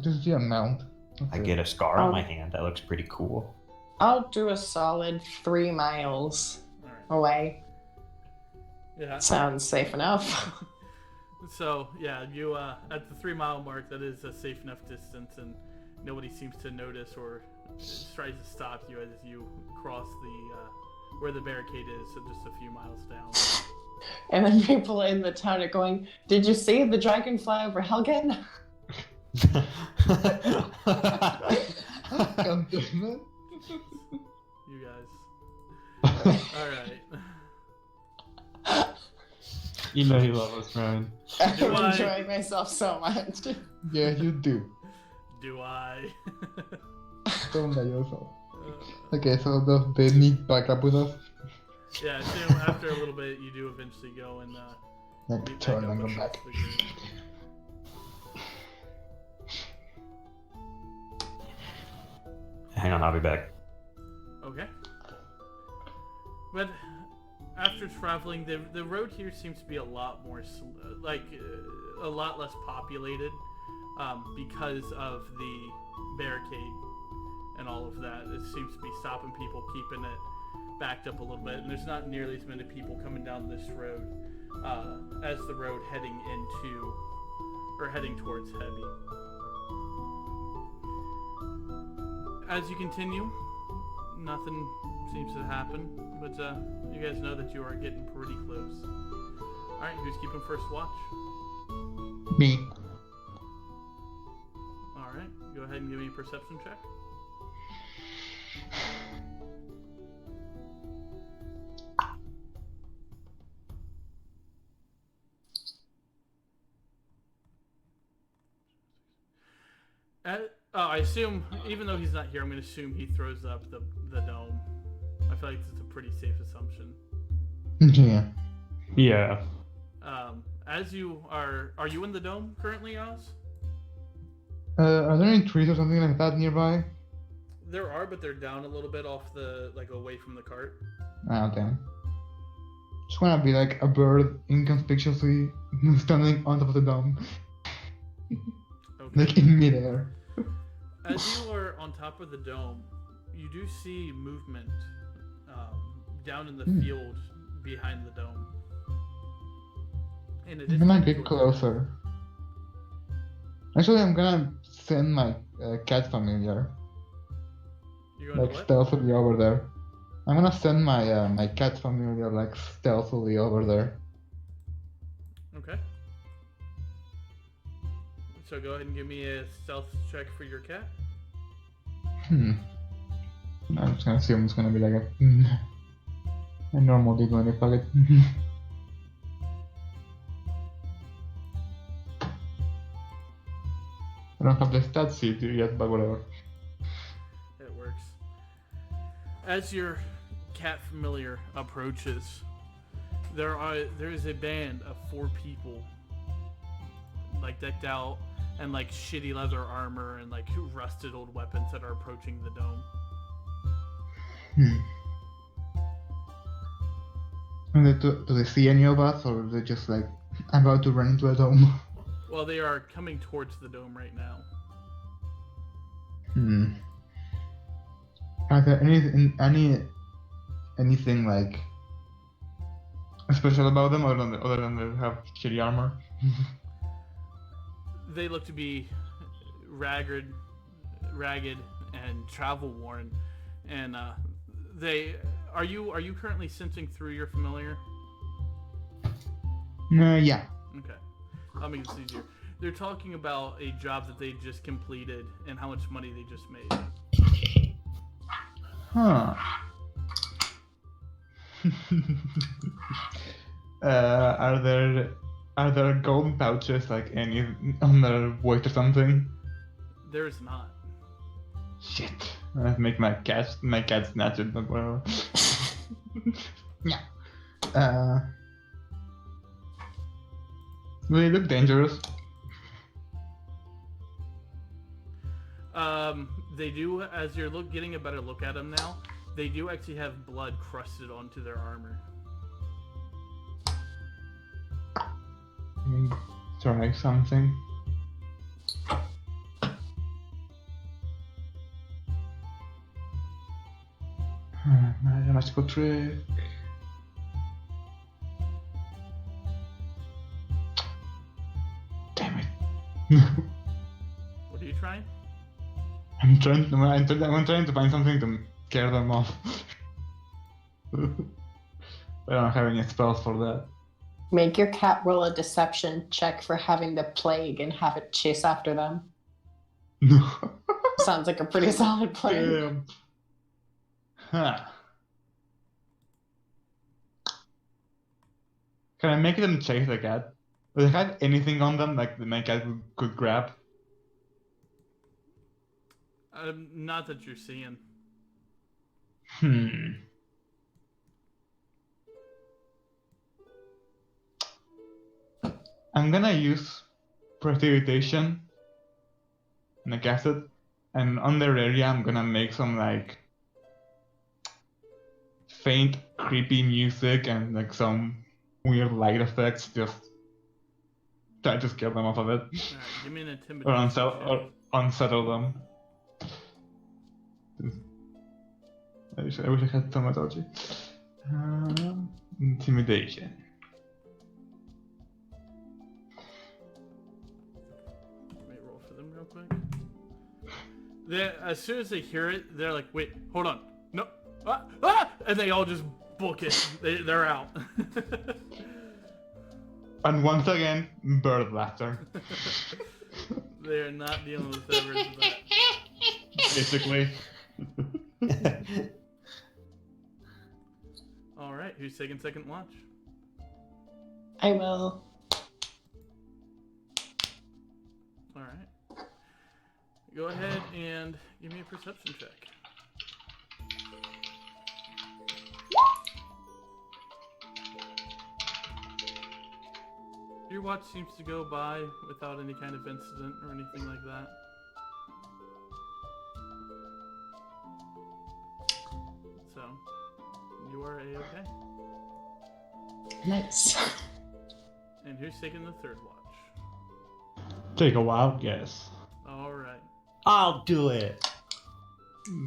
Speaker 2: Just the amount.
Speaker 5: I get a scar on my hand. That looks pretty cool.
Speaker 4: I'll do a solid 3 miles
Speaker 1: All right.
Speaker 4: away.
Speaker 1: Yeah.
Speaker 4: Sounds safe enough.
Speaker 1: So, yeah, you, at the 3 mile mark, that is a safe enough distance, and nobody seems to notice or tries to stop you as you cross the, where the barricade is, so just a few miles down.
Speaker 4: And then people in the town are going, "Did you see the dragon fly over Helgen?"
Speaker 2: God damn it.
Speaker 1: You guys. Alright.
Speaker 3: You know you love us, Ryan.
Speaker 4: I'm
Speaker 1: Do I-
Speaker 4: enjoying myself so much.
Speaker 2: Yeah, you do.
Speaker 1: Do I?
Speaker 2: Don't let yourself. Okay, so they need back up with us.
Speaker 1: Yeah, so after a little bit, you do eventually go and,
Speaker 2: Like,
Speaker 1: meet
Speaker 2: turn
Speaker 1: back
Speaker 2: and
Speaker 1: up
Speaker 2: go
Speaker 1: across
Speaker 2: back.
Speaker 1: the group.
Speaker 5: Hang on, I'll be back.
Speaker 1: Okay. But after traveling, the road here seems to be a lot more, a lot less populated, because of the barricade and all of that. It seems to be stopping people, keeping it backed up a little bit, and there's not nearly as many people coming down this road as the road heading towards Heavy. As you continue, nothing seems to happen, but you guys know that you are getting pretty close. Alright, who's keeping first watch?
Speaker 2: Me.
Speaker 1: Alright, go ahead and give me a perception check. I assume, even though he's not here, I'm going to assume he throws up the dome. I feel like it's a pretty safe assumption.
Speaker 2: Yeah.
Speaker 3: Yeah.
Speaker 1: As you are you in the dome currently, Oz?
Speaker 2: Are there any trees or something like that nearby?
Speaker 1: There are, but they're down a little bit off away from the cart.
Speaker 2: Ah, damn. Just wanna be like a bird inconspicuously standing on top of the dome,
Speaker 1: Okay.
Speaker 2: like in midair.
Speaker 1: As you are on top of the dome, you do see movement down in the field behind the dome. And it
Speaker 2: I'm
Speaker 1: is
Speaker 2: gonna
Speaker 1: coming
Speaker 2: get
Speaker 1: towards
Speaker 2: closer. Actually, I'm gonna send my cat familiar,
Speaker 1: you. You're going
Speaker 2: like
Speaker 1: to what?
Speaker 2: stealthily over there. I'm gonna send my my cat familiar like stealthily over there.
Speaker 1: Okay. So go ahead and give me a stealth check for your cat.
Speaker 2: I'm just gonna assume it's gonna be like a normal D20 pocket. I don't have the stats sheet yet, but whatever.
Speaker 1: It works. As your cat familiar approaches, there is a band of 4 people, like decked out and like shitty leather armor and like rusted old weapons that are approaching the dome.
Speaker 2: And do they see any of us, or are they just like about to run into a dome?
Speaker 1: Well, they are coming towards the dome right now.
Speaker 2: Are there anything like special about them, other than they have shitty armor?
Speaker 1: They look to be ragged, and travel worn, and they are you currently sensing through your familiar?
Speaker 2: Yeah.
Speaker 1: Okay, I'll make this easier. They're talking about a job that they just completed and how much money they just made.
Speaker 2: Huh. Are there gold pouches like any on their weight or something?
Speaker 1: There's not.
Speaker 2: Shit. I make my cat snatch it, but whatever. Yeah. Do they look dangerous?
Speaker 1: They do. As you're getting a better look at them now, they do actually have blood crusted onto their armor.
Speaker 2: Try something. Magical trick. Damn it.
Speaker 1: What are you trying?
Speaker 2: I'm trying to find something to scare them off. I don't have any spells for that.
Speaker 4: Make your cat roll a deception check for having the plague and have it chase after them.
Speaker 2: No.
Speaker 4: Sounds like a pretty solid plan.
Speaker 2: Damn. Huh. Can I make them chase the cat? Do they have anything on them like my cat could grab?
Speaker 1: Not that you're seeing.
Speaker 2: I'm gonna use Prestidigitation and I cast it, and on their area I'm gonna make some like faint, creepy music and like some weird light effects, just try to scare them off of it.
Speaker 1: Alright, give me an
Speaker 2: Or
Speaker 1: intimidation.
Speaker 2: unsettle them. I wish I had thaumaturgy. Intimidation.
Speaker 1: Let me roll for them real quick. As soon as they hear it, they're like, "Wait, hold on, no, and they all just book it. They're out.
Speaker 2: And once again, bird laughter.
Speaker 1: They're not dealing with whoever's that.
Speaker 2: Basically.
Speaker 1: All right, who's taking second watch?
Speaker 4: I will.
Speaker 1: All right. Go ahead and give me a perception check. Your watch seems to go by without any kind of incident or anything like that. So, you are A-okay.
Speaker 4: Nice.
Speaker 1: And who's taking the third watch?
Speaker 3: Take a wild guess.
Speaker 1: Alright.
Speaker 5: I'll do it.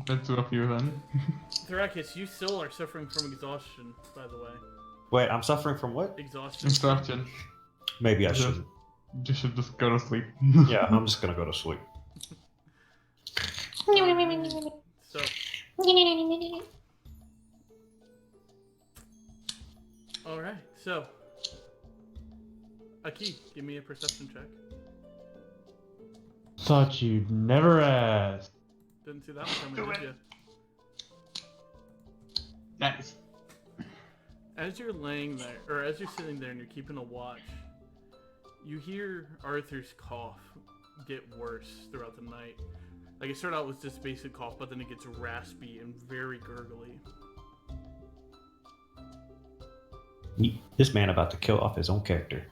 Speaker 2: The two of you then.
Speaker 1: Thrakis, you still are suffering from exhaustion, by the way.
Speaker 5: Wait, I'm suffering from what?
Speaker 1: Exhaustion.
Speaker 2: Instruction.
Speaker 5: Maybe I
Speaker 2: Just-
Speaker 5: shouldn't.
Speaker 2: You should just go to sleep.
Speaker 5: Yeah, I'm just gonna go to sleep.
Speaker 1: So, alright, so. Aki, give me a perception check.
Speaker 3: Thought you'd never ask.
Speaker 1: Didn't see that one coming, did you?
Speaker 2: Nice.
Speaker 1: As you're laying there, or as you're sitting there and you're keeping a watch, you hear Arthur's cough get worse throughout the night. Like, it started out with just basic cough, but then it gets raspy and very gurgly.
Speaker 5: This man about to kill off his own character.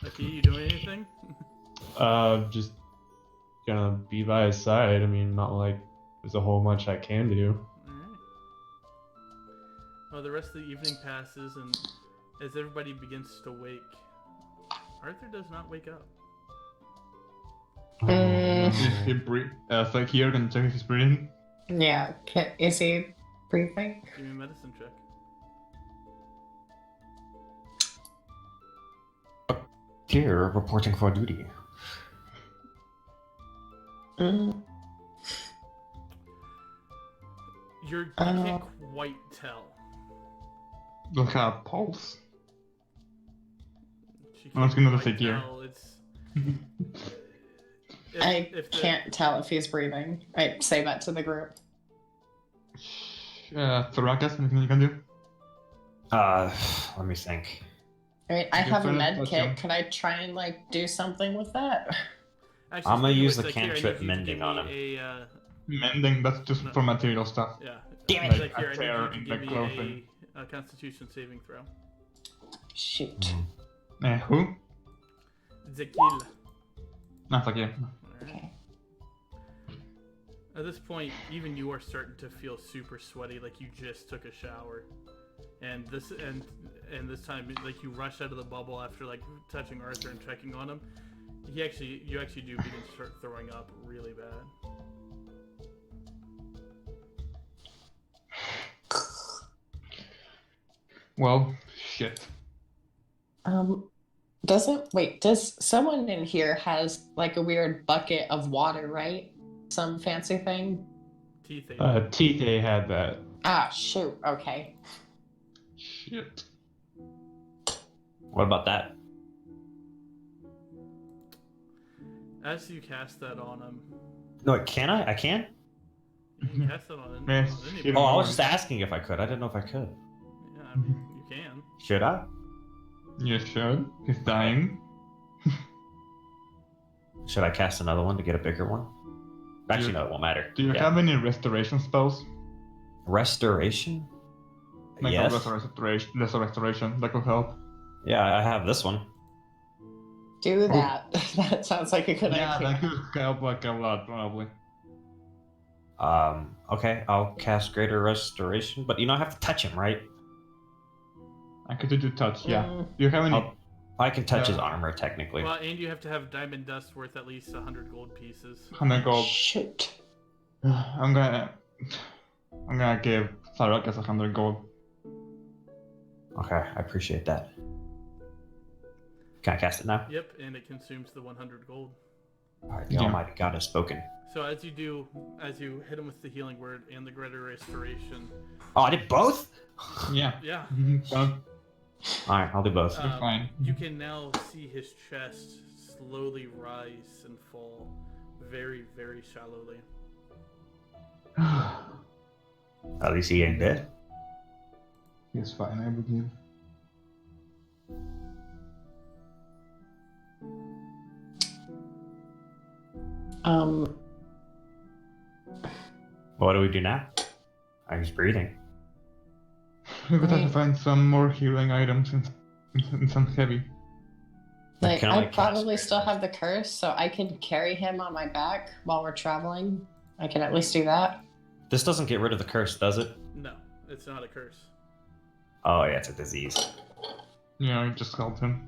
Speaker 1: Aki, you doing anything?
Speaker 3: Just gonna be by his side. I mean, not like there's a whole much I can do.
Speaker 1: Alright. Well, the rest of the evening passes, and as everybody begins to wake, Arthur does not wake up.
Speaker 2: If he breathe, so here can check if he's breathing.
Speaker 4: Yeah. Is he breathing?
Speaker 1: Give me a medicine check.
Speaker 5: Here, reporting for duty.
Speaker 4: Mm.
Speaker 1: You can't quite tell.
Speaker 2: Look at pulse.
Speaker 1: She
Speaker 2: I was
Speaker 1: can't
Speaker 2: gonna
Speaker 1: quite
Speaker 2: say gear.
Speaker 1: tell. It's.
Speaker 4: I
Speaker 1: if the-
Speaker 4: can't tell if he's breathing. I say that to the group.
Speaker 2: Thrakas, anything you can do?
Speaker 5: Let me think.
Speaker 4: I mean, I
Speaker 2: Good
Speaker 4: have a
Speaker 2: for
Speaker 4: med
Speaker 2: let's
Speaker 4: kit.
Speaker 2: go.
Speaker 4: Could I try and like do something with that?
Speaker 1: Actually,
Speaker 5: I'm gonna
Speaker 1: speaking
Speaker 5: use
Speaker 1: with
Speaker 5: the
Speaker 1: Zakir, I need
Speaker 5: cantrip
Speaker 1: you to
Speaker 5: mending
Speaker 1: give
Speaker 5: on
Speaker 1: me
Speaker 5: him.
Speaker 2: Mending, that's just
Speaker 1: No.
Speaker 2: for material stuff.
Speaker 1: Yeah.
Speaker 5: Damn
Speaker 2: it.
Speaker 1: Zakir, I
Speaker 2: Tear
Speaker 1: need
Speaker 2: in
Speaker 1: you to
Speaker 2: the
Speaker 1: give
Speaker 2: clothing.
Speaker 1: me a Constitution saving throw.
Speaker 4: Shoot.
Speaker 2: Who?
Speaker 1: Zakil.
Speaker 2: That's okay.
Speaker 1: Alright.
Speaker 4: Okay.
Speaker 1: At this point, even you are starting to feel super sweaty, like you just took a shower. And this time, like you rush out of the bubble after like touching Arthur and checking on him. You actually do begin to start throwing up really bad.
Speaker 2: Well, shit.
Speaker 4: Does someone in here has like a weird bucket of water, right? Some fancy thing?
Speaker 1: Teeth ache.
Speaker 3: Tite had that.
Speaker 4: Ah, shoot. Okay.
Speaker 2: Shit.
Speaker 5: What about that?
Speaker 1: As you cast that on him,
Speaker 5: No, can I? I can?
Speaker 1: you can cast that on,
Speaker 2: Yes,
Speaker 1: on
Speaker 2: you
Speaker 1: anybody.
Speaker 5: Oh, I was just asking if I could. I didn't know if I could.
Speaker 1: Yeah, I mean, you can.
Speaker 5: Should I?
Speaker 2: You should. He's dying.
Speaker 5: Should I cast another one to get a bigger one? Actually, no, it won't matter.
Speaker 2: Do you
Speaker 5: Yeah.
Speaker 2: have any restoration spells?
Speaker 5: Restoration?
Speaker 2: Like
Speaker 5: Yes.
Speaker 2: a restoration that could help.
Speaker 5: Yeah, I have this one.
Speaker 4: Do that. That sounds like a good
Speaker 2: Yeah,
Speaker 4: idea.
Speaker 2: that could help like a lot, probably.
Speaker 5: Okay, I'll cast Greater Restoration, but I have to touch him, right?
Speaker 2: I could do touch, yeah.
Speaker 4: Mm.
Speaker 2: Do you have any?
Speaker 5: I can touch his
Speaker 2: Yeah.
Speaker 5: armor, technically.
Speaker 1: Well, and you have to have diamond dust worth at least 100 gold pieces.
Speaker 2: 100 gold.
Speaker 4: Shoot.
Speaker 2: I'm gonna give Thrakas 100 gold.
Speaker 5: Okay, I appreciate that. Can I cast it now?
Speaker 1: Yep, and it consumes the 100 gold.
Speaker 5: Alright, the
Speaker 2: Yeah.
Speaker 5: Almighty God has spoken.
Speaker 1: So as you hit him with the healing word and the greater restoration,
Speaker 5: Oh, I did both?
Speaker 2: Yeah.
Speaker 1: yeah,
Speaker 2: Done.
Speaker 5: Alright, I'll do both.
Speaker 2: You're fine.
Speaker 1: you can now see his chest slowly rise and fall, very, very shallowly.
Speaker 5: At least he ain't dead.
Speaker 2: He's fine, I believe.
Speaker 5: What do we do now? He's breathing.
Speaker 2: We would have to
Speaker 4: Right.
Speaker 2: find some more healing items in some heavy.
Speaker 4: Like,
Speaker 5: kinda
Speaker 4: I
Speaker 5: like
Speaker 4: probably
Speaker 5: Casper.
Speaker 4: still have the curse, so I can carry him on my back while we're traveling. I can at least do that.
Speaker 5: This doesn't get rid of the curse, does it?
Speaker 1: No, it's not a curse.
Speaker 5: Oh yeah, it's a disease.
Speaker 2: Yeah, I just helped him.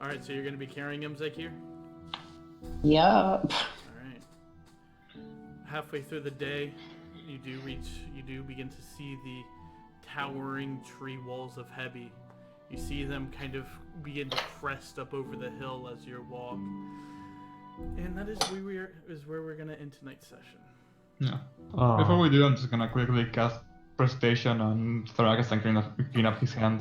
Speaker 1: All right, so you're going to be carrying him, Zakir?
Speaker 4: Yup.
Speaker 1: All right. Halfway through the day, you do begin to see the towering tree walls of Hebi. You see them kind of begin to crest up over the hill as you walk. And that is where we're going to end tonight's session.
Speaker 2: Yeah.
Speaker 3: Oh.
Speaker 2: Before we do, I'm just gonna quickly cast Precipitation on Thragas and clean up his hand.